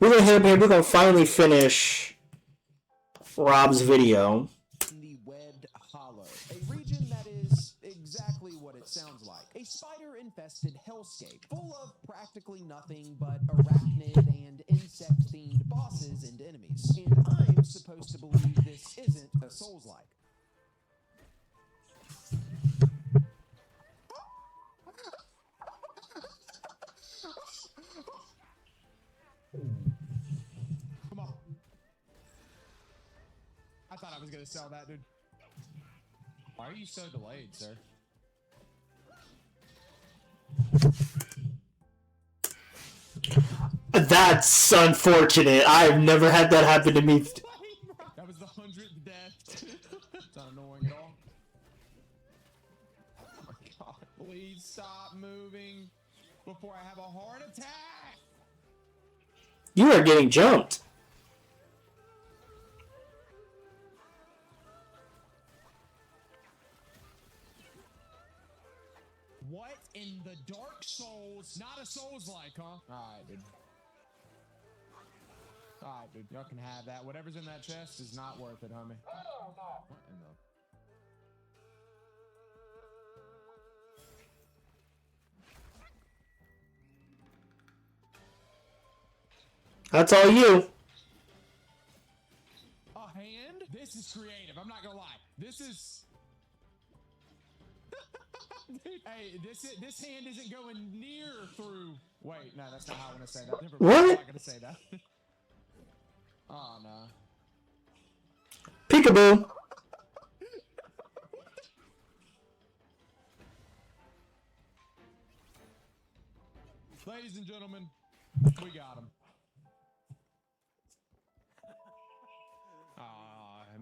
S1: we're gonna hit up here. We're gonna finally finish Rob's video.
S17: The Webbed Hollow, a region that is exactly what it sounds like. A spider-infested hellscape, full of practically nothing but arachnid and insect-themed bosses and enemies. And I'm supposed to believe this isn't a Souls-like.
S18: Come on. I thought I was gonna sell that, dude. Why are you so delayed, sir?
S1: That's unfortunate. I've never had that happen to me.
S18: That was the 100th death. It's not annoying at all. Oh my god, please stop moving before I have a heart attack.
S1: You are getting jumped.
S18: What in the Dark Souls? Not a Souls-like, huh? Alright, dude. Alright, dude. Y'all can have that. Whatever's in that chest is not worth it, homie. What in the...
S1: That's all you.
S18: A hand? This is creative. I'm not gonna lie. This is... Hey, this hand isn't going near through... Wait, no, that's not how I want to say that. Never mind.
S1: What?
S18: I'm not gonna say that. Oh, no.
S1: Peekaboo.
S18: Ladies and gentlemen, we got him.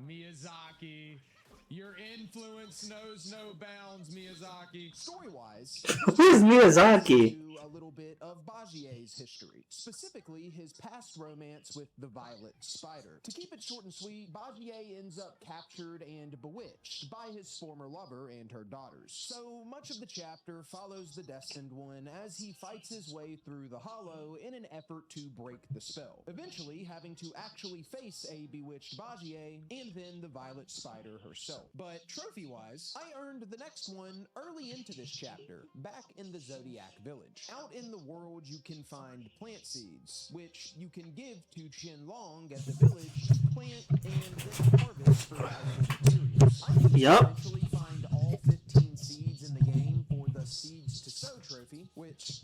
S18: Miyazaki. Your influence knows no bounds, Miyazaki.
S17: Story-wise,
S1: Who's Miyazaki?
S17: a little bit of Bajie's history, specifically his past romance with the Violet Spider. To keep it short and sweet, Bajier ends up captured and bewitched by his former lover and her daughters. So much of the chapter follows the Destined One as he fights his way through the Hollow in an effort to break the spell, eventually having to actually face a bewitched Bajier and then the Violet Spider herself. But trophy-wise, I earned the next one early into this chapter, back in the Zodiac Village. Out in the world, you can find plant seeds, which you can give to Qianlong at the village to plant and then harvest for valuable materials. I can eventually find all 15 seeds in the game for the Seeds to Sow trophy, which...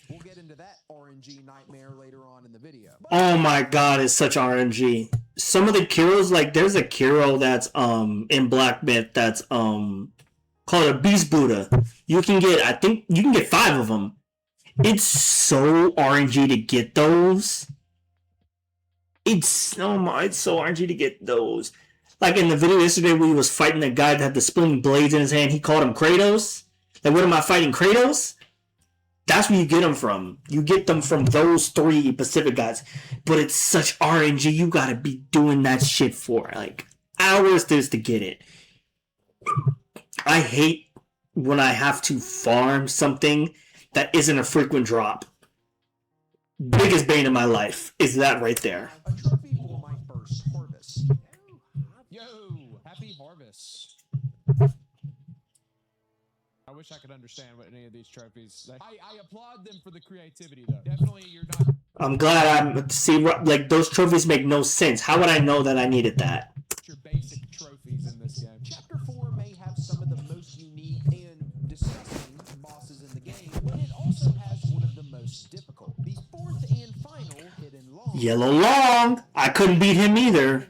S17: We'll get into that RNG nightmare later on in the video.
S1: Oh my god, it's such RNG. Some of the Kyros, like there's a Kyro that's in Black Myth that's called a Beast Buddha. You can get, I think you can get 5 of them. It's so RNG to get those. It's so RNG to get those. Like in the video yesterday where he was fighting the guy that had the spinning blades in his hand, he called him Kratos. Like, what am I fighting, Kratos? That's where you get them from. You get them from those 3 Pacific guys. But it's such RNG. You gotta be doing that shit for like hours just to get it. I hate when I have to farm something that isn't a frequent drop. Biggest bane in my life is that right there.
S17: A trophy for my first harvest.
S18: this. I wish I could understand what any of these trophies. I applaud them for the creativity, though. Definitely, you're not.
S1: I'm glad I'm see like those trophies make no sense. How would I know that I needed that?
S17: Your basic trophies in this game. Chapter 4 may have some of the most unique and disgusting bosses in the game, but it also has one of the most difficult. The fourth and final Hidden Long.
S1: Yellow Long. I couldn't beat him either.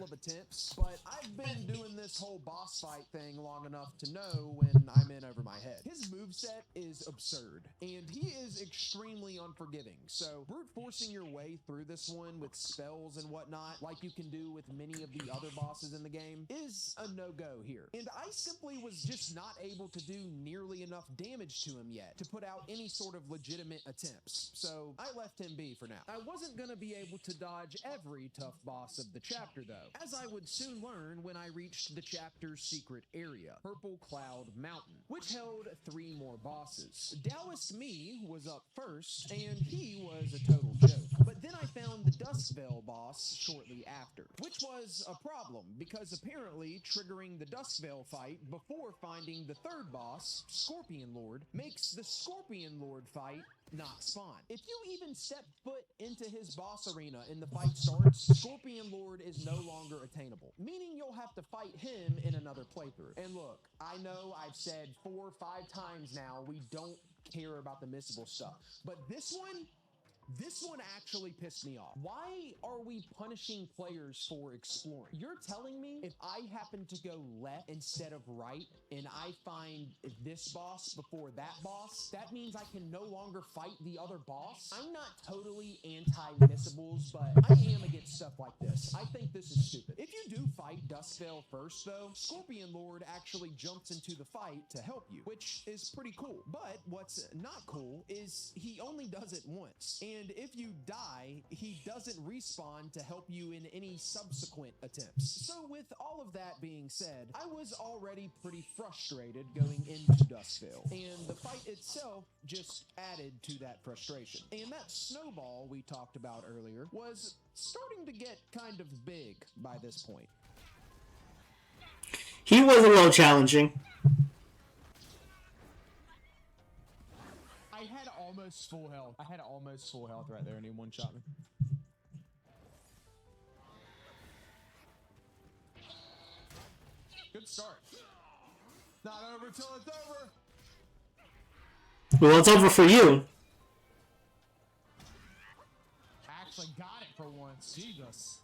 S17: But I've been doing this whole boss fight thing long enough to know when I'm in over my head. His moveset is absurd, and he is extremely unforgiving, so brute forcing your way through this one with spells and whatnot, like you can do with many of the other bosses in the game, is a no-go here. And I simply was just not able to do nearly enough damage to him yet to put out any sort of legitimate attempts, so I left him be for now. I wasn't gonna be able to dodge every tough boss of the chapter though, as I would soon learn when I reached the chapter's secret area, Purple Cloud Mountain, which held 3 more bosses. Taoist Me was up first, and he was a total joke. But then I found the Duskvale boss shortly after, which was a problem, because apparently triggering the Duskvale fight before finding the third boss, Scorpion Lord, makes the Scorpion Lord fight not spawn. If you even step foot into his boss arena and the fight starts, Scorpion Lord is no longer attainable, meaning you'll have to fight him in another playthrough. And look, I know I've said 4 or 5 times now we don't care about the missable stuff, but this one actually pissed me off. Why are we punishing players for exploring? You're telling me if I happen to go left instead of right and I find this boss before that boss, that means I can no longer fight the other boss? I'm not totally anti-missables, but I am against stuff like this. I think this is stupid. If you do fight Duskvale first though, Scorpion Lord actually jumps into the fight to help you, which is pretty cool. But what's not cool is he only does it once. And if you die, he doesn't respawn to help you in any subsequent attempts. So with all of that being said, I was already pretty frustrated going into Duskvale, and the fight itself just added to that frustration. And that snowball we talked about earlier was starting to get kind of big by this point.
S1: He was a little challenging.
S18: I had almost full health. I had almost full health right there, and he one-shot me. Good start. Not over till it's over.
S1: Well, it's over for you.
S18: I actually got it for once. Jesus.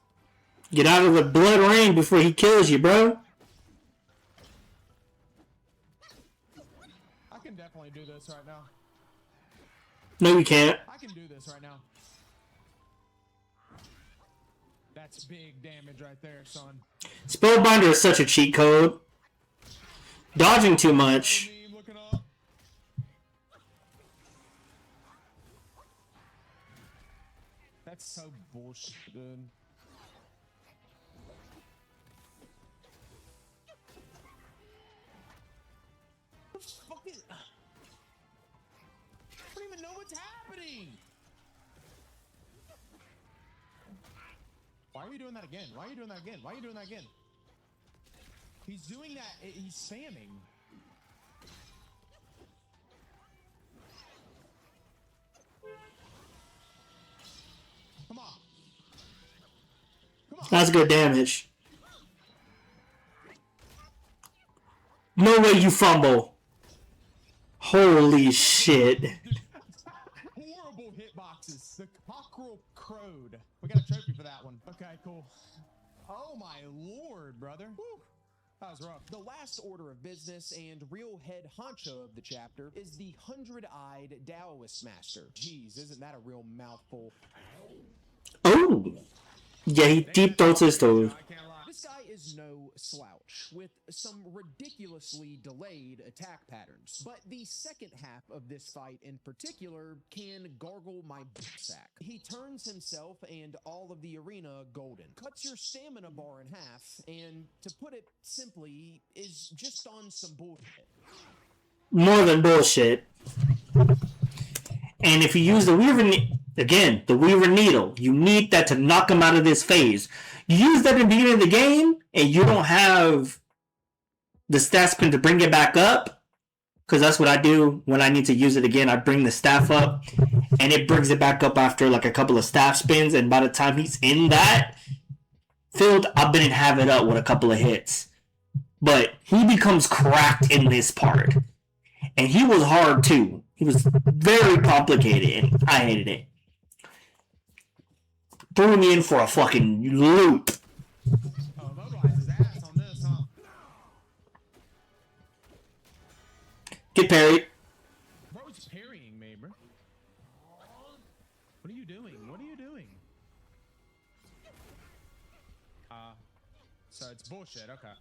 S1: Get out of the blood rain before he kills you, bro.
S18: I can definitely do this right now.
S1: No, you can't.
S18: I can do this right now. That's big damage right there, son.
S1: Spellbinder is such a cheat code. Dodging too much.
S18: That's so bullshit, dude. Fucking... I don't even know what's happening! Why are you doing that again? Why are you doing that again? Why are you doing that again? He's doing that. He's spamming. Come on. Come on.
S1: That's good damage. No way you fumble. Holy shit.
S18: Horrible hitboxes. The cockerel crowed. We got a trophy for that one. Okay, cool. Oh my lord, brother. Whew. That was rough.
S17: The last order of business and real head honcho of the chapter is the 100-eyed Taoist Master. Jeez, isn't that a real mouthful?
S1: Oh! Yeah, he deep throats his toes.
S17: This guy is no slouch, with some ridiculously delayed attack patterns. But the second half of this fight in particular can gargle my sack. He turns himself and all of the arena golden, cuts your stamina bar in half, and to put it simply, is just on some bullshit.
S1: More than bullshit. And if you use the Weaver... Again, the Weaver Needle. You need that to knock him out of this phase. You use that at the beginning of the game, and you don't have the staff spin to bring it back up, because that's what I do when I need to use it again. I bring the staff up, and it brings it back up after like a couple of staff spins, and by the time he's in that field, I've been have it up with a couple of hits. But he becomes cracked in this part. And he was hard too. He was very complicated, and I hated it. Threw me in for a fucking loop. Get parried.
S18: Bro's parrying me, bro. What are you doing? What are you doing? So it's bullshit, okay.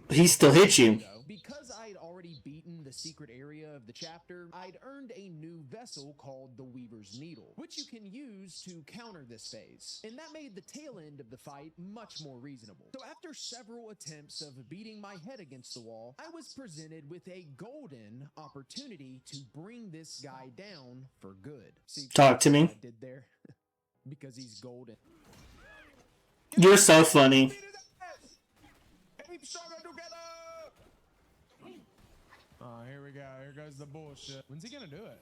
S1: He still hits you.
S17: Because I'd already beaten the secret area of the chapter, I'd earned a new vessel called the Weaver's Needle, which you can use to counter this phase. And that made the tail end of the fight much more reasonable. So after several attempts of beating my head against the wall, I was presented with a golden opportunity to bring this guy down for good. See,
S1: Talk to me.
S17: what I did there? Because he's golden.
S1: You're so funny.
S18: Oh, here we go. Here goes the bullshit. When's he gonna do it?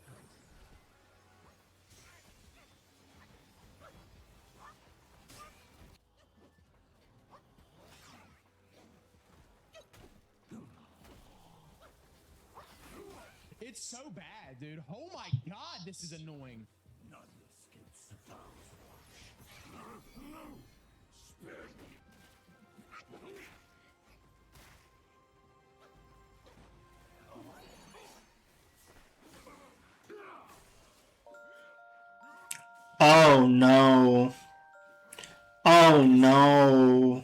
S18: It's so bad, dude. Oh my god, this is annoying.
S1: Oh no. Oh no.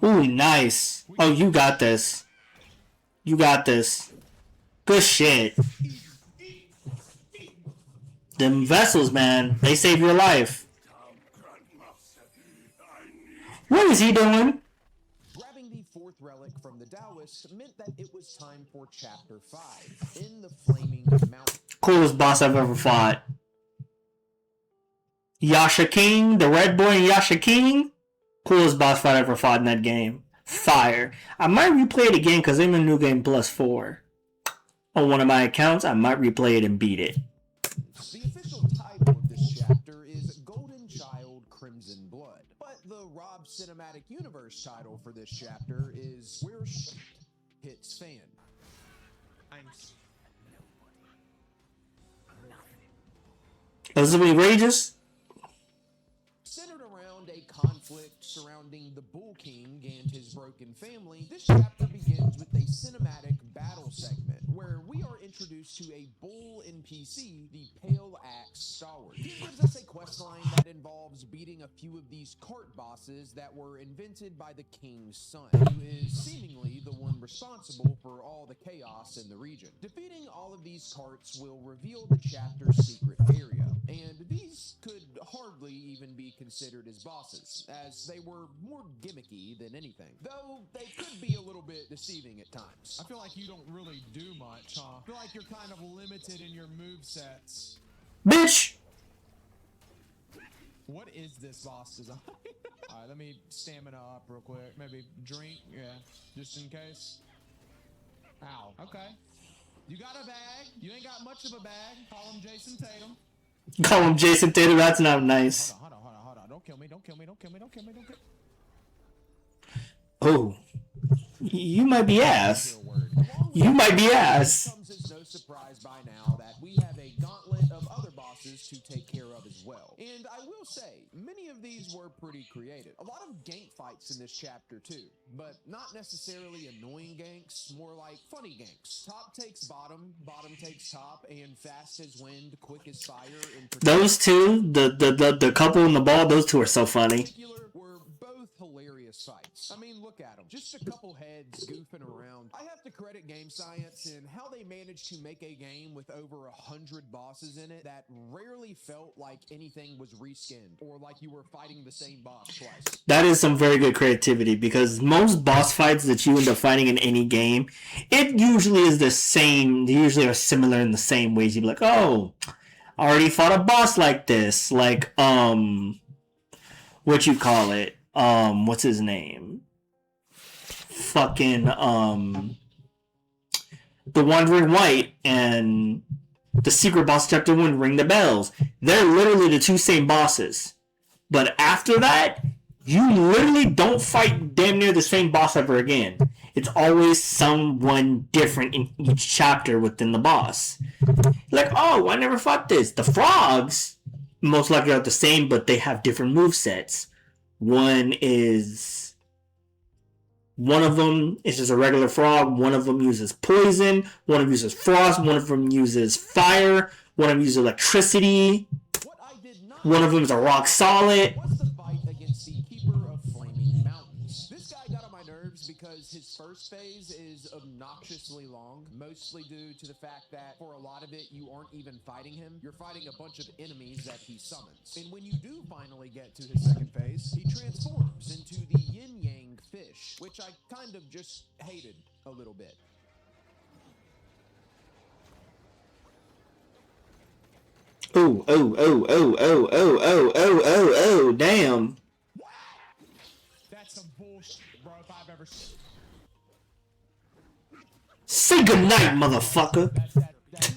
S1: Ooh, nice. Oh, you got this. You got this. Good shit. Them vessels, man, they save your life. What is he doing?
S17: Grabbing the fourth relic from the Taoist meant that it was time for Chapter 5 in the Flaming Mountain.
S1: Coolest boss I've ever fought. Yasha King, the red boy in Yasha King. Coolest boss fight I ever fought in that game. Fire. I might replay it again because I'm in New Game Plus 4. On one of my accounts, I might replay it and beat it.
S17: The official title of this chapter is Golden Child Crimson Blood, but the Rob Cinematic Universe title for this chapter is Where Shit Hits Fan.
S1: This is when he rages.
S17: Centered around a conflict surrounding the Bull King and his broken family, this chapter begins with a cinematic battle segment where we are introduced to a Bull NPC, the Pale Axe Stalwart. He gives us a questline that involves beating a few of these cart bosses that were invented by the King's son, who is seemingly the one responsible for all the chaos in the region. Defeating all of these carts will reveal the chapter's secret area, and these could hardly even be considered as bosses, as they were more gimmicky than anything, though they could be a little bit deceiving at times.
S18: I feel like you don't really do much, huh? I feel like you're kind of limited in your movesets.
S1: Bitch!
S18: What is this boss design? Alright, let me stamina up real quick. Maybe drink, yeah, just in case. Ow, okay. You got a bag. You ain't got much of a bag. Call him Jason Tatum.
S1: Call him Jason Tatum, that's not nice.
S18: Hold on. Don't kill me. Don't kill me.
S1: Oh. You might be ass. You might be ass.
S17: It comes as no surprise by now that we have a gauntlet of other bosses to take care of as well. And I will say, many of these were pretty creative. A lot of gank fights in this chapter too, but not necessarily annoying ganks, more like funny ganks. Top takes bottom, bottom takes top, and fast as wind, quick as fire. In
S1: Those two, the couple in the ball, those two are so funny.
S17: were both hilarious fights. I mean, look at them. Just a couple heads goofing around. I have to credit Game Science and how they managed to make a game with over 100 bosses in it that rarely felt like anything was reskinned or like you were fighting the same boss twice.
S1: That is some very good creativity, because most boss fights that you end up fighting in any game, it usually is the same. They usually are similar in the same ways. You'd be like, oh, I already fought a boss like this. Like, what you call it? What's his name? Fucking, the Wandering White and the secret boss chapter 1, Ring the Bells. They're literally the two same bosses. But after that, you literally don't fight damn near the same boss ever again. It's always someone different in each chapter within the boss. Like, oh, I never fought this. The frogs most likely are the same, but they have different movesets. One of them is just a regular frog. One of them uses poison. One of them uses frost. One of them uses fire. One of them uses electricity. One of them is a rock solid.
S17: What's the fight against the Keeper of Flaming Mountains? This guy got on my nerves because his first phase is obnoxiously long, mostly due to the fact that for a lot of it, you aren't even fighting him. You're fighting a bunch of enemies that he summons. And when you do finally get to his second phase, he transforms into the yin-yang fish, which I kind of just hated a little bit.
S1: Oh, damn.
S18: That's some bullshit, bro, if I've ever seen.
S1: Say goodnight, motherfucker.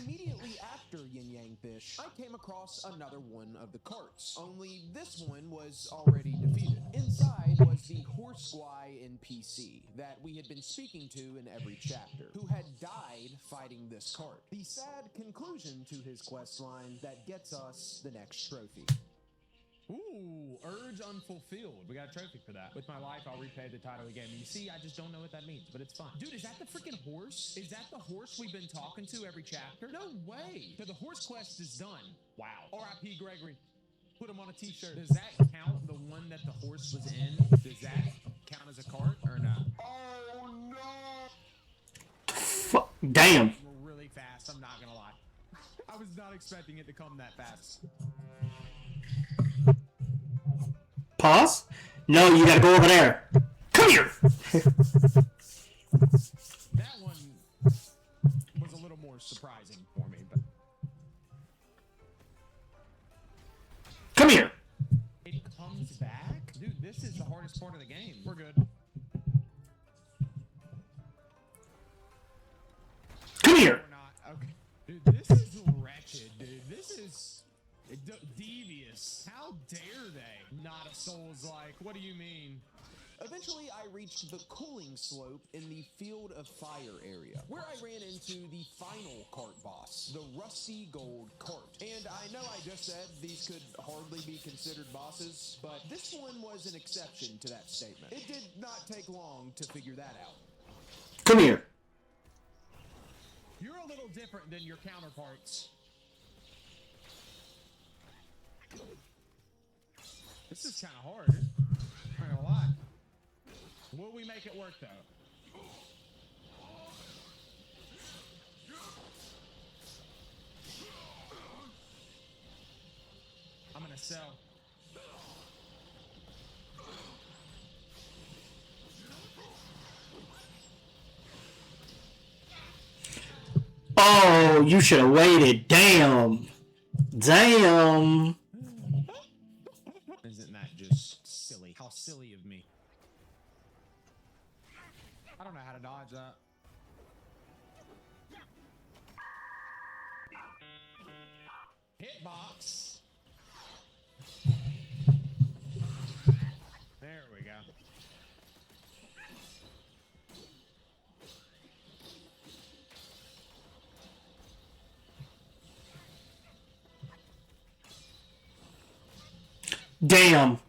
S17: Immediately after Yin Yang Fish, I came across another one of the carts, only this one was already defeated. Inside was the Horsefly NPC that we had been speaking to in every chapter, who had died fighting this cart. The sad conclusion to his quest line that gets us the next trophy.
S18: Ooh, urge unfulfilled. We got a trophy for that. With my life, I'll repay the title he gave me. You see, I just don't know what that means, but it's fun. Dude, is that the freaking horse? Is that the horse we've been talking to every chapter? No way. So the horse quest is done. Wow. R.I.P. Gregory. Put him on a t-shirt. Does that count, the one that the horse was in? Does that count as a cart or not? Oh, no.
S1: Damn.
S18: Really fast, I'm not gonna lie. I was not expecting it to come that fast.
S1: Pause? No, you gotta go over there. Come here!
S18: That one was a little more surprising for me, but...
S1: Come here!
S18: It comes back? Dude, this is the hardest part of the game. We're good.
S1: Come here!
S18: We're not. Okay. Dude, this is wretched, dude. This is... devious. How dare they? Not a Souls-like. What do you mean?
S17: Eventually, I reached the cooling slope in the Field of Fire area, where I ran into the final cart boss, the Rusty Gold Cart. And I know I just said these could hardly be considered bosses, but this one was an exception to that statement. It did not take long to figure that out.
S1: Come here.
S18: You're a little different than your counterparts. This is kind of hard. I'm not gonna lie. Will we make it work though? I'm gonna sell.
S1: Oh, you should have waited. Damn. Damn.
S18: Isn't that just silly? How silly of me. I don't know how to dodge that. Hitbox. There we go.
S1: Damn.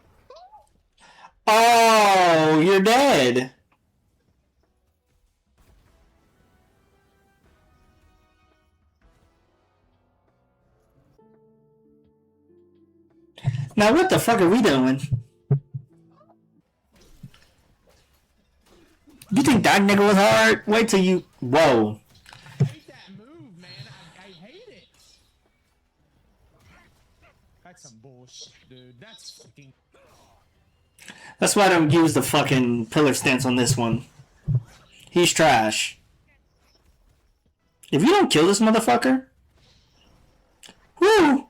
S1: Oh, you're dead. Now what the fuck are we doing? You think that nigga was hard? Wait till you. Whoa.
S18: I hate that move, man. I hate it. That's some bullshit, dude. That's fucking.
S1: That's why I don't use the fucking pillar stance on this one. He's trash. If you don't kill this motherfucker. Woo!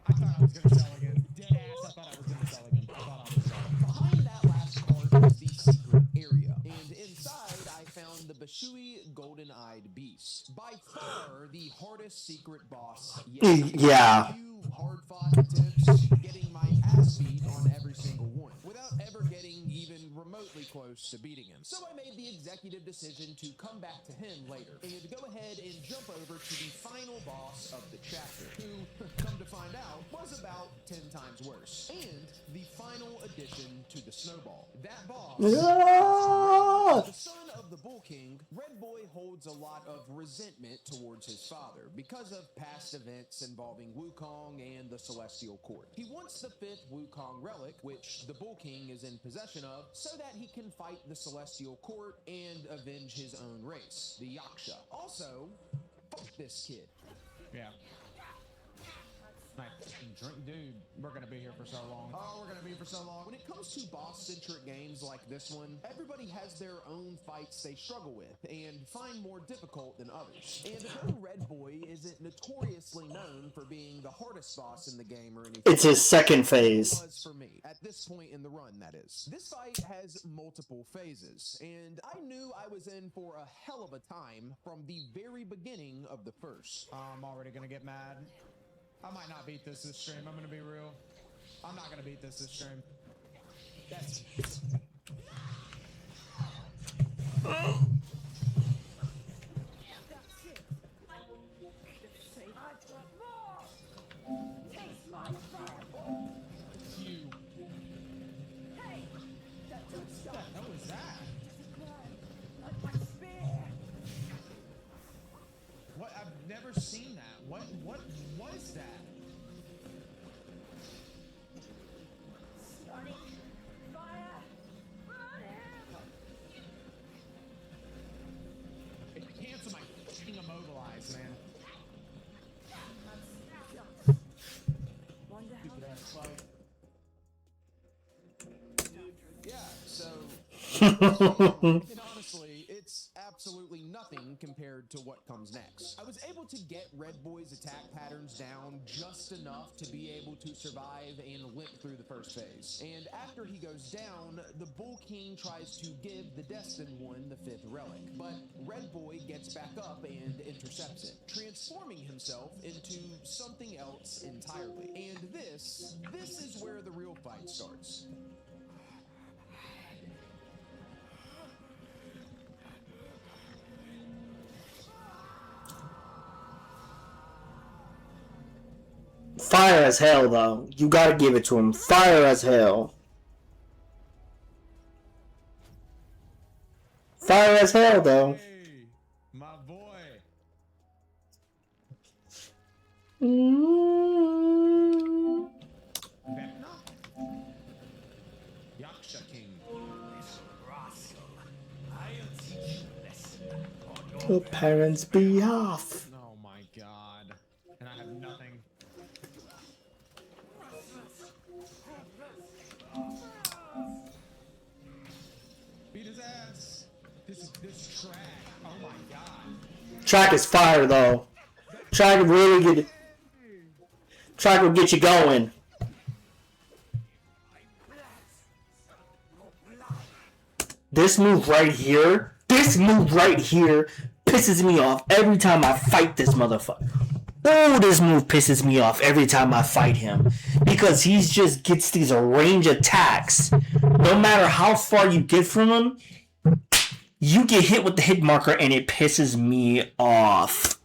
S18: I thought I was gonna sell again. Dead ass, I thought I was gonna sell again. I thought I was selling.
S17: Behind that last part is the secret area, and inside I found the Bashui Golden-Eyed Beast. By far the hardest secret boss yet.
S1: Yeah.
S17: A few hard-fought attempts, getting my ass beat on every single one, without ever getting even remotely close to beating him. So I made the executive decision to come back to him later, and go ahead and jump over to the final boss of the chapter, who, come to find out, was about 10 times worse. And the final addition to the snowball. That boss, the son of the Bull King, Red Boy holds a lot of resentment towards his father because of past events involving Wukong and the Celestial Court. He wants the 5th Wukong relic, which the Bull King is in possession of, so that he can fight the Celestial Court and avenge his own race, the Yaksha. Also, fuck this kid.
S18: Yeah. Like, drink, dude, we're gonna be here for so long. Oh, we're gonna be here for so long.
S17: When it comes to boss-centric games like this one, everybody has their own fights they struggle with and find more difficult than others. And though Red Boy isn't notoriously known for being the hardest boss in the game or anything,
S1: It's his second phase.
S17: it was for me at this point in the run. That is, this fight has multiple phases, and I knew I was in for a hell of a time from the very beginning of the first.
S18: I'm already gonna get mad. I might not beat this stream. I'm gonna be real. I'm not gonna beat this stream. That's. You. What the hell was that? What? I've never seen that. What was that? It cancel my fucking immobilize, man. Stupid ass fight.
S17: Yeah, so and honestly, it's absolutely nothing compared to what comes next. I was able to get Red Boy's attack patterns down just enough to be able to survive and limp through the first phase. And after he goes down, the Bull King tries to give the Destined One the 5th relic, but Red Boy gets back up and intercepts it, transforming himself into something else entirely. And this is where the real fight starts.
S1: Fire as hell, though. You gotta give it to him. Fire as hell. Fire as hell, though.
S18: Hey, my boy. Vecna? Yaksha King.
S1: Your parents' behalf.
S18: Oh my god. And I have nothing. Beat his ass. This track. Oh my god.
S1: Track is fire, though. Track really get. Track will get you going. This move right here. This move right here pisses me off every time I fight this motherfucker. Oh, this move pisses me off every time I fight him. Because he just gets these range attacks. No matter how far you get from him, you get hit with the hit marker and it pisses me off.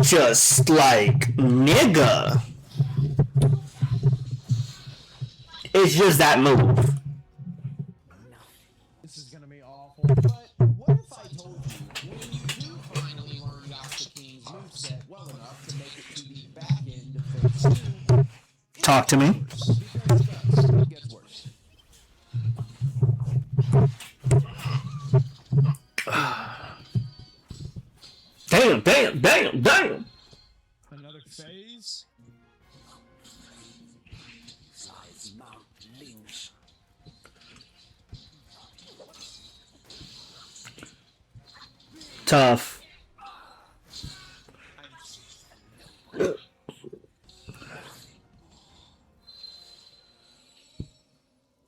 S1: Just like, nigga. It's just that move.
S18: This is gonna be awful.
S17: But what if I told you, when you do finally learn Yaksha King's moveset well enough to make it to the back end of phase 2,
S1: Talk to me.
S17: It gets worse.
S1: Damn.
S18: Another phase.
S1: Tough.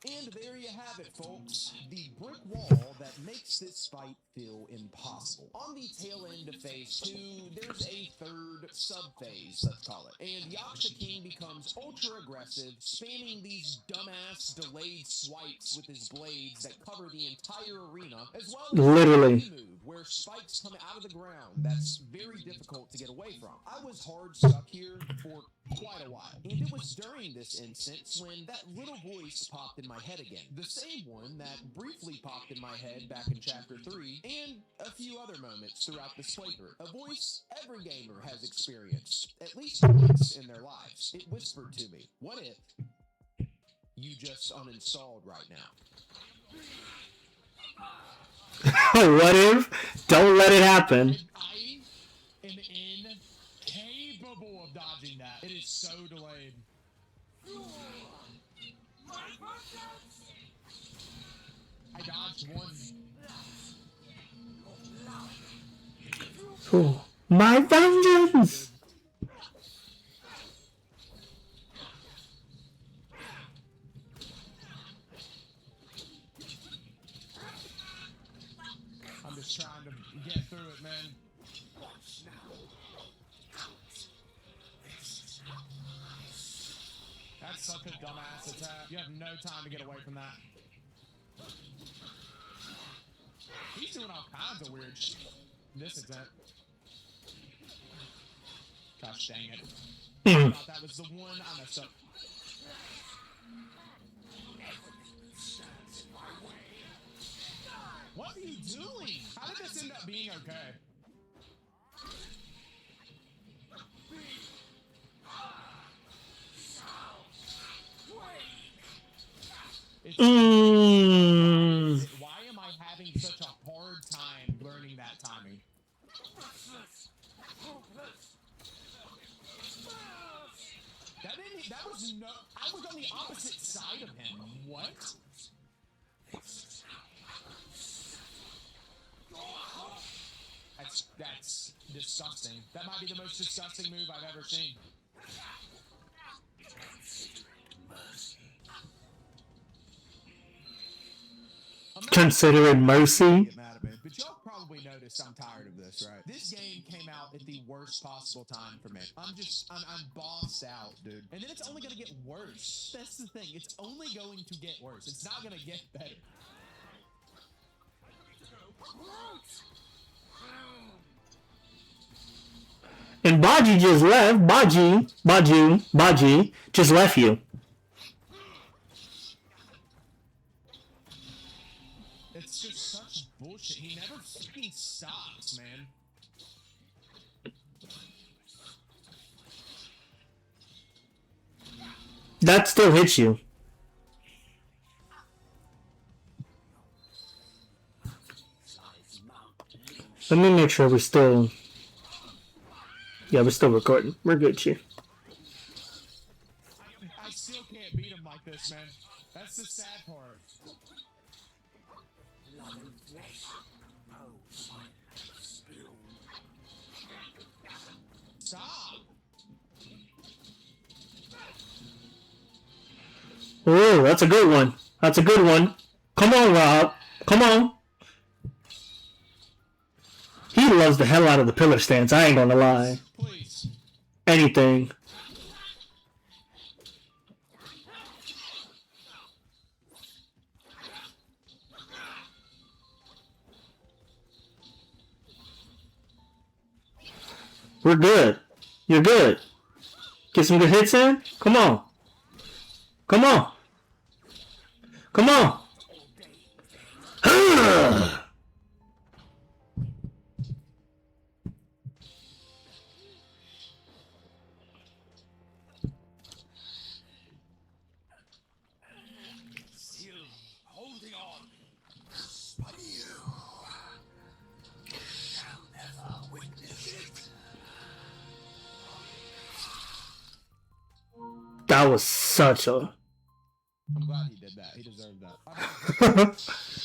S17: And there you have it, folks. The brick wall that makes this fight feel impossible. On the tail end of phase 2, there's a third sub-phase, let's call it. And Yaksha King becomes ultra-aggressive, spamming these dumbass delayed swipes with his blades that cover the entire arena, as well as
S1: Literally.
S17: a move where spikes come out of the ground that's very difficult to get away from. I was hard stuck here for quite a while, and it was during this instance when that little voice popped in my head again. The same one that briefly popped in my head back in Chapter 3, and a few other moments throughout this playthrough. A voice every gamer has experienced, at least once in their lives. It whispered to me, what if you just uninstalled right now?
S1: What if? Don't let it happen.
S18: I am incapable of dodging that. It is so delayed. I dodged one.
S1: Ooh. My vengeance!
S18: I'm just trying to get through it, man. That's such a dumbass attack. You have no time to get away from that. He's doing all kinds of weird shit. This attempt. Gosh dang it. I thought that was the one I messed up. What are you doing? How did this end up being okay? Why am I having such a hard time learning that timing? That was no. I was on the opposite side of him. What? That's disgusting. That might be the most disgusting move I've ever seen.
S1: Consider it mercy.
S17: But y'all probably noticed I'm tired of this, right? This game came out at the worst possible time for me. I'm bossed out, dude. And then it's only gonna get worse. That's the thing. It's only going to get worse. It's not gonna get better.
S1: And Baji just left. Baji just left you.
S18: It's just such bullshit. He never fucking stops, man.
S1: That still hits you. Let me make sure we're still... Yeah, we're still recording. We're good, here.
S18: I still can't beat him like this, man. That's the sad part. Stop!
S1: Oh, that's a good one. That's a good one. Come on, Rob. Come on. He loves the hell out of the pillar stance. I ain't gonna lie.
S18: Please.
S1: Anything. We're good. You're good. Get some good hits in. Come on. Come on. Come on. That was such a.
S17: I'm glad he did that. He deserved that.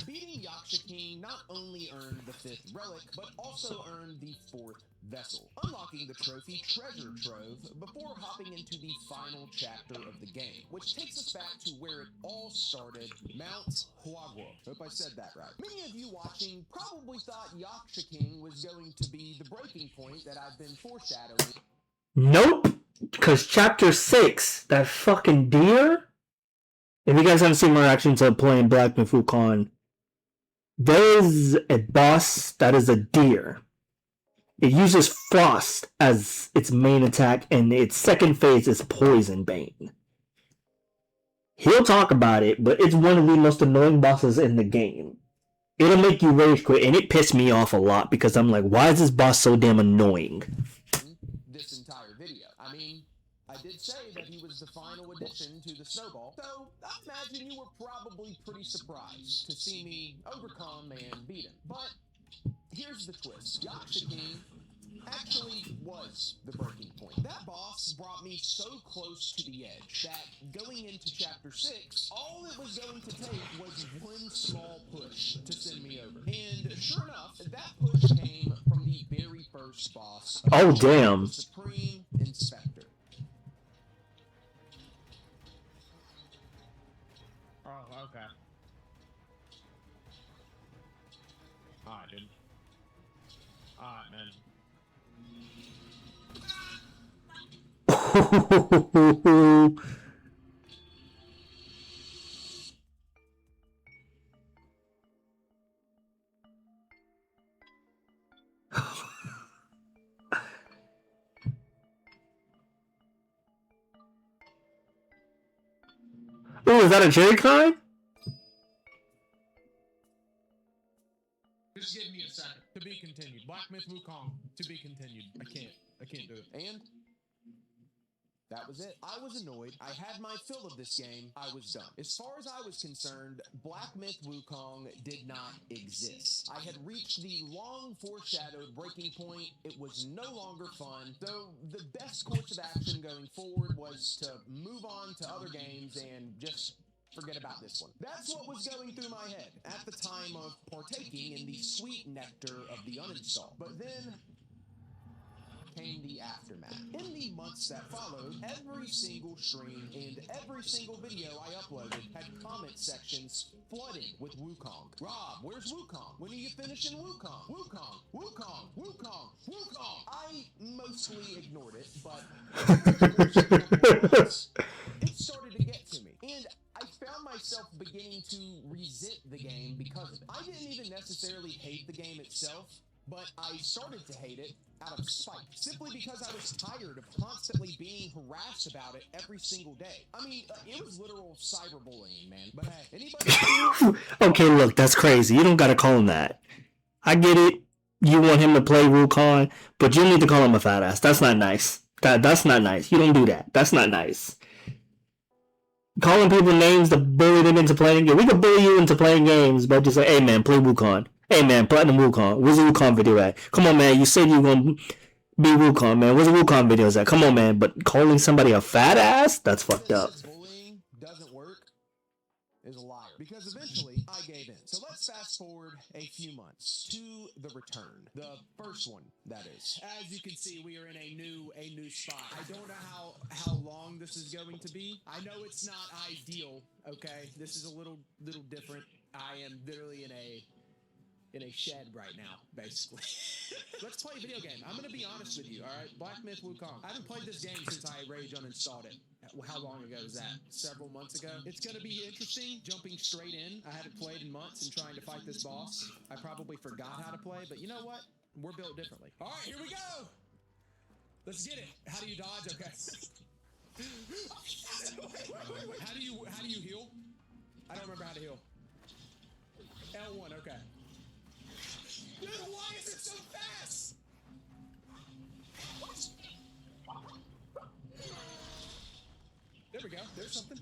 S17: Beating Yaksha King not only earned the 5th relic, but also earned the 4th vessel, unlocking the trophy Treasure Trove before hopping into the final chapter of the game, which takes us back to where it all started, Mount Huagua. Hope I said that right. Many of you watching probably thought Yaksha King was going to be the breaking point that I've been foreshadowing.
S1: Nope. Because chapter 6, that fucking deer. If you guys haven't seen my reaction to playing Black Myth Wukong, there is a boss that is a deer. It uses Frost as its main attack, and its second phase is Poison Bane. He'll talk about it, but it's one of the most annoying bosses in the game. It'll make you rage quit, and it pissed me off a lot because I'm like, why is this boss so damn annoying?
S17: This entire video. I mean, I did say that he was the final addition to the Snowball, so I imagine you were probably pretty surprised to see me overcome and beat him. But here's the twist. Yaksha King actually was the breaking point. That boss brought me so close to the edge that going into chapter 6, all it was going to take was one small push to send me over. And sure enough, that push came from the very first boss.
S1: Oh, damn.
S17: Supreme Inspector.
S18: Oh, okay. Alright, dude. Alright, man.
S1: Oh, is that a J card?
S18: Just give me a second. To be continued. Black Myth Wukong. To be continued. I can't do it.
S17: And that was it. I was annoyed. I had my fill of this game. I was done. As far as I was concerned, Black Myth Wukong did not exist. I had reached the long foreshadowed breaking point. It was no longer fun. So the best course of action going forward was to move on to other games and just forget about this one. That's what was going through my head at the time of partaking in the sweet nectar of the uninstall. But then came the aftermath. In the months that followed, every single stream and every single video I uploaded had comment sections flooded with Wukong. Rob, where's Wukong? When are you finishing Wukong? Wukong, Wukong, Wukong, Wukong. I mostly ignored it, but it started to get to me. And I found myself beginning to resent the game because of it. I didn't even necessarily hate the game itself, but I started to hate it out of spite, simply because I was tired of constantly being harassed about it every single day. I mean, it was literal cyberbullying, man. But hey, anybody...
S1: Okay, look, that's crazy. You don't gotta call him that. I get it. You want him to play Wukong, but you need to call him a fat ass. That's not nice. That's not nice. You don't do that. That's not nice. Calling people names to bully them into playing games. We can bully you into playing games, but just like, hey man, play Wukong. Hey man, Platinum Wukong. Where's the Wukong video at? Come on man, you said you were gonna be Wukong, man. Where's the Wukong videos at? Come on man, but calling somebody a fat ass? That's fucked up.
S17: Bullying doesn't work is a liar. Because eventually, I gave in. So let's fast forward a few months to the return. The first one, that is. As you can see, we are in a new spot. I don't know how long this is going to be. I know it's not ideal, okay? This is a little different. I am literally in a shed right now, basically. Let's play a video game. I'm going to be honest with you, all right? Black Myth Wukong. I haven't played this game since I rage uninstalled it. How long ago was that? Several months ago? It's going to be interesting, jumping straight in. I haven't played in months and trying to fight this boss. I probably forgot how to play, but you know what? We're built differently. All right, here we go! Let's get it. How do you dodge? Okay. Wait. How do you heal? I don't remember how to heal. L1, okay. Dude, why is it so fast? There we go. There's something.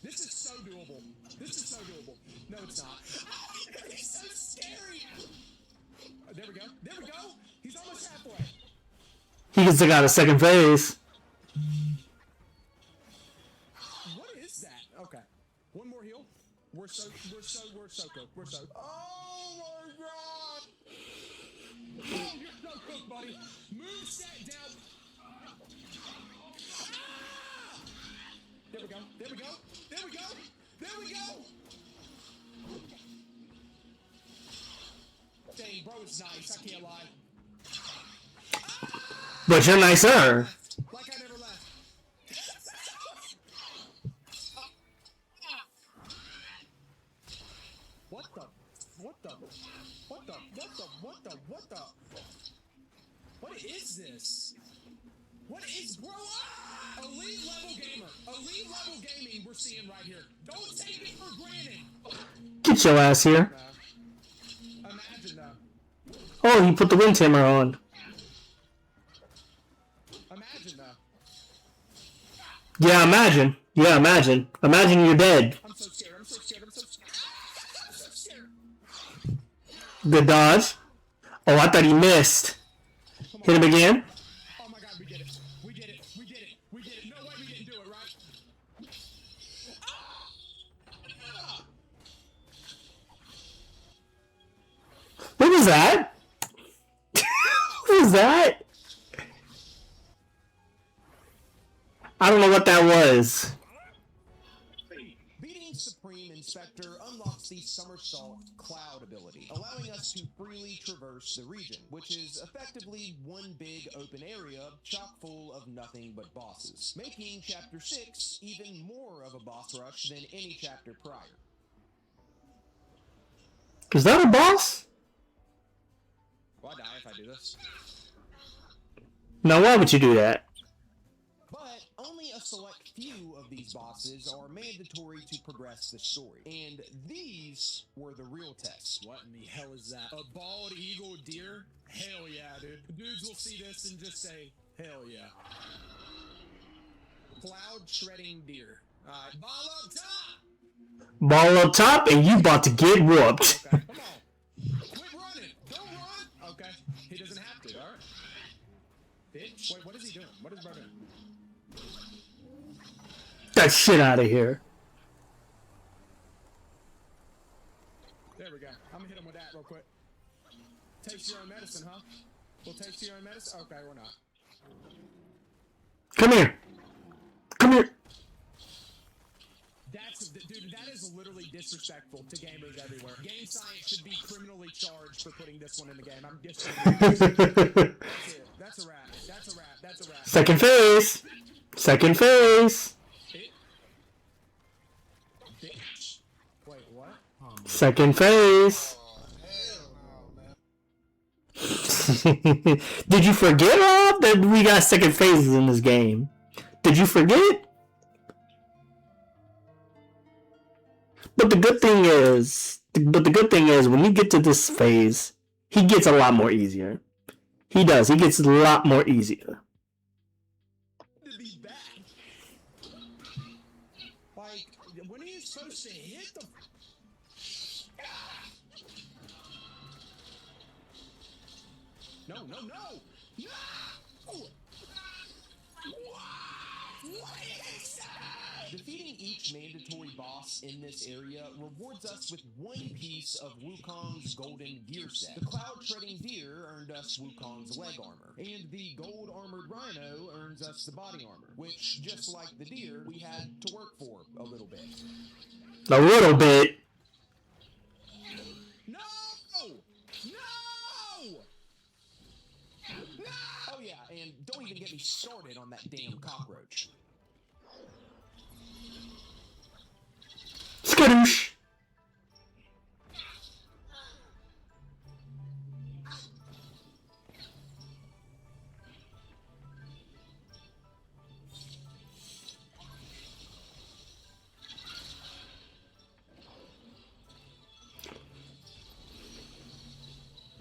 S17: This is so doable. No, it's not. He's so scary. There we go. He's almost halfway.
S1: He still got a second phase.
S17: What is that? Okay. One more heal. We're so good. We're so. Oh my god! Oh, you're so cooked, buddy. Move set down. Ah! There we go. There we go. There we go. There we go. Dang, bro, it's nice. I can't lie.
S1: But you're nicer.
S17: Like I never left. What the? What the? What the? What the? What the? What the? What is this? What is, bro? Ah! Elite level gamer. Elite level gaming we're seeing right here. Don't take it for granted.
S1: Get your ass here.
S17: Imagine that.
S1: Oh, he put the wind hammer on.
S17: Imagine that.
S1: Yeah, imagine. Yeah, imagine. Imagine you're dead.
S17: I'm so scared. I'm so scared. I'm so scared. I'm so scared.
S1: Good dodge. Oh, I thought he missed. Hit him again.
S17: Oh my god, we did it. We did it. We did it. We did it. No way we didn't do it, right?
S1: What was that? What was that? I don't know what that was.
S17: Beating Supreme Inspector unlocks the Somersault Cloud ability, allowing us to freely traverse the region, which is effectively one big open area chock full of nothing but bosses, making Chapter 6 even more of a boss rush than any chapter prior.
S1: Is that a boss?
S17: Will I die if I do this?
S1: Now, why would you do that?
S17: But only a select few of these bosses are mandatory to progress the story. And these were the real tests. What in the hell is that? A bald eagle deer? Hell yeah, dude. Dudes will see this and just say, hell yeah. Cloud shredding deer. Alright, ball up top!
S1: Ball up top, and you about to get whooped.
S17: Okay, come on. Quit running. Don't run. Okay, he doesn't have to. Alright. Bitch. Wait, what is he doing? What is bro doing?
S1: That shit out of here.
S17: There we go. I'm gonna hit him with that real quick. Taste your own medicine, huh? We'll taste your own medicine? Okay, we're not.
S1: Come here. Come here.
S17: Dude, that is literally disrespectful to gamers everywhere. Game Science should be criminally charged for putting this one in the game. I'm disrespectful. That's a wrap. That's a wrap. That's a wrap.
S1: Second phase. Second phase.
S17: Bitch. Wait, what?
S1: Second phase. Did you forget, Rob, that we got second phases in this game? Did you forget? But the good thing is, when you get to this phase, he gets a lot more easier. He does. He gets a lot more easier.
S17: To be back. Like, when are you supposed to hit the... No, no, no! No! Defeating each mandatory boss in this area rewards us with one piece of Wukong's golden gear set. The cloud-treading deer earned us Wukong's leg armor, and the gold-armored rhino earns us the body armor, which, just like the deer, we had to work for a little bit.
S1: A little bit.
S17: No! No! Oh yeah, and don't even get me started on that damn cockroach.
S1: Skadoosh.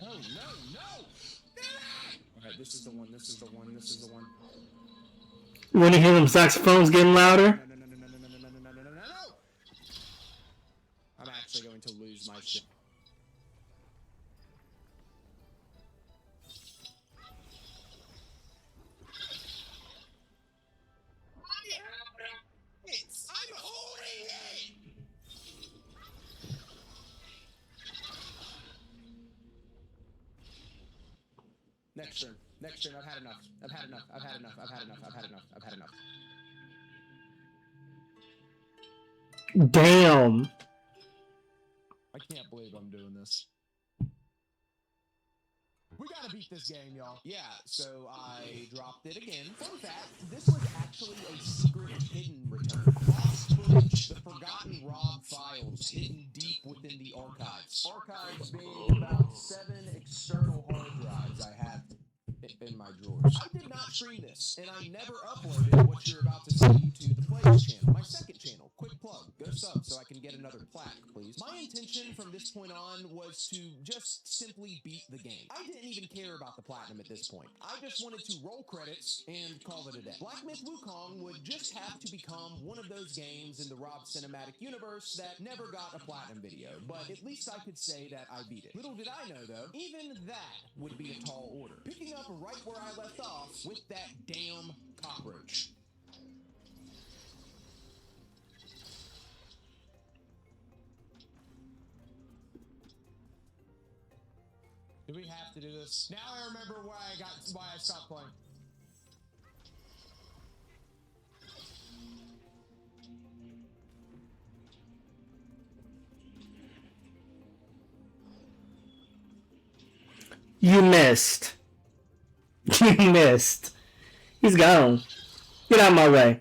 S17: No, no, no! Alright, this is the one, this is the one, this is the one.
S1: When you hear them saxophones getting louder?
S17: No! I'm actually going to lose my shit. Next turn. Next turn. I've had enough. I've had enough. I've had enough. I've had enough. I've had enough. I've had enough.
S1: Damn.
S17: I can't believe I'm doing this. We gotta beat this game, y'all. Yeah, so I dropped it again. Fun fact, this was actually a secret hidden return. Lost footage, the forgotten Rob files hidden deep within the archives. Archives being about 7 external hard drives I have in my drawers. I did not stream this, and I never uploaded what you're about to see to the Players channel, my second channel. Quick plug. Go sub so I can get another plaque, please. My intention from this point on was to just simply beat the game. I didn't even care about the platinum at this point. I just wanted to roll credits and call it a day. Black Myth Wukong would just have to become one of those games in the Rob Cinematic Universe that never got a platinum video, but at least I could say that I beat it. Little did I know, though, even that would be a tall order. Picking up right where I left off with that damn cockroach. Do we have to do this? Now I remember why I stopped playing.
S1: You missed. You missed. He's gone. Get out of my way.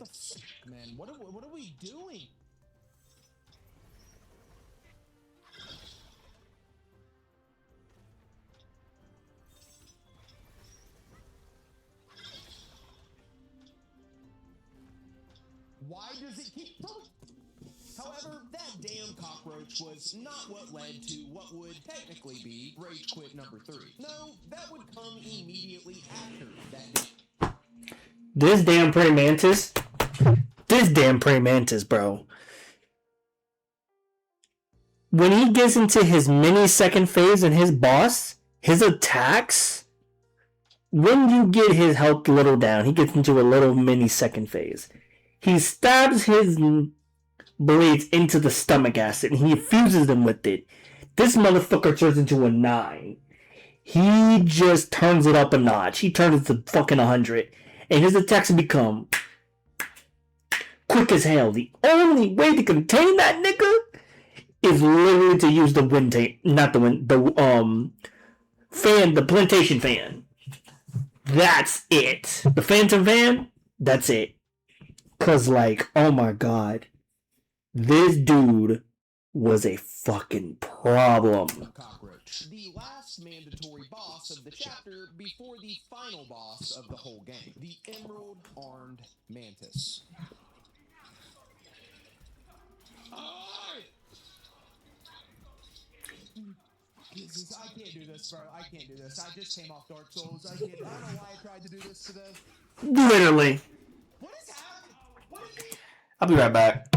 S17: Man, what are we doing? Why does it keep going? However, that damn cockroach was not what led to what would technically be Rage Quit number 3. No, that would come immediately after that.
S1: This damn praying mantis. This damn praying mantis, bro. When he gets into his mini-second phase and his boss, his attacks, when you get his health a little down, he gets into a little mini-second phase. He stabs his blades into the stomach acid and he fuses them with it. This motherfucker turns into a 9. He just turns it up a notch. He turns it to fucking 100. And his attacks become quick as hell. The only way to contain that nigga is literally to use the fan, the plantation fan. That's it. The phantom fan, that's it. Cause like, oh my god. This dude was a fucking problem.
S17: The last mandatory boss of the chapter before the final boss of the whole game. The Emerald Armed Mantis. Jesus, I can't do this, bro. I can't do this. I just came off Dark Souls. I don't know why I tried to do this today.
S1: Literally.
S17: What is happening? What is
S1: I'll be right back.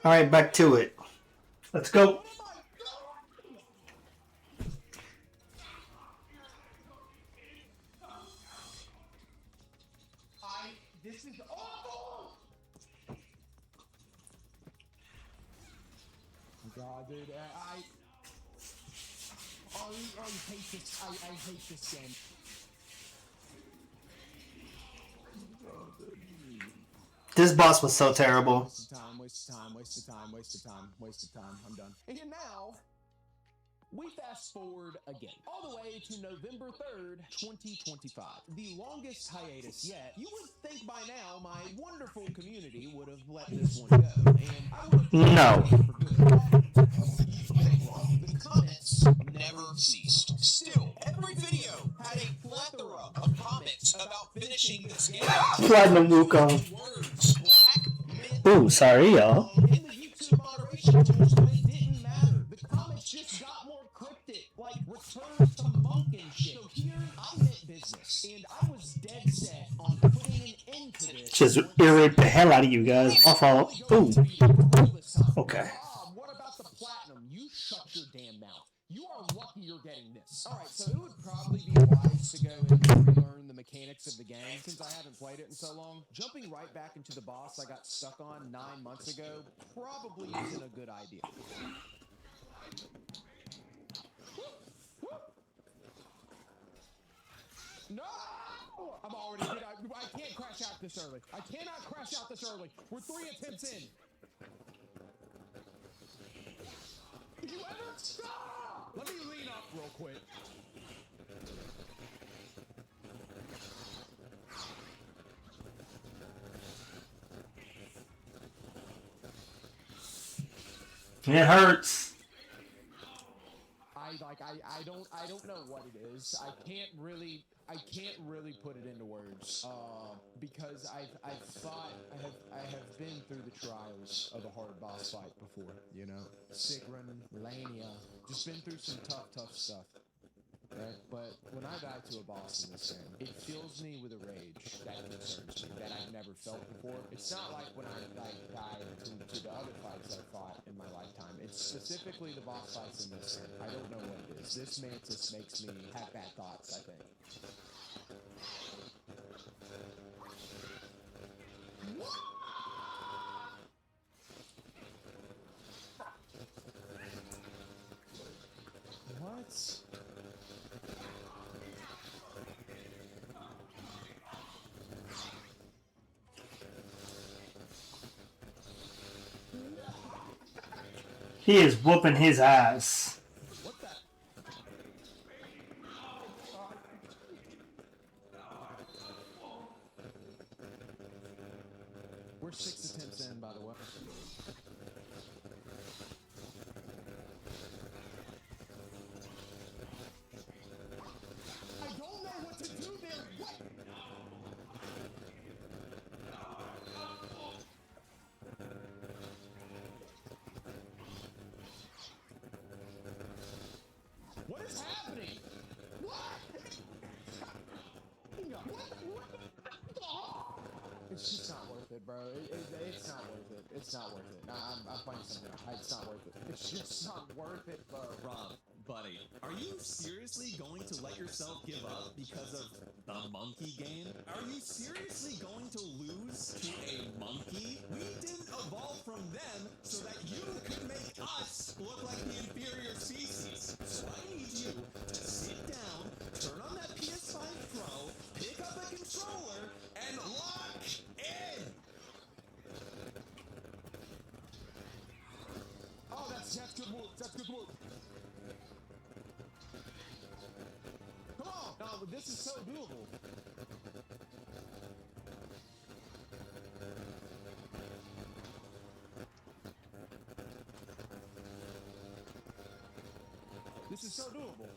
S1: All right, back to it. Let's go.
S17: This is awful! God, dude, I hate this. I hate this game.
S1: This boss was so terrible.
S17: Waste of time, waste of time, waste of time, waste of time, waste of time. I'm done. And now, we fast forward again, all the way to November 3rd, 2025. The longest hiatus yet. You would think by now my wonderful community would have let this one go. And I would have
S1: No.
S17: The comments never ceased. Still, every video had a plethora of comments about finishing this game.
S1: Platinum Wukong. Ooh, sorry, y'all.
S17: In the YouTube moderation tools, but it didn't matter. The comments just got more cryptic, like return to monk and shit. So here, I meant business, and I was dead set on putting an end to this.
S1: Just irritate the hell out of you guys. My fault. Ooh. Okay.
S17: What about the platinum? You shut your damn mouth. You are lucky you're getting this. Alright, so it would probably be wise to go and relearn the mechanics of the game since I haven't played it in so long. Jumping right back into the boss I got stuck on 9 months ago probably isn't a good idea. No! I'm already good. I can't crash out this early. I cannot crash out this early. We're 3 attempts in. Did you ever stop? Let me lean up real quick.
S1: It hurts.
S17: I don't know what it is. I can't really put it into words. Because I have been through the trials of a hard boss fight before, you know? Sigrun, Lania, just been through some tough stuff. Right? But when I die to a boss in this game, it fills me with a rage that concerns me, that I've never felt before. It's not like when I die to the other fights I fought in my lifetime. It's specifically the boss fights in this game. I don't know what it is. This Mantis makes me have bad thoughts, I think. What?
S1: He is whooping his ass.
S17: What the? We're 6 attempts in, by the way. I don't know what to do there. What? What is happening? What? It's just not worth it, bro. It's not worth it. It's not worth it. I'm playing something else. It's not worth it. It's just not worth it, bro.
S19: Rob, buddy, are you seriously going to let yourself give up because of the monkey game? Are you seriously going to lose to a monkey? We didn't evolve from them so that you could make us look like the inferior species. So I need you to sit down, turn on that PS5 Pro, pick up a controller, and lock in!
S17: Oh, that's good move. That's good move. Come on. No, this is so doable. This is so doable.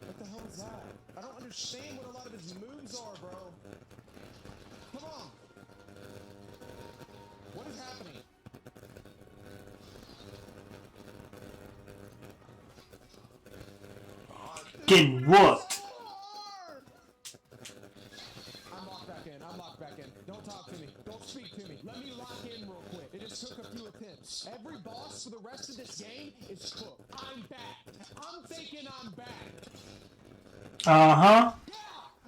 S17: What the hell is that? I don't understand what a lot of his moves are, bro. Come on. What is happening?
S1: Getting whooped.
S17: I'm locked back in. Don't talk to me. Don't speak to me. Let me lock in real quick. It just took a few attempts. Every boss for the rest of this game is cooked. I'm back. I'm thinking I'm back.
S1: Uh-huh.
S17: Yeah,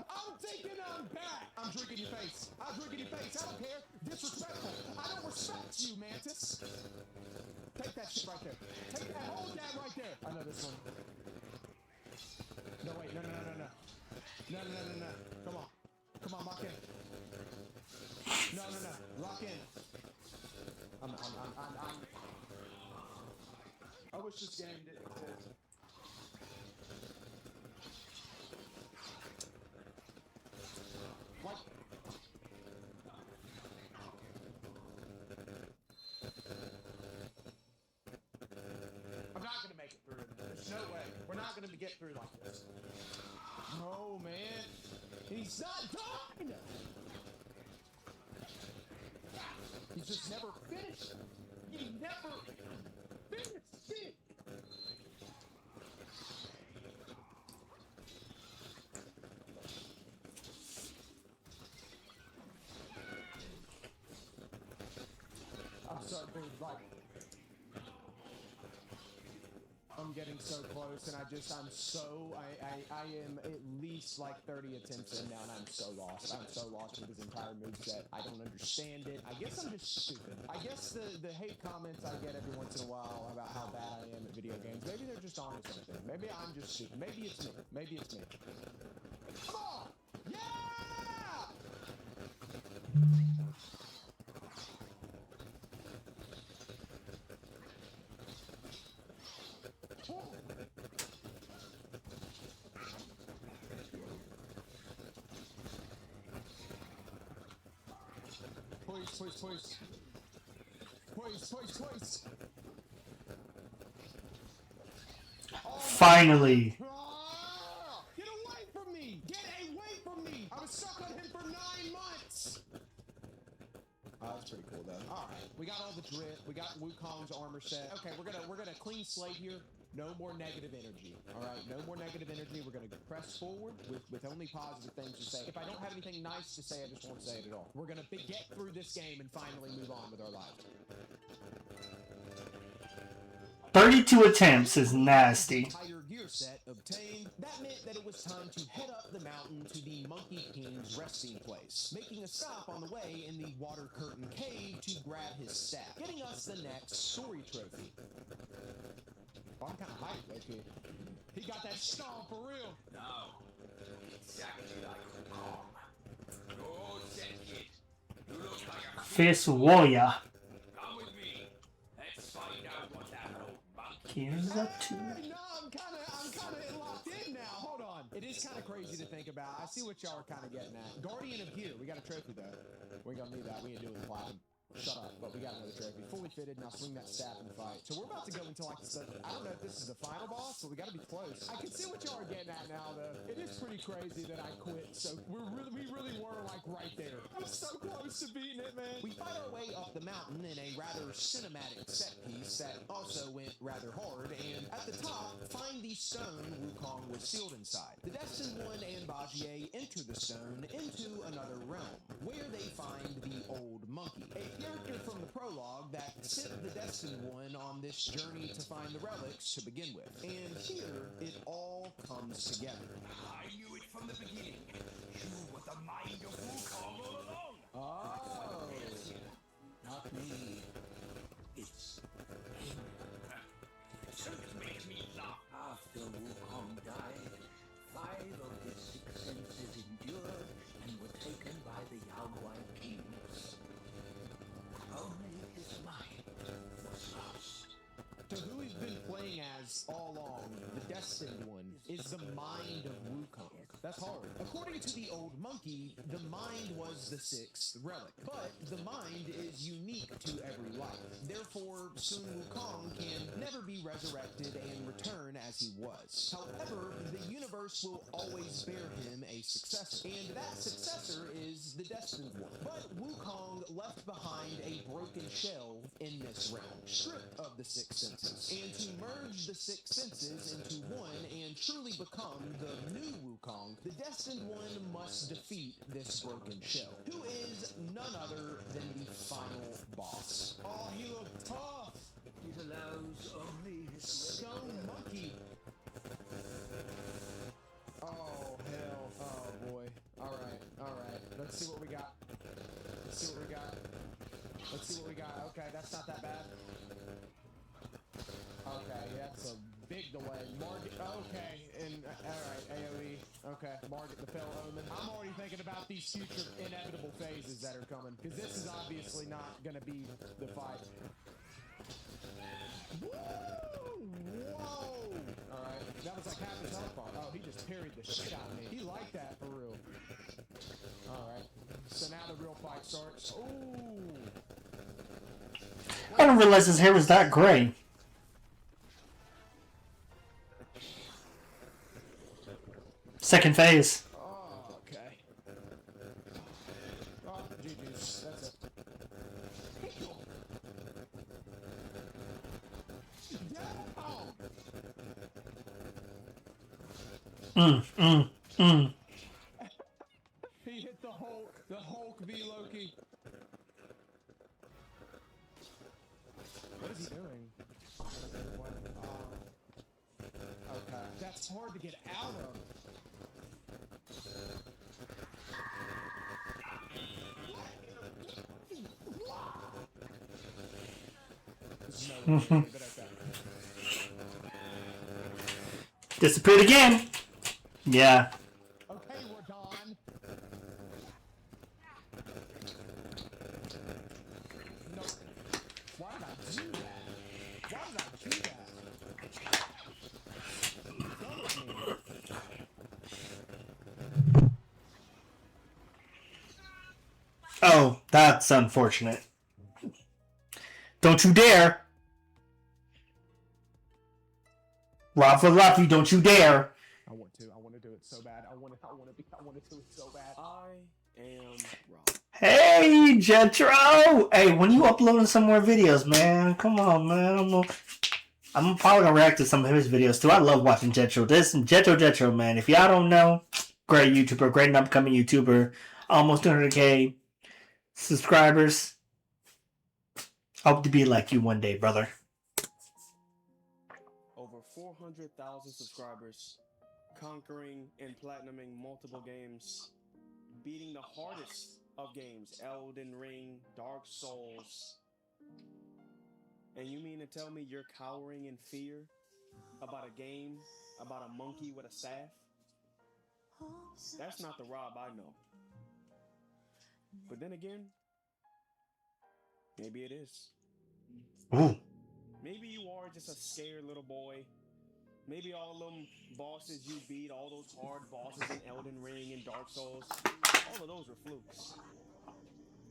S17: I'm thinking I'm back. I'm drinking your face. I'm drinking your face. I don't care. Disrespectful. I don't respect you, Mantis. Take that shit right there. Take that. Hold that right there. I know this one. No, wait. No. No. Come on. Come on, lock in. No. Lock in. I'm I wish this game didn't exist. What? I'm not gonna make it through. There's no way. We're not gonna get through like this. No, man. He's not done! He's just never finished. He never finished it. I'm sorry, dude, like, I'm getting so close, and I am at least like 30 attempts in now, and I'm so lost. I'm so lost with his entire moveset. I don't understand it. I guess I'm just stupid. I guess the hate comments I get every once in a while about how bad I am at video games, maybe they're just on to something. Maybe I'm just stupid. Maybe it's me. Maybe it's me. Come on! Yeah! Please.
S1: Finally.
S17: Get away from me! Get away from me! I was stuck on him for 9 months! Oh, that's pretty cool though. Alright, we got all the drip, we got Wukong's armor set. Okay, we're gonna clean slate here. No more negative energy. Alright, no more negative energy. We're gonna press forward with only positive things to say. If I don't have anything nice to say, I just won't say it at all. We're gonna get through this game and finally move on with our lives.
S1: 32 attempts is nasty.
S17: Entire gear set obtained. That meant that it was time to head up the mountain to the Monkey King's resting place, making a stop on the way in the Water Curtain Cave to grab his staff, getting us the next story trophy. Oh, I'm kind of hyped, low-key. He got that stomp for real.
S7: No, exactly like Wukong. Go set it. You look like a
S1: Fist warrior.
S7: Come with me. Let's find out what that old monkey
S1: Here's up to.
S17: No, I'm kind of locked in now. Hold on. It is kind of crazy to think about. I see what y'all are kind of getting at. Guardian of Gear. We got a trophy though. We ain't gonna need that. We ain't doing the platinum. Shut up, but we got another trophy. Fully fitted, now swing that staff in the fight. So we're about to go into like I don't know if this is the final boss, but we gotta be close. I can see what y'all are getting at now though. It is pretty crazy that I quit, so we really were like right there. I'm so close to beating it, man. We fight our way up the mountain in a rather cinematic set piece that also went rather hard, and at the top, find the stone Wukong was sealed inside. The Destined One and Bajier enter the stone into another realm, where they find the old monkey. A character from the prologue that sent the Destined One on this journey to find the relics to begin with. And here, it all comes together.
S7: I knew it from the beginning. You were the mind of Wukong all along.
S17: Oh.
S7: Not me. It's him. It makes me laugh. After Wukong died, 5 of his 6 senses endured and were taken by the Yaoguai kings. Only his mind was lost.
S17: So who he's been playing as all along, the Destined One, is the mind of Wukong. That's hard. According to the old monkey, the mind was the 6th relic. But the mind is unique to every life. Therefore, Sun Wukong can never be resurrected and return as he was. However, the universe will always bear him a successor. And that successor is the Destined One. But Wukong left behind a broken shell in this realm, stripped of the 6 senses. And to merge the 6 senses into one and truly become the new Wukong, the Destined One must defeat this broken shell, who is none other than the final Let's see what we got. Okay, that's not that bad. Okay, that's a big delay. Margit, okay, and alright, AoE. Okay, Margit the Fell Omen. I'm already thinking about these future inevitable phases that are coming, because this is obviously not going to be the fight. Woo! Whoa! Alright, that was like half his health bar. Oh, he just parried the shit out of me. He liked that for real. Alright, so now the real fight starts. Ooh!
S1: I didn't realize his hair was that gray. Second phase.
S17: Oh, okay. Oh, GG's. That's it. He hit the Hulk v Loki. What is he doing? What? Okay, that's hard to get out of.
S1: Disappeared again. Yeah.
S17: Okay, we're done. No. Why did I do that? Why did I do that?
S1: Oh, that's unfortunate. Don't you dare. Rafa Luffy, don't you dare.
S17: I want to do it so bad. I want to do it so bad.
S19: I am Rob.
S1: Hey, Jetro! Hey, when you uploading some more videos, man? Come on, man. I'm probably gonna react to some of his videos too. I love watching Jetro. This Jetro, man. If y'all don't know, great YouTuber, great and upcoming YouTuber. Almost 200K subscribers. Hope to be like you one day, brother.
S19: Over 400,000 subscribers, conquering and platinuming multiple games, beating the hardest of games, Elden Ring, Dark Souls. And you mean to tell me you're cowering in fear about a game, about a monkey with a staff? That's not the Rob I know. But then again, maybe it is.
S1: Ooh.
S19: Maybe you are just a scared little boy. Maybe all them bosses you beat, all those hard bosses in Elden Ring and Dark Souls, all of those were flukes.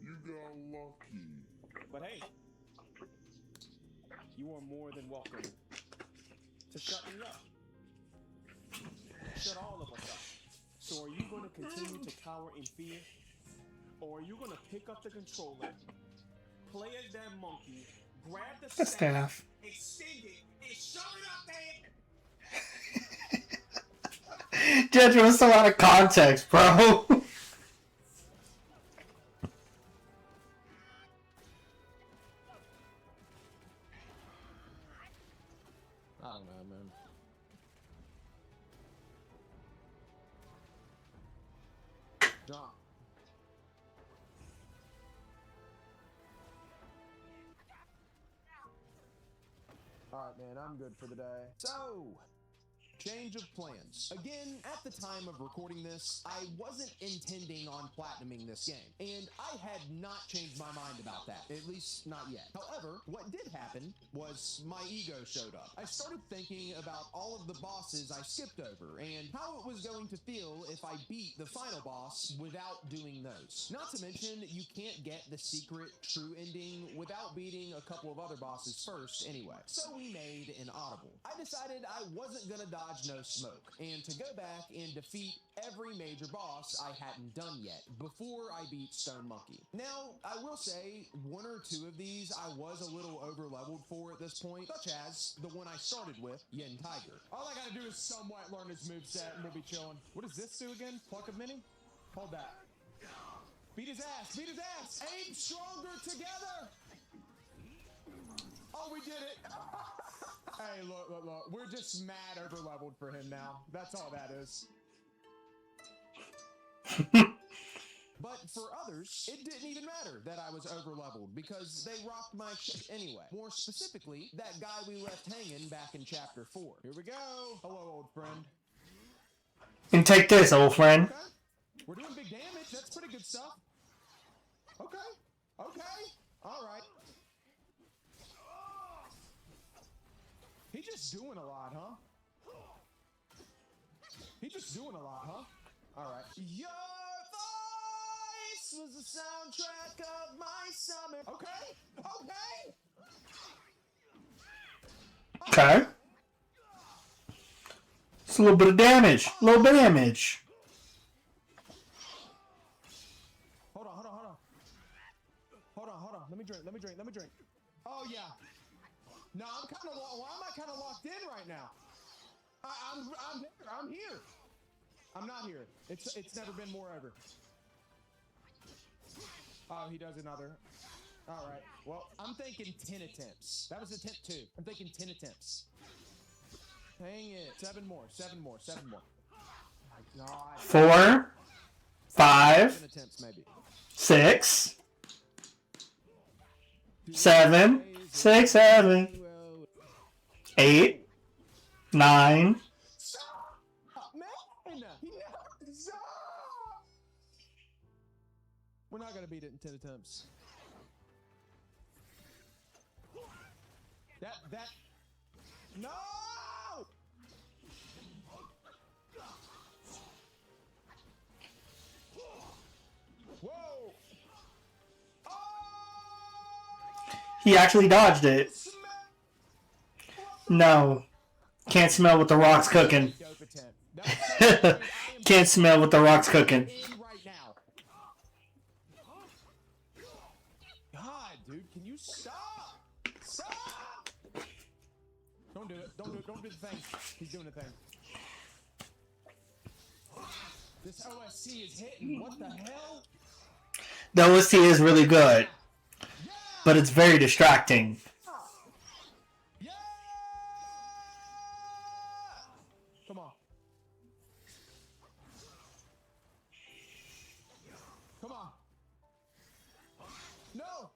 S7: You got lucky.
S19: But hey, you are more than welcome to shut me up. Shut all of us up. So are you going to continue to cower in fear? Or are you going to pick up the controller, play as that monkey, grab the staff, extend it, and shove it up there?
S1: Jetro was so out of context, bro.
S19: I don't know, man.
S17: Drop. Alright, man, I'm good for the day. So, change of plans. Again, at the time of recording this, I wasn't intending on platinuming this game, and I had not changed my mind about that, at least not yet. However, what did happen was my ego showed up. I started thinking about all of the bosses I skipped over, and how it was going to feel if I beat the final boss without doing those. Not to mention, you can't get the secret true ending without beating a couple of other bosses first anyway. So we made an audible. I decided I wasn't gonna dodge no smoke, and to go back and defeat every major boss I hadn't done yet before I beat Stone Monkey. Now, I will say, one or two of these I was a little over-leveled for at this point, such as the one I started with, Yin Tiger. All I gotta do is somewhat learn his moveset and we'll be chilling. What does this do again? Pluck of Mini? Hold that. Beat his ass! Beat his ass! Aim stronger together! Oh, we did it! Hey, look. We're just mad over-leveled for him now. That's all that is. But for others, it didn't even matter that I was overleveled because they rocked my shit anyway. More specifically, that guy we left hanging back in chapter 4. Here we go. Hello, old friend.
S1: And take this, old friend.
S17: Okay. We're doing big damage. That's pretty good stuff. Okay. Okay. All right. He's just doing a lot, huh? He's just doing a lot, huh? All right. Your voice was the soundtrack of my summer. Okay. Okay.
S1: Okay. It's a little bit of damage. A little bit of damage.
S17: Hold on. Let me drink. Oh, yeah. No, I'm kind of. Why am I kind of locked in right now? I'm here. I'm not here. It's never been more ever. Oh, he does another. All right. Well, I'm thinking 10 attempts. That was attempt 2. I'm thinking 10 attempts. Dang it. 7 more. Oh my God.
S1: 4, 5,
S17: 7 attempts, maybe.
S1: 6, 7, 6, 7, 8, 9.
S17: We're not gonna beat it in 10 attempts. That. No! Whoa!
S1: He actually dodged it. No. Can't smell what the rock's cooking. Can't smell what the rock's cooking.
S17: God, dude, can you stop? Stop! Don't do it. Don't do the thing. He's doing the thing. This OSC is hitting. What the hell?
S1: The OST is really good, but it's very distracting.
S17: Come on. Come on. No.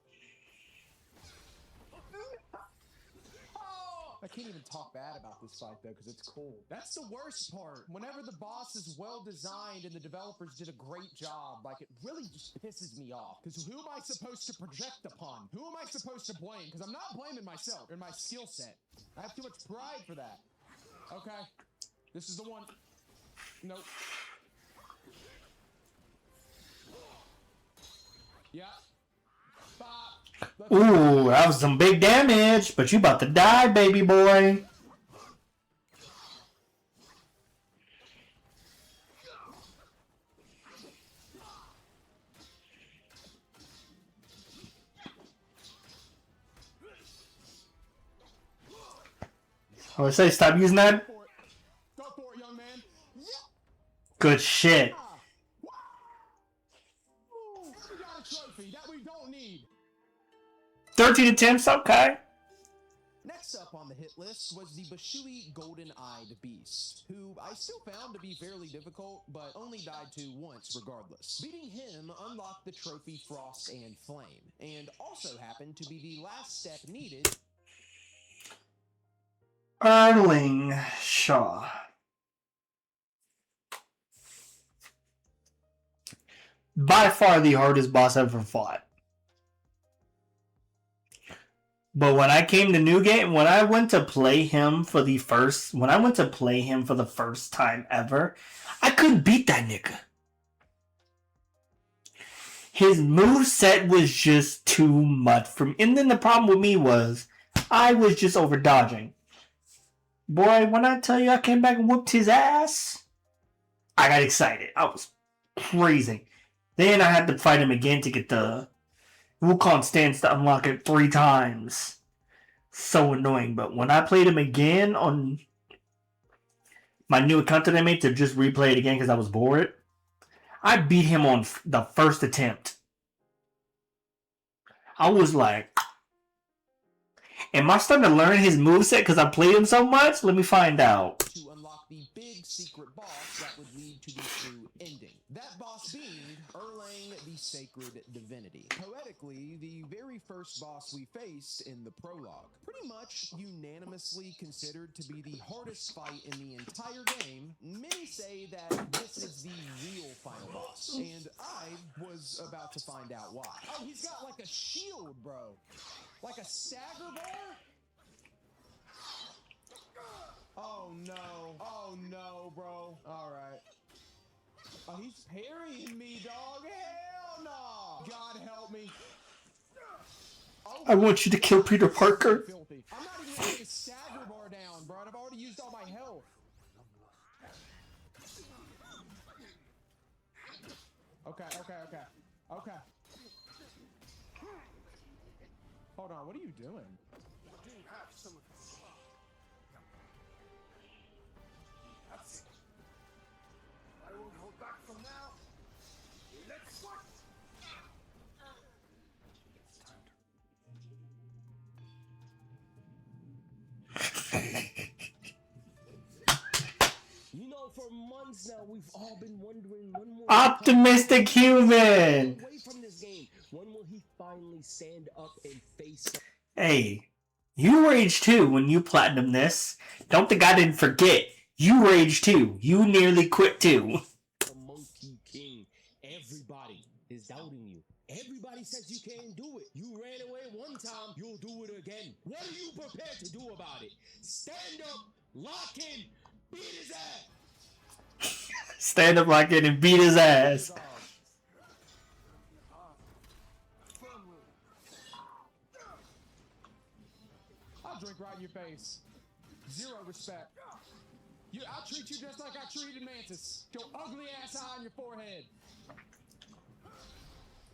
S17: I can't even talk bad about this fight though, because it's cool. That's the worst part. Whenever the boss is well designed and the developers did a great job, like it really just pisses me off. Because who am I supposed to project upon? Who am I supposed to blame? Because I'm not blaming myself or my skill set. I have too much pride for that. Okay. This is the one. Nope. Yeah.
S1: Ooh, that was some big damage, but you about to die, baby boy. I would say stop using that.
S17: Go for it, young man.
S1: Good shit.
S17: Ooh, we got a trophy that we don't need.
S1: 13 attempts, okay.
S17: Next up on the hit list was the Bashui Golden-Eyed Beast, who I still found to be fairly difficult, but only died to once regardless. Beating him unlocked the trophy Frost and Flame, and also happened to be the last step needed.
S1: Erling Shaw. By far the hardest boss I've ever fought. But when I came to New Game, when I went to play him for the first time ever, I couldn't beat that nigga. His moveset was just too much for me. And then the problem with me was, I was just over dodging. Boy, when I tell you I came back and whooped his ass, I got excited. I was crazy. Then I had to fight him again to get the Wukong stance to unlock it 3 times. So annoying. But when I played him again on my new account that I made to just replay it again because I was bored, I beat him on the first attempt. I was like, am I starting to learn his moveset because I played him so much? Let me find out.
S17: To unlock the big secret boss that would lead to the true ending. That boss being Erlang, the Sacred Divinity. Poetically, the very first boss we faced in the prologue. Pretty much unanimously considered to be the hardest fight in the entire game. Many say that this is the real final boss, and I was about to find out why. Oh, he's got like a shield, bro. Like a stagger bar? Oh no. Oh no, bro. Alright. Oh, he's parrying me, dog. Hell no. God help me. Oh,
S1: I want you to kill Peter Parker.
S17: filthy. I'm not even gonna get a stagger bar down, bro. I've already used all my health. Okay. Hold on, what are you doing?
S7: I won't hold back from now. Let's fight.
S20: You know, for months now, we've all been wondering when will
S1: Optimistic human.
S20: away from this game. When will he finally stand up and face
S1: Hey, you rage too when you platinum this. Don't think I didn't forget. You rage too. You nearly quit too.
S20: the Monkey King? Everybody is doubting you. Everybody says you can't do it. You ran away one time, you'll do it again. What are you prepared to do about it? Stand up, lock in, beat his ass.
S1: Stand up like it and beat his ass.
S17: I'll drink right in your face. Zero respect. I'll treat you just like I treated Mantis. Your ugly ass eye on your forehead.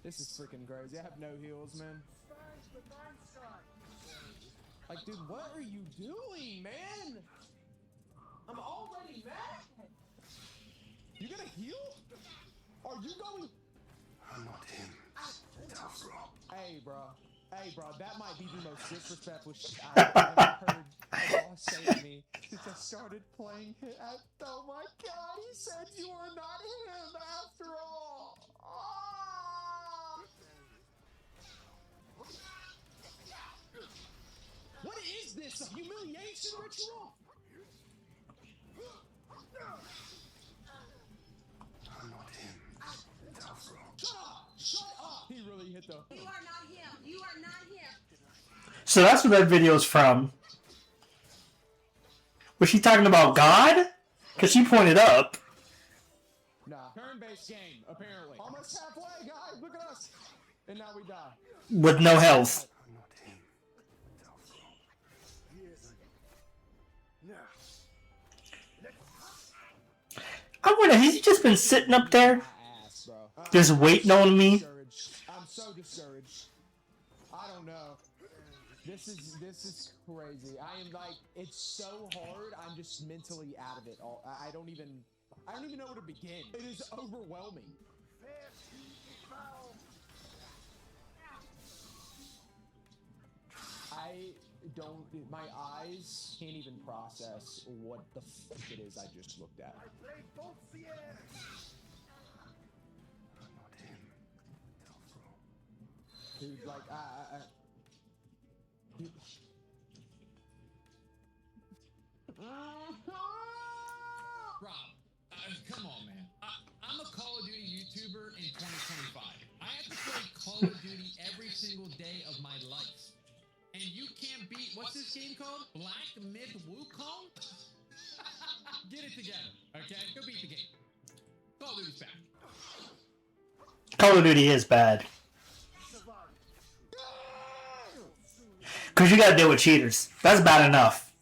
S17: This is freaking crazy. I have no heals, man. Like, dude, what are you doing, man? I'm already mad. You gonna heal? Are you going?
S7: I'm not him. Tough Rob.
S17: Hey, bro, that might be the most disrespectful shit I've ever heard a boss say to me since I started playing it. Oh my god, he said you are not him after all. Ah! What is this? A humiliation ritual?
S7: I'm not him. Tough Rob.
S17: Shut up! Shut up! He really hit the.
S21: You are not him. You are not him.
S1: So that's where that video's from. Was she talking about God? Because she pointed up.
S17: Nah. Turn-based game, apparently. Almost halfway, guys. Look at us. And now we die.
S1: With no health.
S7: I'm not him. Tough Rob. Yes.
S1: I wonder, has he just been sitting up there?
S17: Ass, bro.
S1: Just waiting on me?
S17: I'm so discouraged. I don't know. This is crazy. I am like, it's so hard. I'm just mentally out of it. All I don't even know where to begin. It is overwhelming. I don't. My eyes can't even process what the fuck it is I just looked at. Dude, like, dude.
S22: Rob, come on, man. I'm a Call of Duty YouTuber in 2025. I have to play Call of Duty every single day of my life. And you can't beat, what's this game called? Black Myth Wukong? Get it together, okay? Go beat the game. Call of Duty's back.
S1: Call of Duty is bad. Because you gotta deal with cheaters. That's bad enough.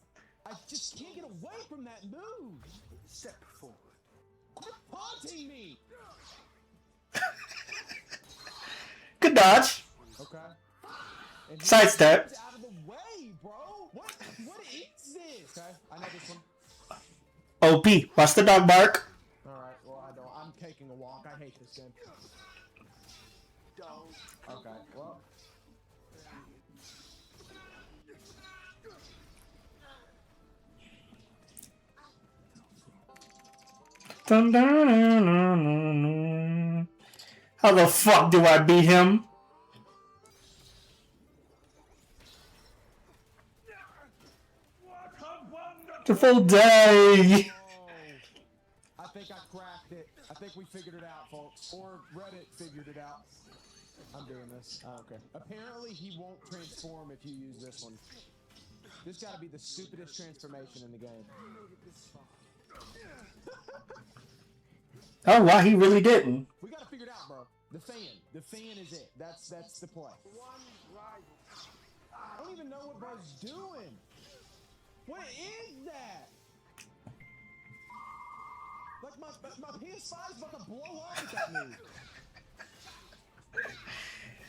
S17: I just can't get away from that move.
S7: Step forward.
S17: Quit haunting me.
S1: Good dodge.
S17: Okay. And
S1: Sidestep.
S17: out of the way, bro. What is this? Okay, I know this one.
S1: OP. Watch the dog bark.
S17: All right. Well, I don't. I'm taking a walk. I hate this game. Okay. Well.
S1: Dun, dun, dun, dun, dun, dun. How the fuck do I beat him? The full day.
S17: I think I cracked it. I think we figured it out, folks. Or Reddit figured it out. I'm doing this. Oh, okay. Apparently, he won't transform if you use this one. This gotta be the stupidest transformation in the game.
S1: Oh, wow, he really didn't.
S17: We gotta figure it out, bro. The fan. The fan is it. That's the play. I don't even know what bro's doing. What is that? Like my PS5 is about to blow up with that move.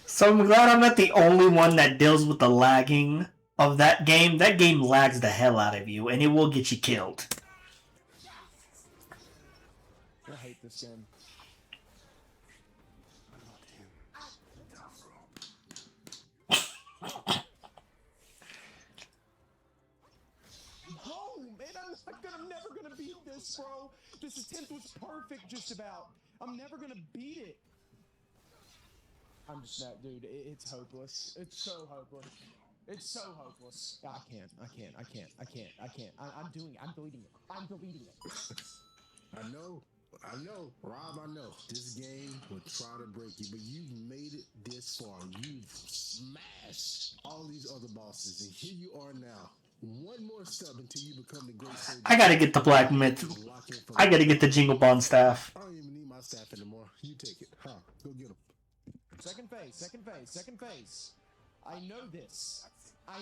S1: So I'm glad I'm not the only one that deals with the lagging of that game. That game lags the hell out of you, and it will get you killed.
S17: I hate this game. Oh man, I'm never gonna beat this, bro. This attempt was perfect, just about. I'm never gonna beat it. I'm just not, dude. It's hopeless. It's so hopeless. It's so hopeless. I can't. I'm doing it. I'm deleting it. I'm deleting it.
S3: I know, Rob, I know. This game will try to break you, but you made it this far. You've smashed all these other bosses, and here you are now. One more step until you become the great soldier.
S1: I gotta get the Black Myth. I gotta get the Jingle Bond staff.
S3: I don't even need my staff anymore. You take it. Huh? Go get him.
S17: Second phase. I know this. I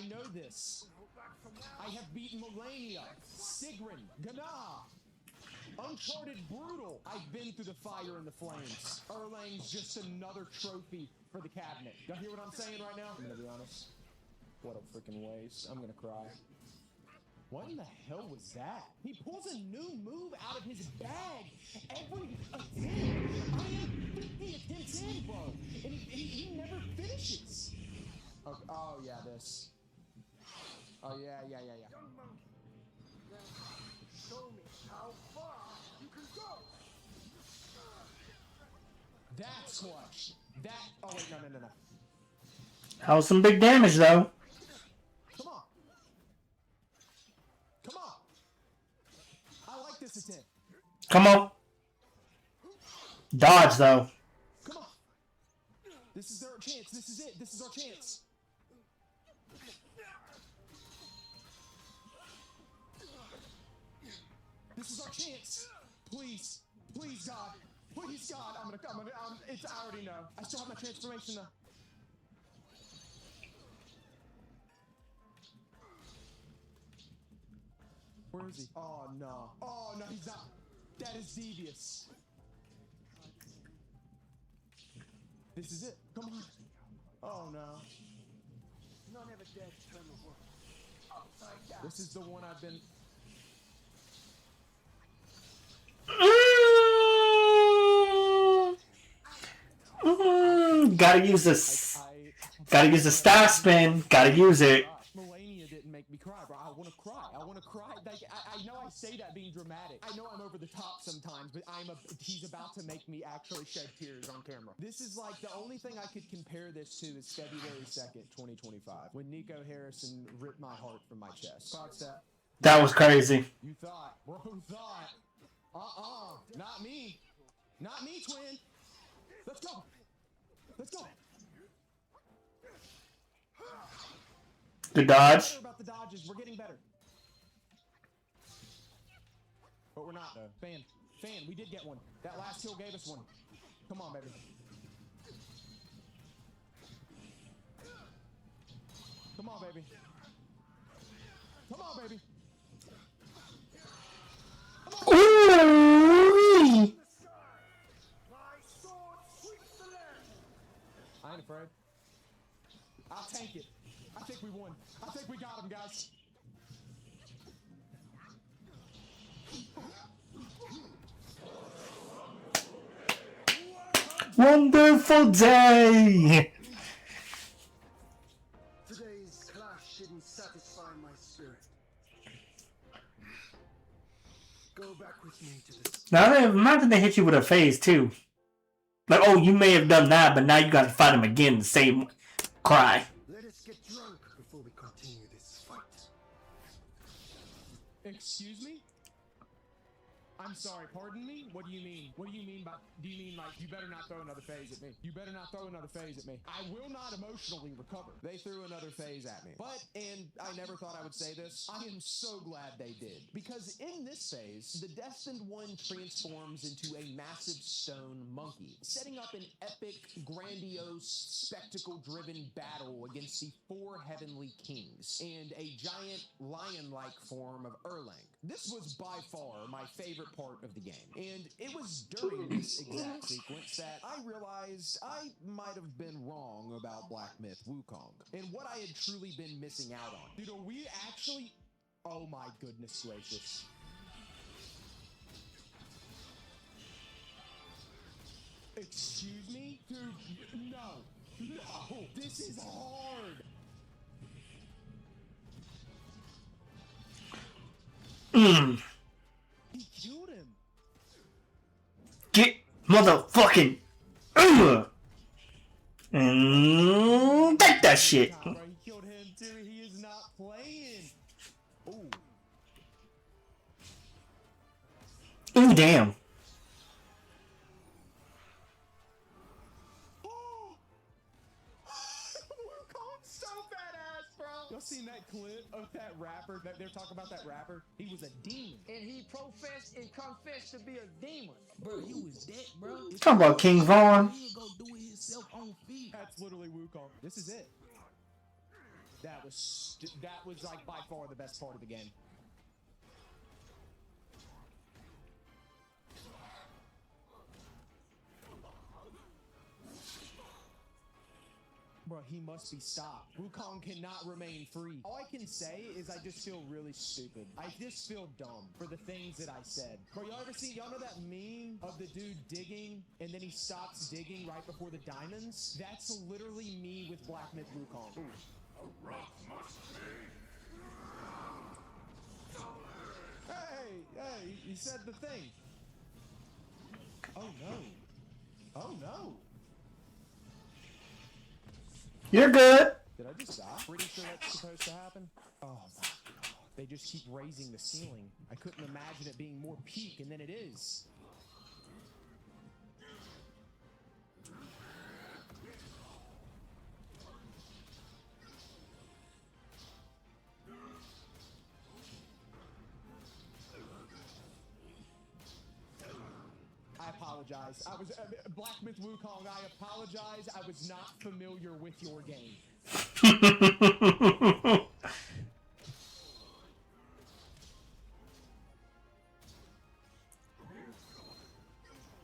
S17: have beaten Melania, Sigrun, Gana, Uncharted Brutal. I've been through the fire and the flames. Erlang's just another trophy for the cabinet. Y'all hear what I'm saying right now? I'm gonna be honest. What a freaking waste. I'm gonna cry. What in the hell was that? He pulls a new move out of his bag every attempt. I am 50 attempts in, bro. And he never finishes. Oh, yeah, this. Oh, yeah.
S7: Show me how far you can go.
S17: That's what. Oh, wait, no.
S1: That was some big damage, though.
S17: Come on. I like this attempt.
S1: Come on. Dodge, though.
S17: Come on. This is our chance. This is it. This is our chance. This is our chance. Please, God. Please, God. I already know. I still have my transformation, though. Where is he? Oh, no, he's not. That is devious. This is it. Come on. Oh, no.
S7: None ever dared to turn the world upside down.
S17: This is the one I've been...
S1: Gotta use this. Gotta use the staff spin. Gotta use it.
S17: Melania didn't make me cry, bro. I want to cry. Like, I know I say that being dramatic. I know I'm over the top sometimes, but he's about to make me actually shed tears on camera. This is like the only thing I could compare this to is February 2nd, 2025, when Nico Harrison ripped my heart from my chest.
S1: That was crazy.
S17: You thought, bro, not me. Not me, twin. Let's go.
S1: Good dodge.
S17: About the dodges, we're getting better. But we're not, though. Fan, we did get one. That last kill gave us one. Come on, baby. Come on, baby.
S1: Ooh!
S17: I ain't afraid. I'll tank it. I think we won. I think we got him, guys.
S1: Wonderful day!
S7: Today's clash didn't satisfy my spirit.
S11: Go back with me to the
S1: Now, imagine they hit you with a phase too. Like, oh, you may have done that, but now you got to fight him again. The same cry.
S11: Let us get drunk before we continue this fight.
S17: Excuse me? I'm sorry, pardon me? What do you mean? What do you mean by, do you mean like, you better not throw another phase at me? You better not throw another phase at me. I will not emotionally recover. They threw another phase at me. But, and I never thought I would say this, I am so glad they did. Because in this phase, the Destined One transforms into a massive stone monkey, setting up an epic, grandiose, spectacle-driven battle against the 4 heavenly kings, and a giant lion-like form of Erlang. This was by far my favorite part of the game, and it was during this exact sequence that I realized I might have been wrong about Black Myth Wukong, and what I had truly been missing out on. Dude, are we actually... Oh my goodness gracious. Excuse me? Dude, no. No! This is hard! He killed him.
S1: Get motherfucking take that shit.
S17: He killed him too. He is not playing. Ooh.
S1: Ooh, damn.
S17: So badass, bro. Y'all seen that clip of that rapper? That they're talking about that rapper? He was a demon.
S20: And he professed and confessed to be a demon. Bro, you was dead, bro.
S1: Talking about King Vaughn.
S20: He go do it himself on feet.
S17: That's literally Wukong. This is it. That was like by far the best part of the game. Bro, he must be stopped. Wukong cannot remain free. All I can say is I just feel really stupid. I just feel dumb for the things that I said. Bro, y'all know that meme of the dude digging and then he stops digging right before the diamonds? That's literally me with Black Myth Wukong. Ooh.
S7: A rock must be.
S17: Hey, he said the thing. Oh no. Oh no.
S1: You're good.
S17: Did I just die? Pretty sure that's supposed to happen. Oh my god. They just keep raising the ceiling. I couldn't imagine it being more peak, and then it is. I apologize. I was Black Myth Wukong. I apologize. I was not familiar with your game.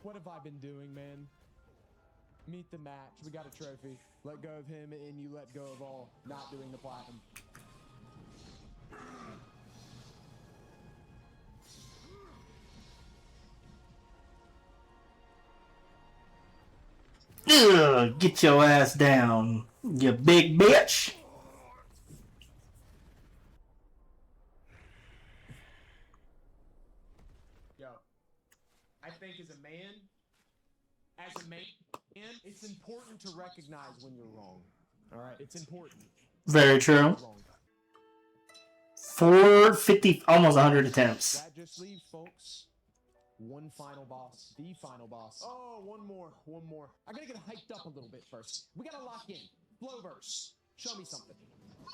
S17: What have I been doing, man? Meet the match. We got a trophy. Let go of him, and you let go of all. Not doing the platinum.
S1: Ugh, get your ass down, you big bitch.
S17: Yo, I think as a man, it's important to recognize when you're wrong. All right, it's important.
S1: Very true. 450, almost 100 attempts.
S17: That just leaves, folks. One final boss. The final boss. Oh, one more. I gotta get hyped up a little bit first. We gotta lock in. Flowverse. Show me something.
S4: I'm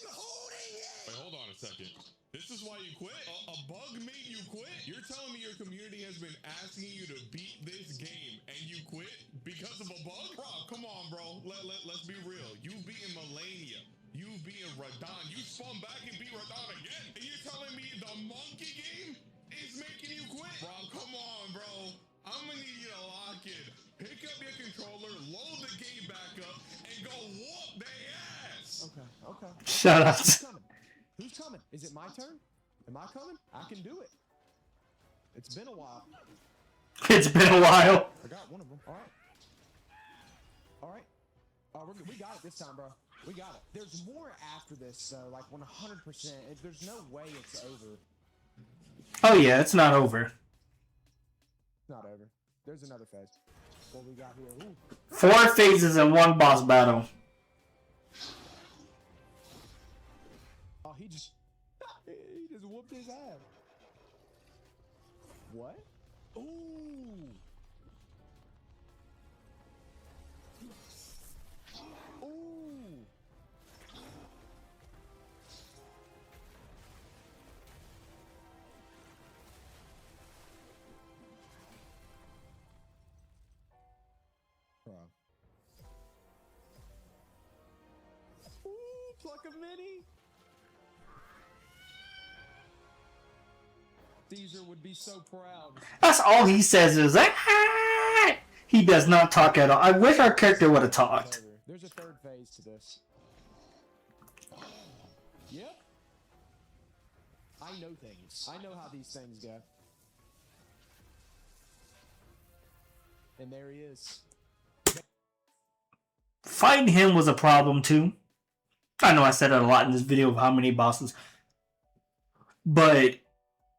S4: holding it! Wait, hold on a second. This is why you quit? A bug made you quit? You're telling me your community has been asking you to beat this game and you quit because of a bug? Bro, come on, bro. Let's be real. You've beaten Melania. You've beaten Radon. You spun back and beat Radon again. And you're telling me the monkey game is making you quit? Bro, come on, bro. I'm gonna need you to lock in. Pick up your controller, load the game back up, and go whoop their ass.
S17: Okay.
S1: Shut up.
S17: Who's coming? Is it my turn? Am I coming? I can do it. It's been a while.
S1: It's been a while.
S17: I got one of them. All right. We got it this time, bro. We got it. There's more after this, so like 100%. There's no way it's over.
S1: Oh yeah, it's not over.
S17: It's not over. There's another phase. What we got here? Ooh.
S1: 4 phases in one boss battle.
S17: Oh, he just whooped his ass. What? Ooh. Ooh. Bro. Ooh, pluck a mini. Caesar would be so proud.
S1: That's all he says is ah! He does not talk at all. I wish our character would have talked.
S17: There's a third phase to this. Yep. I know things. I know how these things go. And there he is.
S1: Fighting him was a problem too. I know I said it a lot in this video of how many bosses. But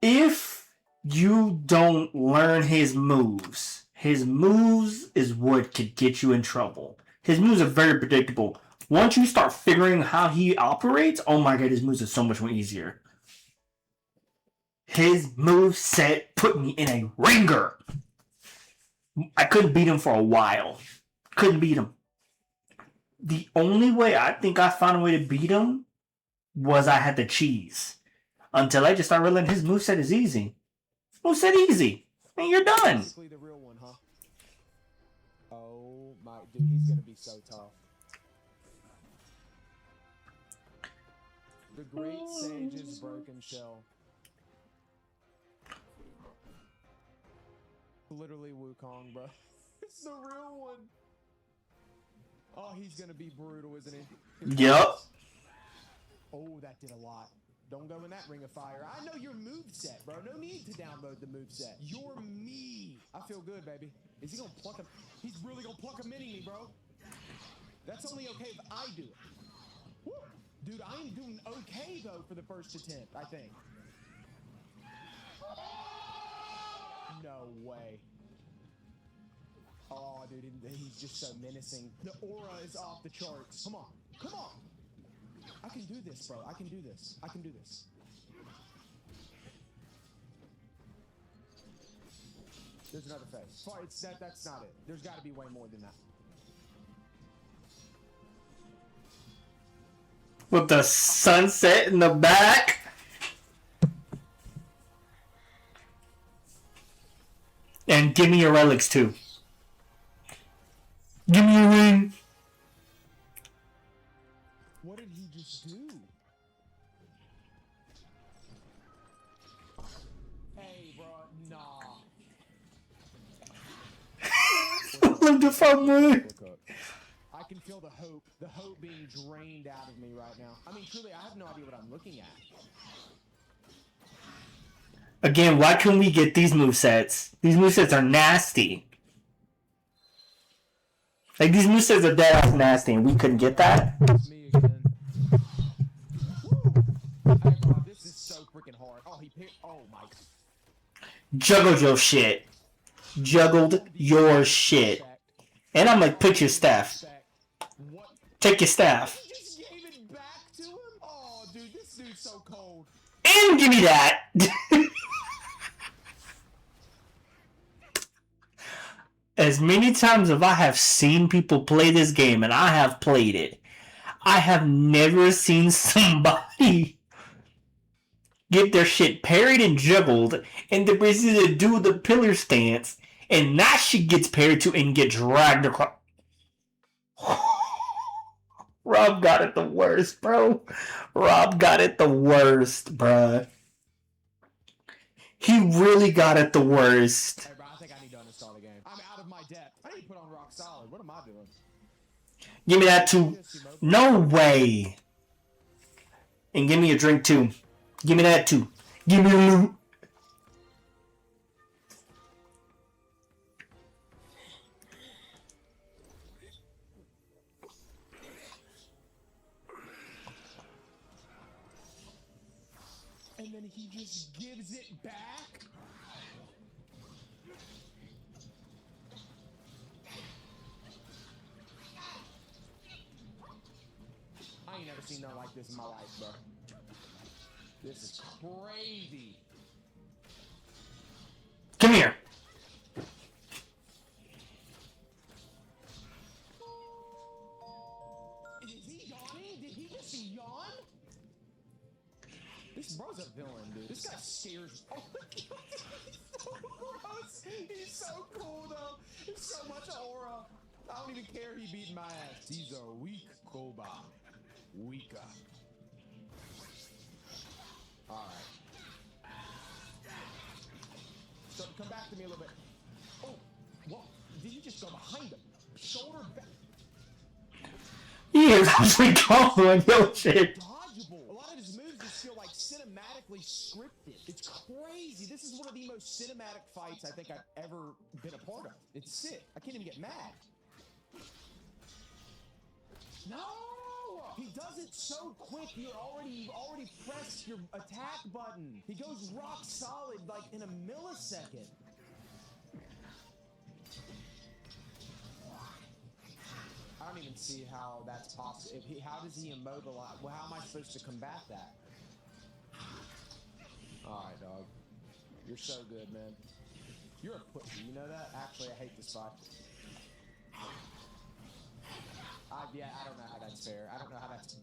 S1: if you don't learn his moves is what could get you in trouble. His moves are very predictable. Once you start figuring how he operates, oh my god, his moves are so much more easier. His move set put me in a ringer. I couldn't beat him for a while. Couldn't beat him. The only way I think I found a way to beat him was I had the cheese. Until I just started realizing his moveset is easy. Moveset easy. And you're done.
S17: Basically the real one, huh? Oh my, dude, he's gonna be so tough. The Great Sage's Broken Shell. Literally Wukong, bro. It's the real one. Oh, he's gonna be brutal, isn't he?
S1: Yep.
S17: Oh, that did a lot. Don't go in that ring of fire. I know your moveset, bro. No need to download the moveset. You're me. I feel good, baby. Is he gonna pluck him? He's really gonna pluck a mini me, bro. That's only okay if I do it. Woo. Dude, I am doing okay, though, for the first attempt, I think. No way. Oh, dude, he's just so menacing. The aura is off the charts. Come on. Come on. I can do this, bro. I can do this. I can do this. There's another phase. That's not it. There's got to be way more than that.
S1: With the sunset in the back. And give me your relics too. Give me your ring.
S17: What did he just do? Hey, bro, nah.
S1: Look the fun move.
S17: I can feel the hope being drained out of me right now. I mean, truly, I have no idea what I'm looking at.
S1: Again, why couldn't we get these movesets? These movesets are nasty. Like, these movesets are dead ass nasty, and we couldn't get that?
S17: Me again. Hey, bro, this is so freaking hard. Oh, oh my.
S1: Juggled your shit. Juggled your shit. And I'm like, put your staff. Take your staff.
S17: He just gave it back to him? Oh, dude, this dude's so cold.
S1: And give me that. As many times as I have seen people play this game, and I have played it, I have never seen somebody get their shit parried and juggled, and then proceed to do the pillar stance, and that shit gets parried to and get dragged across. Rob got it the worst, bro. Rob got it the worst, bruh. He really got it the worst.
S17: Hey, bro, I think I need to uninstall the game. I'm out of my depth. I need to put on rock solid. What am I doing?
S1: Give me that too. No way. And give me a drink too. Give me that too. Give me a loot.
S17: he just gives it back? I ain't never seen nothing like this in my life, bro. This is crazy.
S1: Come here.
S17: Is he yawning? Did he just yawn? This bro's a villain, dude. This guy scares. Oh my god, he's so gross. He's so cool though. There's so much aura. I don't even care he beat my ass. He's a weak Koba. Weaker. Alright. So come back to me a little bit. Oh, what? Did you just go behind him? Shoulder back.
S1: He is actually calling yo shit.
S17: Dodgeable. A lot of his moves just feel like cinematically scripted. It's crazy. This is one of the most cinematic fights I think I've ever been a part of. It's sick. I can't even get mad. No! He does it so quick. You've already pressed your attack button. He goes rock solid like in a millisecond. I don't even see how that's possible. How does he immobilize? Well, how am I supposed to combat that? All right, dog. You're so good, man. You're a pussy. You know that? Actually, I hate this fight. Yeah, I don't know how that's fair. I don't know how that's...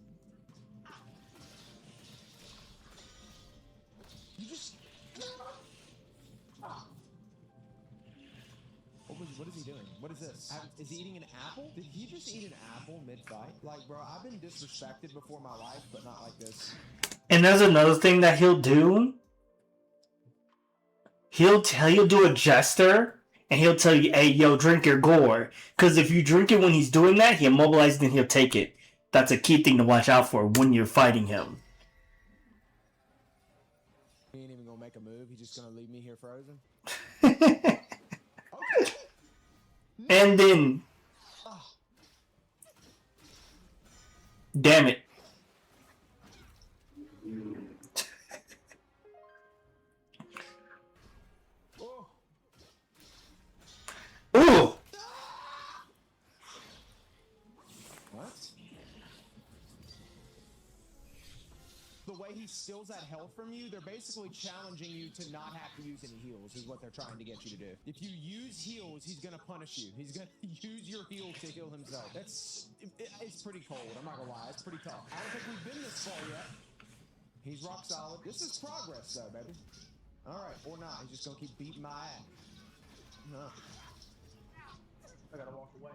S17: You just... What is he doing? What is this? Is he eating an apple? Did he just eat an apple mid-fight? Like, bro, I've been disrespected before in my life, but not like this.
S1: And there's another thing that he'll do. He'll do a gesture. And he'll tell you, hey, yo, drink your gore. Because if you drink it when he's doing that, he immobilizes and he'll take it. That's a key thing to watch out for when you're fighting him.
S17: He ain't even gonna make a move. He's just gonna leave me here frozen.
S1: And then... Damn it. Ooh!
S17: What? The way he steals that health from you, they're basically challenging you to not have to use any heals, is what they're trying to get you to do. If you use heals, he's gonna punish you. He's gonna use your heal to heal himself. It's pretty cold, I'm not gonna lie. It's pretty tough. I don't think we've been this far yet. He's rock solid. This is progress, though, baby. Alright, or not. He's just gonna keep beating my ass. No. I gotta walk away.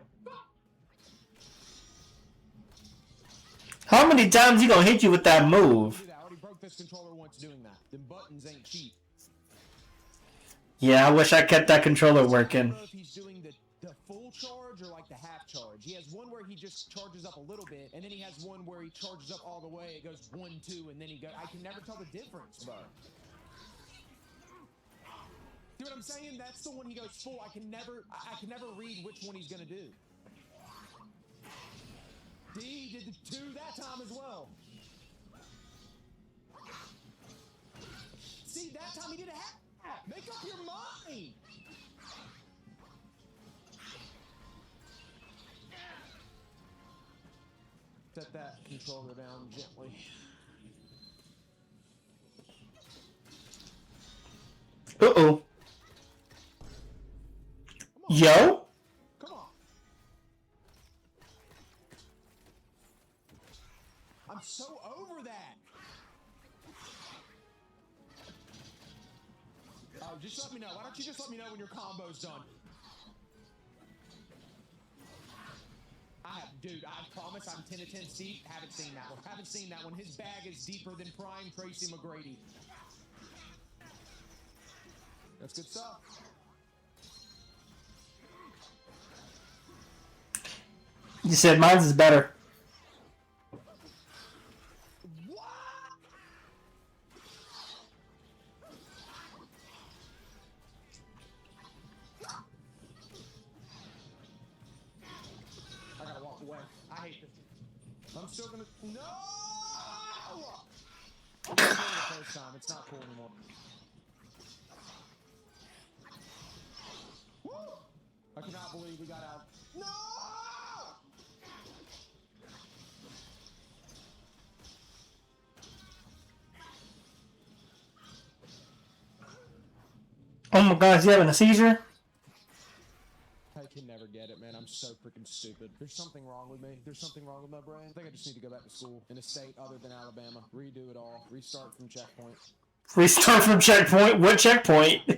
S1: How many times he gonna hit you with that move?
S17: I already broke this controller once doing that. Them buttons ain't cheap.
S1: Yeah, I wish I kept that controller working.
S17: I don't know if he's doing the full charge or like the half charge. He has one where he just charges up a little bit, and then he has one where he charges up all the way. It goes 1, 2, and then he goes. I can never tell the difference, bro. See what I'm saying? That's the one he goes full. I can never read which one he's gonna do. D did the 2 that time as well. See, that time he did a half. Make up your mind. Set that controller down gently.
S1: Uh-oh. Yo?
S17: Come on. I'm so over that. Oh, just let me know. Why don't you just let me know when your combo's done? Dude, I promise I'm 10 to 10 Steve. Haven't seen that one. Haven't seen that one. His bag is deeper than Prime Tracy McGrady. That's good stuff.
S1: You said mine's is better.
S17: I gotta walk away. I hate this. I'm still gonna. No! It was cool the first time. It's not cool anymore. Woo! I cannot believe we got out. No!
S1: Oh my God, is he having a seizure?
S17: I can never get it, man. I'm so freaking stupid. There's something wrong with me. There's something wrong with my brain. I think I just need to go back to school in a state other than Alabama. Redo it all. Restart from checkpoint.
S1: Restart from checkpoint? What checkpoint?
S17: Yeah.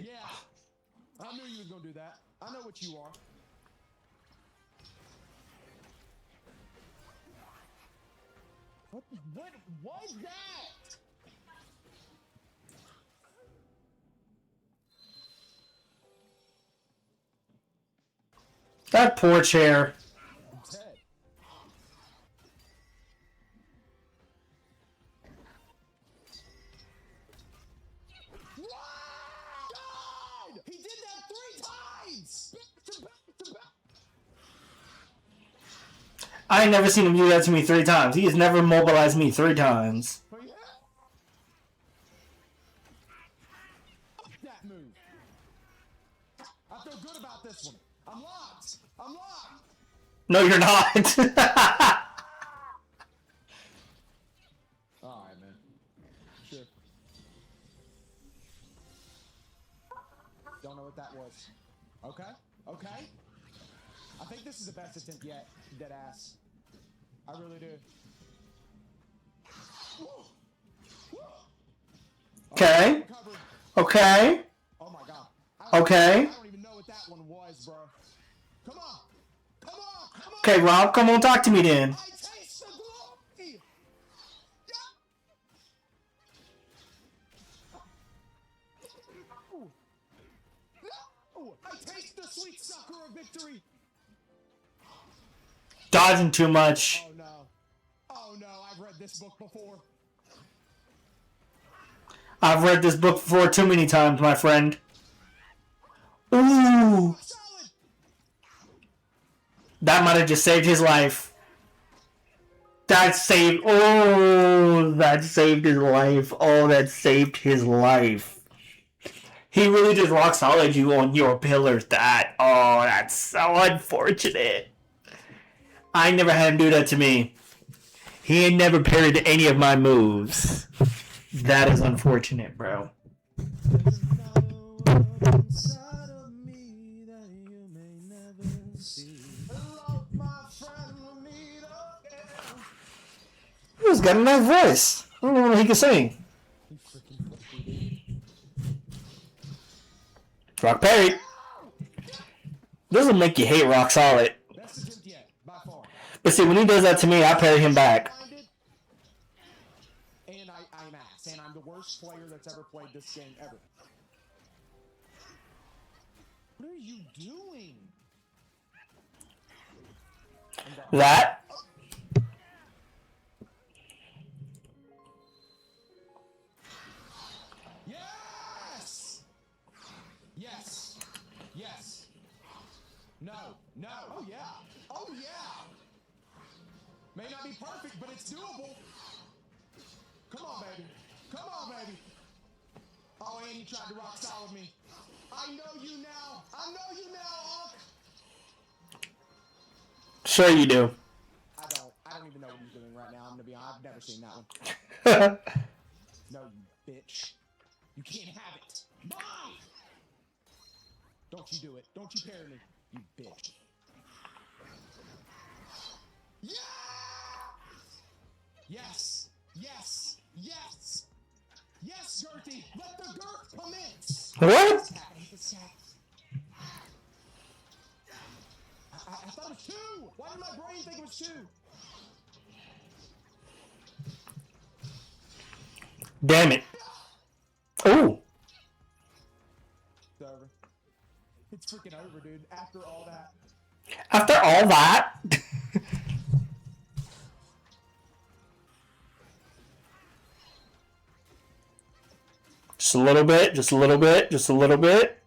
S17: I knew you was gonna do that. I know what you are. What was that?
S1: That poor chair.
S17: I'm dead. God! He did that 3 times! Back to back to back!
S1: I ain't never seen him do that to me 3 times. He has never mobilized me 3 times.
S17: That move. I feel good about this one. I'm locked. I'm locked.
S1: No, you're not.
S17: Alright, man. Sure. Don't know what that was. Okay. Okay. I think this is the best attempt yet. Dead ass. I really do.
S1: Okay. Okay.
S17: Oh my God.
S1: Okay.
S17: I don't even know what that one was, bro. Come on. Come on. Come on.
S1: Okay, Rob, come on, talk to me then.
S17: I taste the glory. No. I taste the sweet sucker of victory.
S1: Dodging too much.
S17: Oh no. Oh no, I've read this book before.
S1: I've read this book before too many times, my friend. Ooh. That might have just saved his life. That saved... Oh, that saved his life. Oh, that saved his life. He really just rock solid you on your pillars. Oh, that's so unfortunate. I never had him do that to me. He ain't never parried any of my moves. That is unfortunate, bro. He's got a nice voice. I don't know what he can sing. Rock parry. This will make you hate Rock Solid. But see, when he does that to me, I parry him back.
S17: And I'm ass, and I'm the worst player that's ever played this game ever. What are you doing?
S1: That.
S17: Yes! Yes! Yes! No! No! Oh yeah! Oh yeah! May not be perfect, but it's doable. Come on, baby. Come on, baby. Oh, and he tried to rock solid me. I know you now. I know you now, Unc.
S1: Sure you do.
S17: I don't even know what he's doing right now. I'm gonna be honest. I've never seen that one. No, you bitch. You can't have it. Mom! Don't you do it. Don't you parry me. You bitch. Yeah! Yes! Yes! Yes! Yes, Gertie! Let the Gert commence!
S1: What?
S17: I thought it was 2! Why did my brain think it was 2?
S1: Damn it. Ooh.
S17: It's over. It's freaking over, dude. After all that.
S1: After all that? Just a little bit, just a little bit, just a little bit.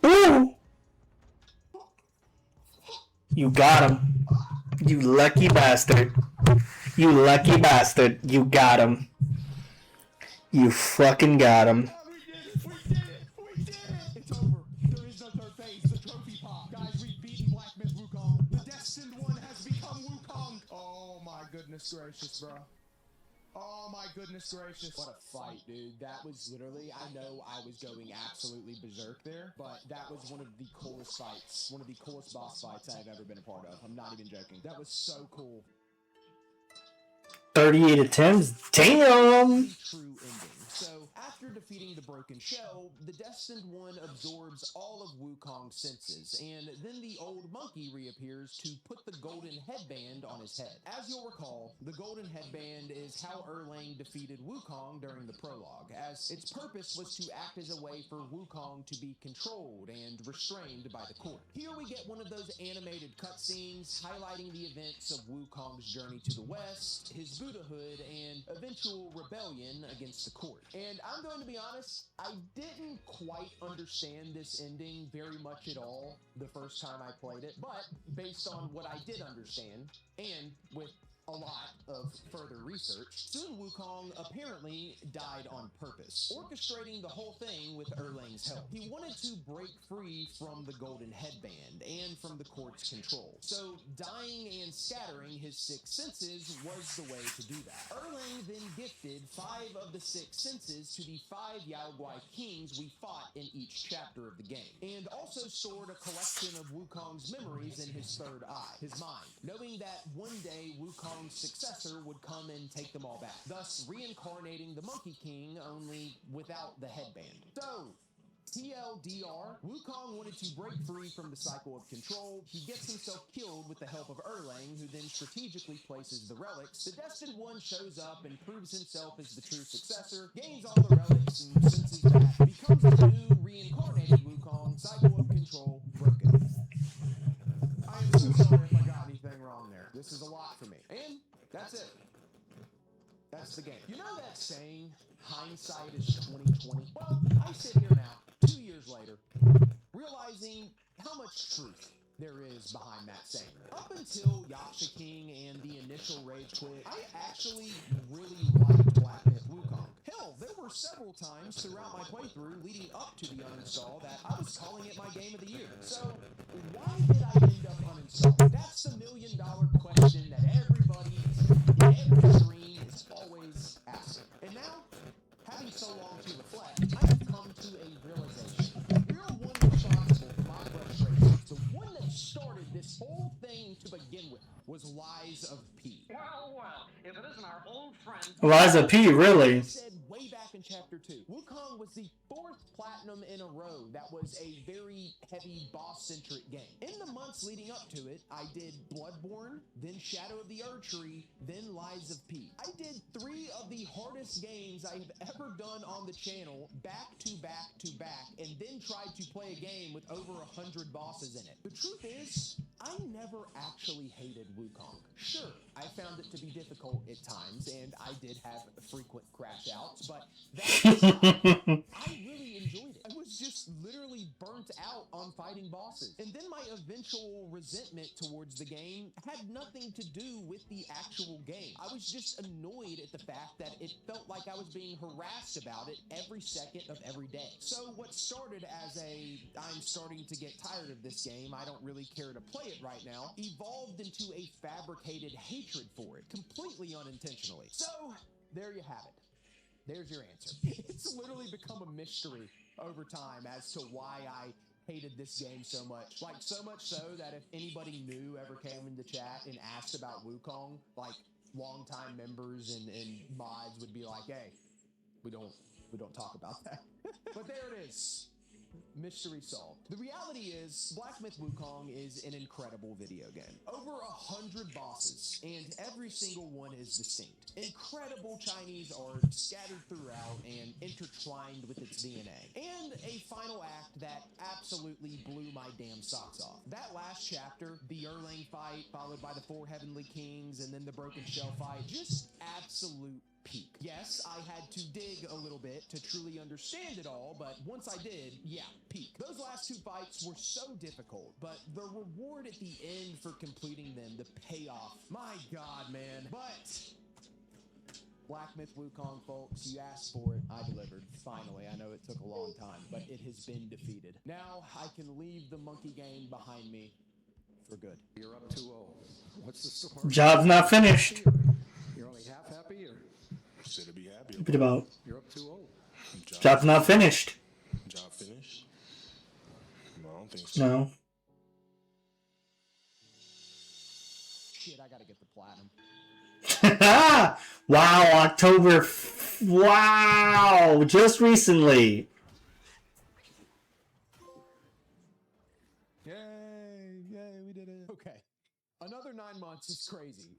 S1: Ooh! You got him. You lucky bastard. You lucky bastard. You got him. You fucking got him.
S17: It's over. There is no third phase. The trophy pop. Guys, we've beaten Black Myth Wukong. The destined one has become Wukong. Oh my goodness gracious, bro. Oh my goodness gracious. What a fight, dude. That was literally, I know I was going absolutely berserk there, but that was one of the coolest fights. One of the coolest boss fights I've ever been a part of. I'm not even joking. That was so cool.
S1: 38 attempts? Damn!
S17: True ending. So, after defeating the Broken Shell, the Destined One absorbs all of Wukong's senses, and then the old monkey reappears to put the golden headband on his head. As you'll recall, the golden headband is how Erlang defeated Wukong during the prologue, as its purpose was to act as a way for Wukong to be controlled and restrained by the court. Here we get one of those animated cutscenes highlighting the events of Wukong's journey to the west, his Buddhahood, and eventual rebellion against the court. And I'm going to be honest, I didn't quite understand this ending very much at all the first time I played it, but based on what I did understand, and with a lot of further research, Sun Wukong apparently died on purpose, orchestrating the whole thing with Erlang's help. He wanted to break free from the golden headband and from the court's control. So dying and scattering his six senses was the way to do that. Erlang then gifted 5 of the 6 senses to the 5 Yao Guai kings we fought in each chapter of the game, and also stored a collection of Wukong's memories in his third eye, his mind, knowing that one day Wukong's successor would come and take them all back, thus reincarnating the Monkey King, only without the headband. So, TLDR, Wukong wanted to break free from the cycle of control. He gets himself killed with the help of Erlang, who then strategically places the relics. The Destined One shows up and proves himself as the true successor, gains all the relics and senses back, becomes the new reincarnated Wukong, cycle of control broken. I am so sorry if I got anything wrong there. This is a lot for me. And that's it. That's the game. You know that saying, hindsight is 20/20? Well, I sit here now, 2 years later, realizing how much truth there is behind that saying. Up until Yaksha King and the initial rage quit, I actually really liked Black Myth Wukong. Hell, there were several times throughout my playthrough leading up to the uninstall that I was calling it my game of the year. So, why did I end up uninstalling? That's the $1 million question that everybody in every stream is always asking. And now, having so long to reflect, I have come to a realization. The real one responsible for my frustration, the one that started this whole thing to begin with, was Lies of P.
S6: Well, if it isn't our old friend...
S1: Liza P, really?
S17: Said way back in Chapter 2, Wukong was the 4th platinum in a row that was a very heavy boss-centric game. In the months leading up to it, I did Bloodborne, then Shadow of the Erdtree, then Lies of P. I did 3 of the hardest games I've ever done on the channel, back to back to back, and then tried to play a game with over 100 bosses in it. The truth is, I never actually hated Wukong. Sure, I found it to be difficult at times, and I did have frequent crash outs, but I really enjoyed it. I was just literally burnt out on fighting bosses. And then my eventual resentment towards the game had nothing to do with the actual game. I was just annoyed at the fact that it felt like I was being harassed about it every second of every day. So what started as a, I'm starting to get tired of this game, I don't really care to play it right now, evolved into a fabricated hatred for it, completely unintentionally. So, there you have it. There's your answer. It's literally become a mystery over time as to why I hated this game so much. Like, so much so that if anybody new ever came into chat and asked about Wukong, like, longtime members and mods would be like, hey, we don't talk about that. But there it is. Mystery solved. The reality is, Black Myth Wukong is an incredible video game. Over 100 bosses, and every single one is distinct. Incredible Chinese art scattered throughout and intertwined with its DNA. And a final act that absolutely blew my damn socks off. That last chapter, the Erlang fight, followed by the 4 Heavenly Kings, and then the Broken Shell fight, just absolute peak. Yes, I had to dig a little bit to truly understand it all, but once I did, yeah, peak. Those last 2 fights were so difficult, but the reward at the end for completing them, the payoff, my god, man. But Black Myth Wukong, folks, you asked for it, I delivered. Finally, I know it took a long time, but it has been defeated. Now I can leave the monkey game behind me for good.
S3: You're up 2-0. What's the story?
S1: Job's not finished.
S3: You're only half happy, or
S13: Should be happy.
S1: Keep it about.
S3: you're up 2-0?
S1: Job's not finished.
S13: Job finished? No, I don't think so.
S1: No.
S17: Shit, I gotta get the platinum.
S1: Wow, October. Wow, just recently.
S17: Yay, we did it. Okay. Another 9 months is crazy.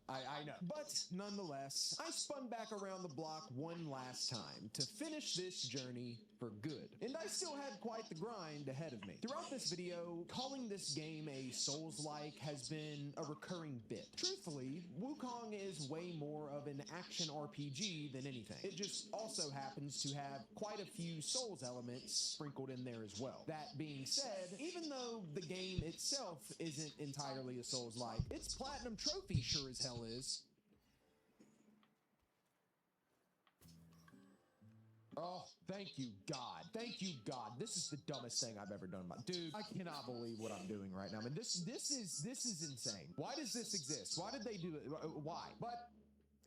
S17: I know. But nonetheless, I spun back around the block one last time to finish this journey for good. And I still had quite the grind ahead of me. Throughout this video, calling this game a Souls-like has been a recurring bit. Truthfully, Wukong is way more of an action RPG than anything. It just also happens to have quite a few Souls elements sprinkled in there as well. That being said, even though the game itself isn't entirely a Souls-like, its platinum trophy sure as hell is. Oh, thank you, God. Thank you, God. This is the dumbest thing I've ever done. Dude, I cannot believe what I'm doing right now. I mean, this is insane. Why does this exist? Why did they do it? Why? But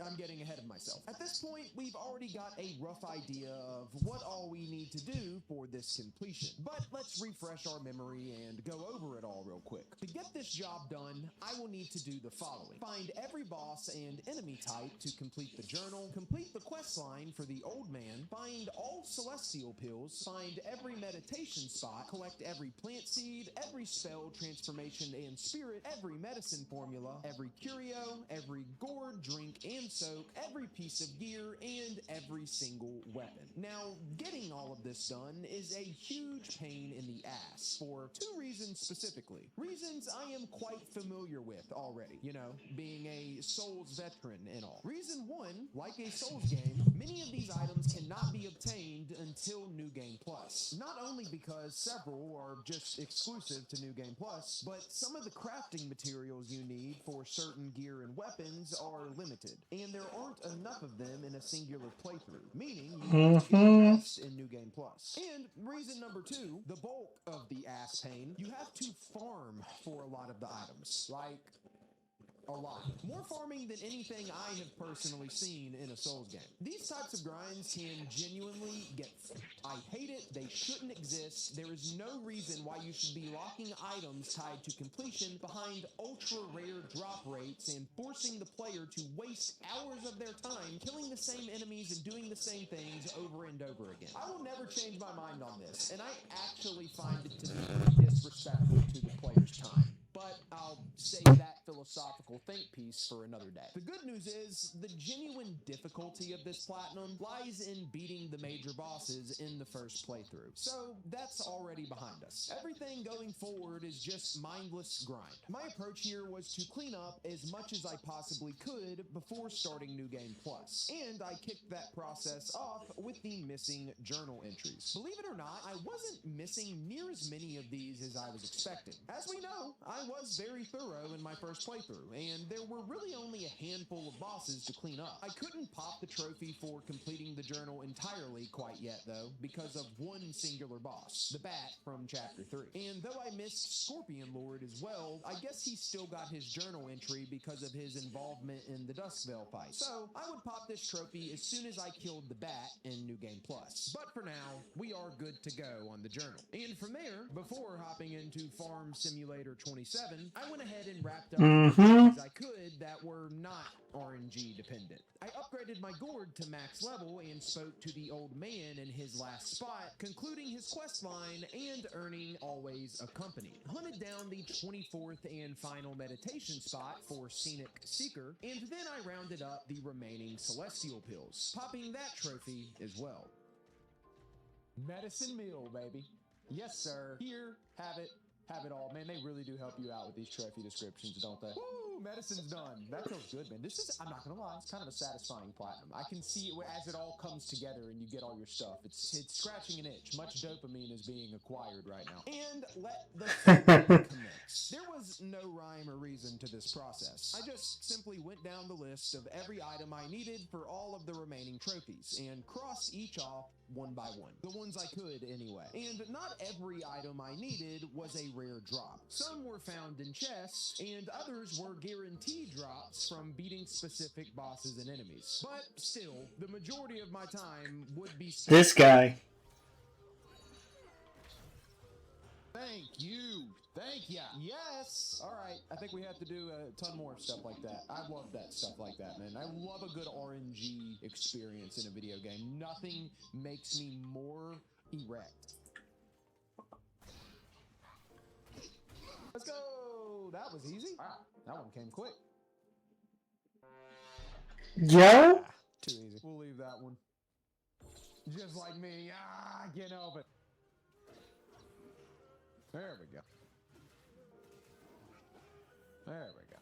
S17: I'm getting ahead of myself. At this point, we've already got a rough idea of what all we need to do for this completion. But let's refresh our memory and go over it all real quick. To get this job done, I will need to do the following. Find every boss and enemy type to complete the journal, complete the quest line for the old man, find all celestial pills, find every meditation spot, collect every plant seed, every spell, transformation, and spirit, every medicine formula, every curio, every gourd, drink, and soak, every piece of gear, and every single weapon. Now, getting all of this done is a huge pain in the ass for 2 reasons specifically. Reasons I am quite familiar with already, you know, being a Souls veteran and all. Reason 1, like a Souls game, many of these items cannot be obtained until New Game Plus. Not only because several are just exclusive to New Game Plus, but some of the crafting materials you need for certain gear and weapons are limited. And there aren't enough of them in a singular playthrough, meaning you need to get the best in New Game Plus. And reason number 2, the bulk of the ass pain, you have to farm for a lot of the items. Like, a lot. More farming than anything I have personally seen in a Souls game. These types of grinds can genuinely get I hate it. They shouldn't exist. There is no reason why you should be locking items tied to completion behind ultra rare drop rates and forcing the player to waste hours of their time killing the same enemies and doing the same things over and over again. I will never change my mind on this, and I actually find it to be disrespectful to the player's time. But I'll save that philosophical think piece for another day. The good news is, the genuine difficulty of this platinum lies in beating the major bosses in the first playthrough. So that's already behind us. Everything going forward is just mindless grind. My approach here was to clean up as much as I possibly could before starting New Game Plus. And I kicked that process off with the missing journal entries. Believe it or not, I wasn't missing near as many of these as I was expecting. As we know, I was very thorough in my first playthrough, and there were really only a handful of bosses to clean up. I couldn't pop the trophy for completing the journal entirely quite yet, though, because of one singular boss, the Bat from Chapter 3. And though I missed Scorpion Lord as well, I guess he still got his journal entry because of his involvement in the Duskvale fight. So I would pop this trophy as soon as I killed the Bat in New Game Plus. But for now, we are good to go on the journal. And from there, before hopping into Farm Simulator 27, I went ahead and wrapped up as I could that were not RNG dependent. I upgraded my gourd to max level and spoke to the old man in his last spot, concluding his quest line and earning Always Accompanied. Hunted down the 24th and final meditation spot for Scenic Seeker, and then I rounded up the remaining celestial pills, popping that trophy as well. Medicine meal, baby. Yes, sir. Here, have it. have it all. Man, they really do help you out with these trophy descriptions, don't they? Woo, medicine's done. That feels good, man. This is, I'm not gonna lie, it's kind of a satisfying platinum. I can see it as it all comes together and you get all your stuff. It's scratching an itch. Much dopamine is being acquired right now. And let the fun commence. There was no rhyme or reason to this process. I just simply went down the list of every item I needed for all of the remaining trophies and crossed each off one by one. The ones I could, anyway. And not every item I needed was a rare drop. Some were found in chests, and others were guaranteed drops from beating specific bosses and enemies. But still, the majority of my time would be spent.
S1: This guy.
S17: Thank you. Thank ya. Yes. All right. I think we have to do a ton more stuff like that. I love that stuff like that, man. I love a good RNG experience in a video game. Nothing makes me more erect. Let's go. That was easy. Wow. That one came quick.
S1: Yeah?
S17: Too easy. We'll leave that one. Just like me. I can't help it. There we go. There we go.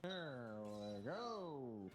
S17: There we go.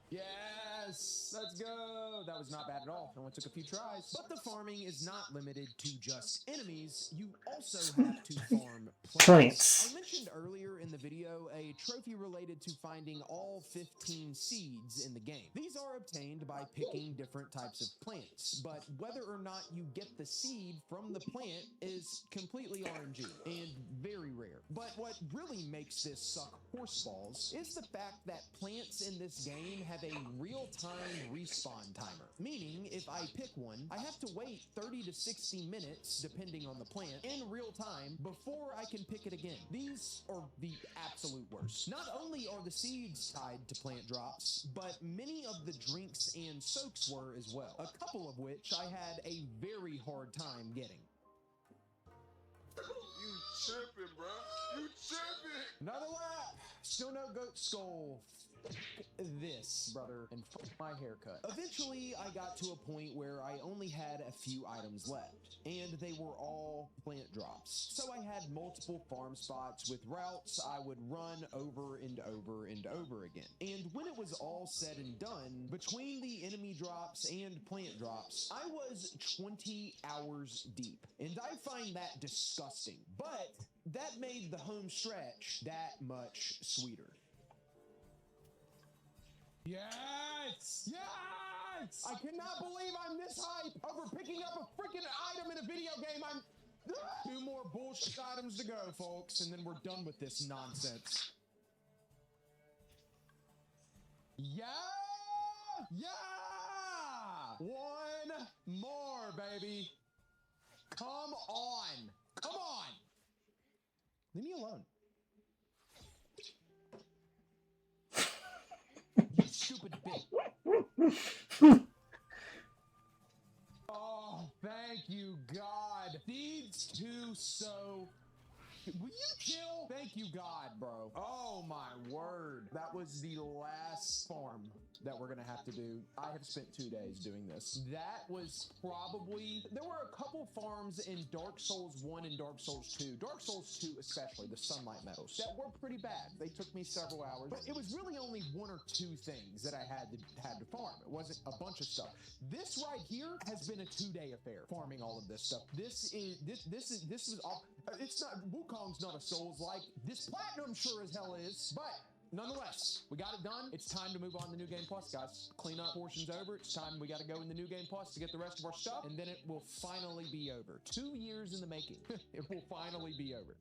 S17: Yes! Let's go! That was not bad at all. It only took a few tries. But the farming is not limited to just enemies. You also have to farm plants. I mentioned earlier in the video a trophy related to finding all 15 seeds in the game. These are obtained by picking different types of plants, but whether or not you get the seed from the plant is completely RNG and very rare. But what really makes this suck horseballs is the fact that plants in this game have a real-time respawn timer. Meaning, if I pick one, I have to wait 30 to 60 minutes, depending on the plant, in real time before I can pick it again. These are the absolute worst. Not only are the seeds tied to plant drops, but many of the drinks and soaks were as well. A couple of which I had a very hard time getting.
S13: You tripping, bro. You tripping.
S17: Another lap. Still no goat skull. This, brother, and my haircut. Eventually, I got to a point where I only had a few items left, and they were all plant drops. So I had multiple farm spots with routes I would run over and over and over again. And when it was all said and done, between the enemy drops and plant drops, I was 20 hours deep. And I find that disgusting, but that made the home stretch that much sweeter. Yes! Yes! I cannot believe I'm this hype over picking up a freaking item in a video game. I'm... Two more bullshit items to go, folks, and then we're done with this nonsense. Yeah! Yeah! One more, baby. Come on. Come on. Leave me alone. You stupid bitch. Oh, thank you, God. These two so... Will you chill? Thank you, God, bro. Oh, my word. That was the last farm that we're gonna have to do. I have spent 2 days doing this. That was probably... There were a couple farms in Dark Souls 1 and Dark Souls 2. Dark Souls 2 especially, the Sunlight Meadows, that were pretty bad. They took me several hours. But it was really only one or two things that I had to farm. It wasn't a bunch of stuff. This right here has been a 2-day affair, farming all of this stuff. This is all... It's not... Wukong's not a Souls-like. This Platinum sure as hell is, but... Nonetheless, we got it done. It's time to move on to New Game Plus, guys. Clean up portions over. It's time we got to go in the New Game Plus to get the rest of our stuff, and then it will finally be over. 2 years in the making. It will finally be over.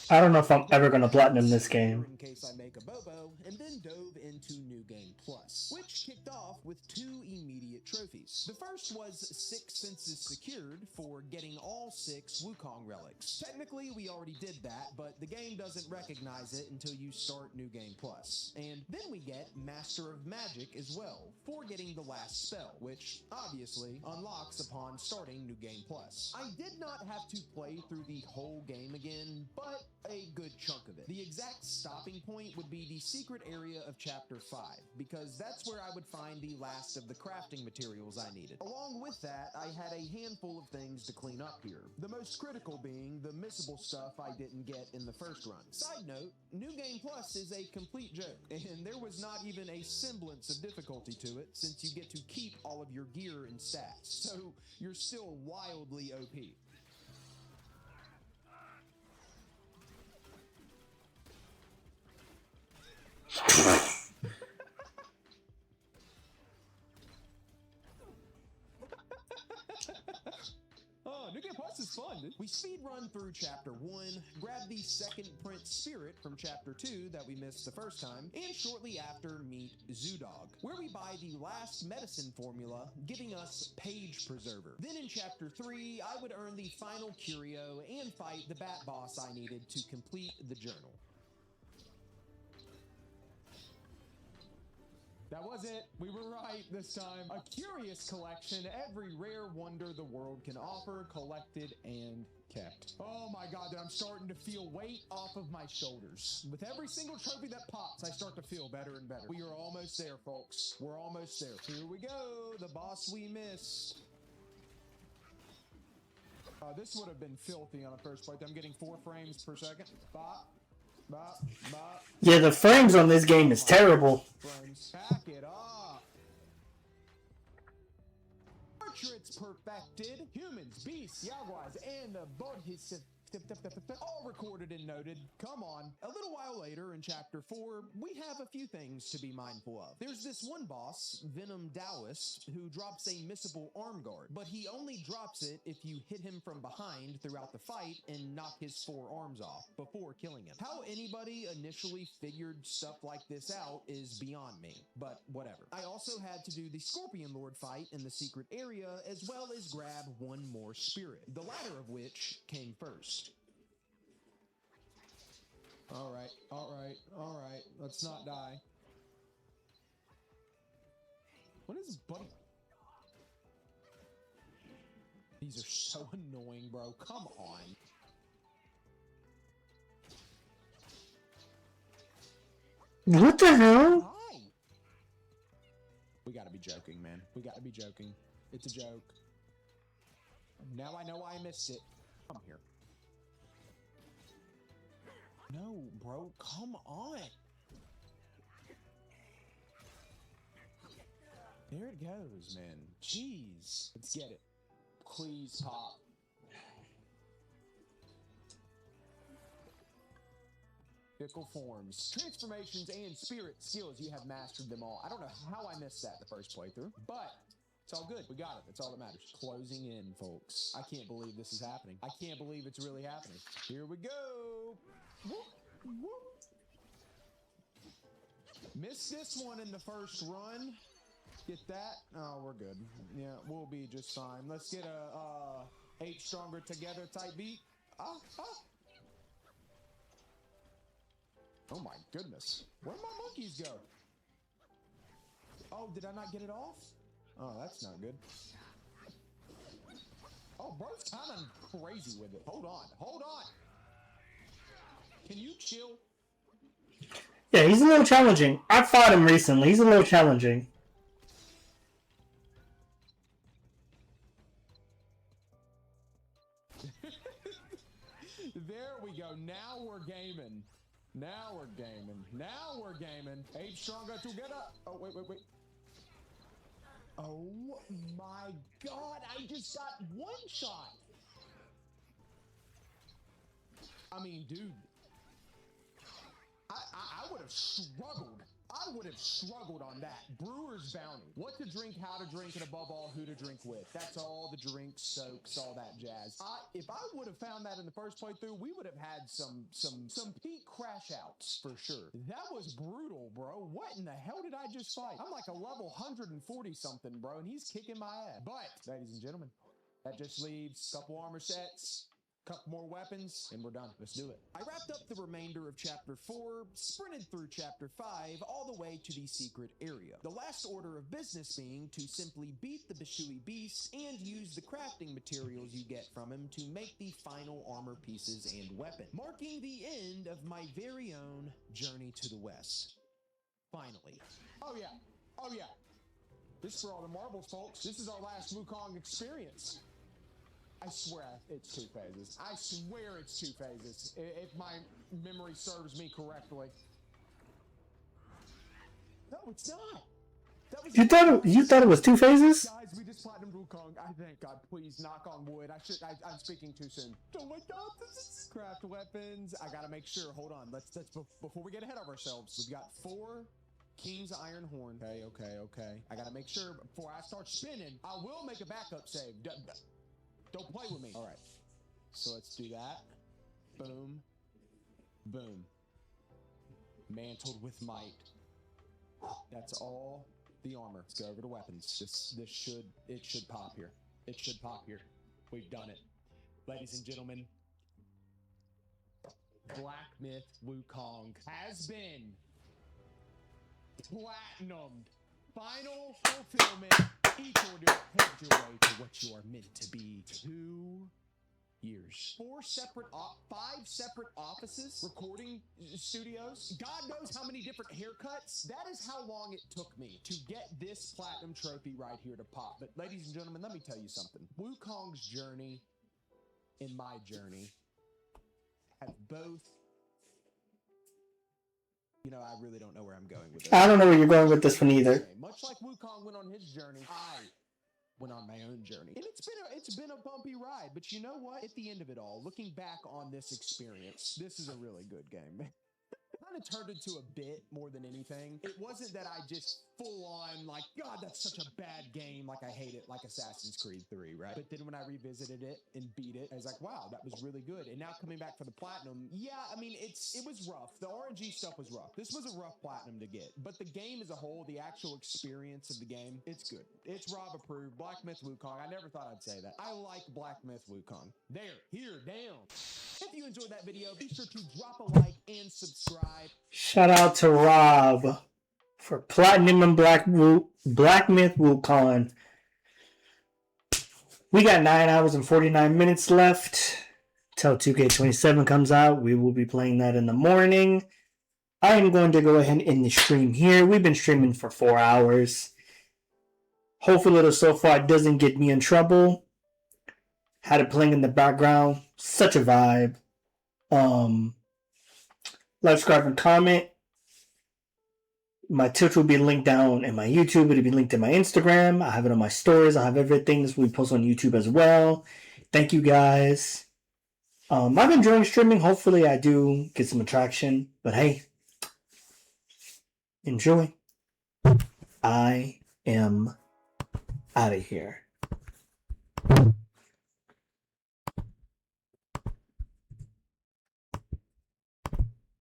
S1: I don't know if I'm ever gonna platinum this game.
S17: In case I make a bobo, and then dove into New Game Plus, which kicked off with 2 immediate trophies. The first was 6 senses secured for getting all 6 Wukong relics. Technically, we already did that, but the game doesn't recognize it until you start New Game Plus. And then we get Master of Magic as well, for getting the last spell, which obviously unlocks upon starting New Game Plus. I did not have to play through the whole game again, but a good good chunk of it. The exact stopping point would be the secret area of Chapter 5, because that's where I would find the last of the crafting materials I needed. Along with that, I had a handful of things to clean up here. The most critical being the missable stuff I didn't get in the first run. Side note, New Game Plus is a complete joke, and there was not even a semblance of difficulty to it, since you get to keep all of your gear and stats, so you're still wildly OP. Oh, New Game Plus is fun, dude. We speed run through Chapter 1, grab the second Prince Spirit from Chapter 2 that we missed the first time, and shortly after meet Zoodog, where we buy the last medicine formula, giving us Page Preserver. Then in Chapter 3, I would earn the final curio and fight the Bat Boss I needed to complete the journal. That was it. We were right this time. A curious collection, every rare wonder the world can offer, collected and kept. Oh my god, I'm starting to feel weight off of my shoulders. With every single trophy that pops, I start to feel better and better. We are almost there, folks. We're almost there. Here we go, the boss we missed. This would have been filthy on a first playthrough. I'm getting 4 frames per second. Bop. Bop, bop.
S1: Yeah, the frames on this game is terrible.
S17: Frames. Pack it up. Portraits perfected. Humans, beasts, jaguars, and the Bodhisattva. All recorded and noted. Come on. A little while later in Chapter 4, we have a few things to be mindful of. There's this one boss, Venom Taoist, who drops a missable arm guard, but he only drops it if you hit him from behind throughout the fight and knock his 4 arms off before killing him. How anybody initially figured stuff like this out is beyond me, but whatever. I also had to do the Scorpion Lord fight in the secret area, as well as grab one more spirit, the latter of which came first. Alright, alright, alright. Let's not die. What is buddy? These are so annoying, bro. Come on.
S1: What the hell?
S17: Hi. We gotta be joking, man. We gotta be joking. It's a joke. Now I know why I missed it. Come here. No, bro, come on. There it goes, man. Jeez. Let's get it. Please pop. Fickle forms, transformations, and spirit skills. You have mastered them all. I don't know how I missed that the first playthrough, but it's all good. We got it. That's all that matters. Closing in, folks. I can't believe this is happening. I can't believe it's really happening. Here we go. Whoop, whoop. Missed this one in the first run. Get that? Oh, we're good. Yeah, we'll be just fine. Let's get a 8 stronger together type beat. Ah. Oh my goodness. Where'd my monkeys go? Oh, did I not get it off? Oh, that's not good. Oh, bro's kind of crazy with it. Hold on. Can you chill?
S1: Yeah, he's a little challenging. I fought him recently. He's a little challenging.
S17: There we go. Now we're gaming. 8 stronger together. Oh, wait. Oh my god, I just got one shot. I mean, dude. I would have struggled. On that. Brewer's Bounty. What to drink, how to drink, and above all, who to drink with. That's all the drinks, soaks, all that jazz. If I would have found that in the first playthrough, we would have had some peak crash outs for sure. That was brutal, bro. What in the hell did I just fight? I'm like a level 140 something, bro, and he's kicking my ass. But, ladies and gentlemen, that just leaves a couple armor sets, couple more weapons, and we're done. Let's do it. I wrapped up the remainder of Chapter 4, sprinted through Chapter 5, all the way to the secret area. The last order of business being to simply beat the Bishui Beast and use the crafting materials you get from him to make the final armor pieces and weapon, marking the end of my very own journey to the west. Finally. Oh yeah. Oh yeah. This is for all the marbles, folks. This is our last Wukong experience. I swear it's 2 phases. I swear it's 2 phases. If my memory serves me correctly. No, it's not. That was
S1: You thought it was 2 phases?
S17: Guys, we just platinumed Wukong. I thank God. Please knock on wood. I'm speaking too soon. Oh my God, this is craft weapons. I gotta make sure. Hold on. Let's before we get ahead of ourselves. We've got 4 King's Iron Horn. Okay. I gotta make sure before I start spinning. I will make a backup save. Don't play with me. All right. So let's do that. Boom. Boom. Mantled with might. That's all the armor. Let's go over to weapons. It should pop here. It should pop here. We've done it. Ladies and gentlemen, Black Myth Wukong has been platinumed. Final fulfillment. Each order paved your way to what you are meant to be. 2 years. 5 separate offices, recording studios. God knows how many different haircuts. That is how long it took me to get this platinum trophy right here to pop. But ladies and gentlemen, let me tell you something. Wukong's journey and my journey have both... You know, I really don't know where I'm going with this.
S1: I don't know where you're going with this one either.
S17: Much like Wukong went on his journey, I went on my own journey. And it's been a bumpy ride, but you know what? At the end of it all, looking back on this experience, this is a really good game. Kind of turned into a bit more than anything. It wasn't that I just full on like, God, that's such a bad game. Like I hate it, like Assassin's Creed 3, right? But then when I revisited it and beat it, I was like, wow, that was really good. And now coming back for the platinum, yeah, I mean, it was rough. The RNG stuff was rough. This was a rough platinum to get. But the game as a whole, the actual experience of the game, it's good. It's Rob approved. Black Myth Wukong. I never thought I'd say that. I like Black Myth Wukong. There, here, down. If you enjoyed that video, be sure to drop a like and subscribe.
S1: Shout out to Rob for Platinum and Black Myth Wukong. We got 9 hours and 49 minutes left till 2K27 comes out. We will be playing that in the morning. I am going to go ahead and end the stream here. We've been streaming for 4 hours. Hopefully the so far doesn't get me in trouble. Had it playing in the background. Such a vibe. Like, subscribe, and comment. My Twitch will be linked down in my YouTube. It'll be linked in my Instagram. I have it on my stories. I have everything. This will be posted on YouTube as well. Thank you guys. I've been enjoying streaming. Hopefully I do get some attraction. But hey, enjoy. I am out of here.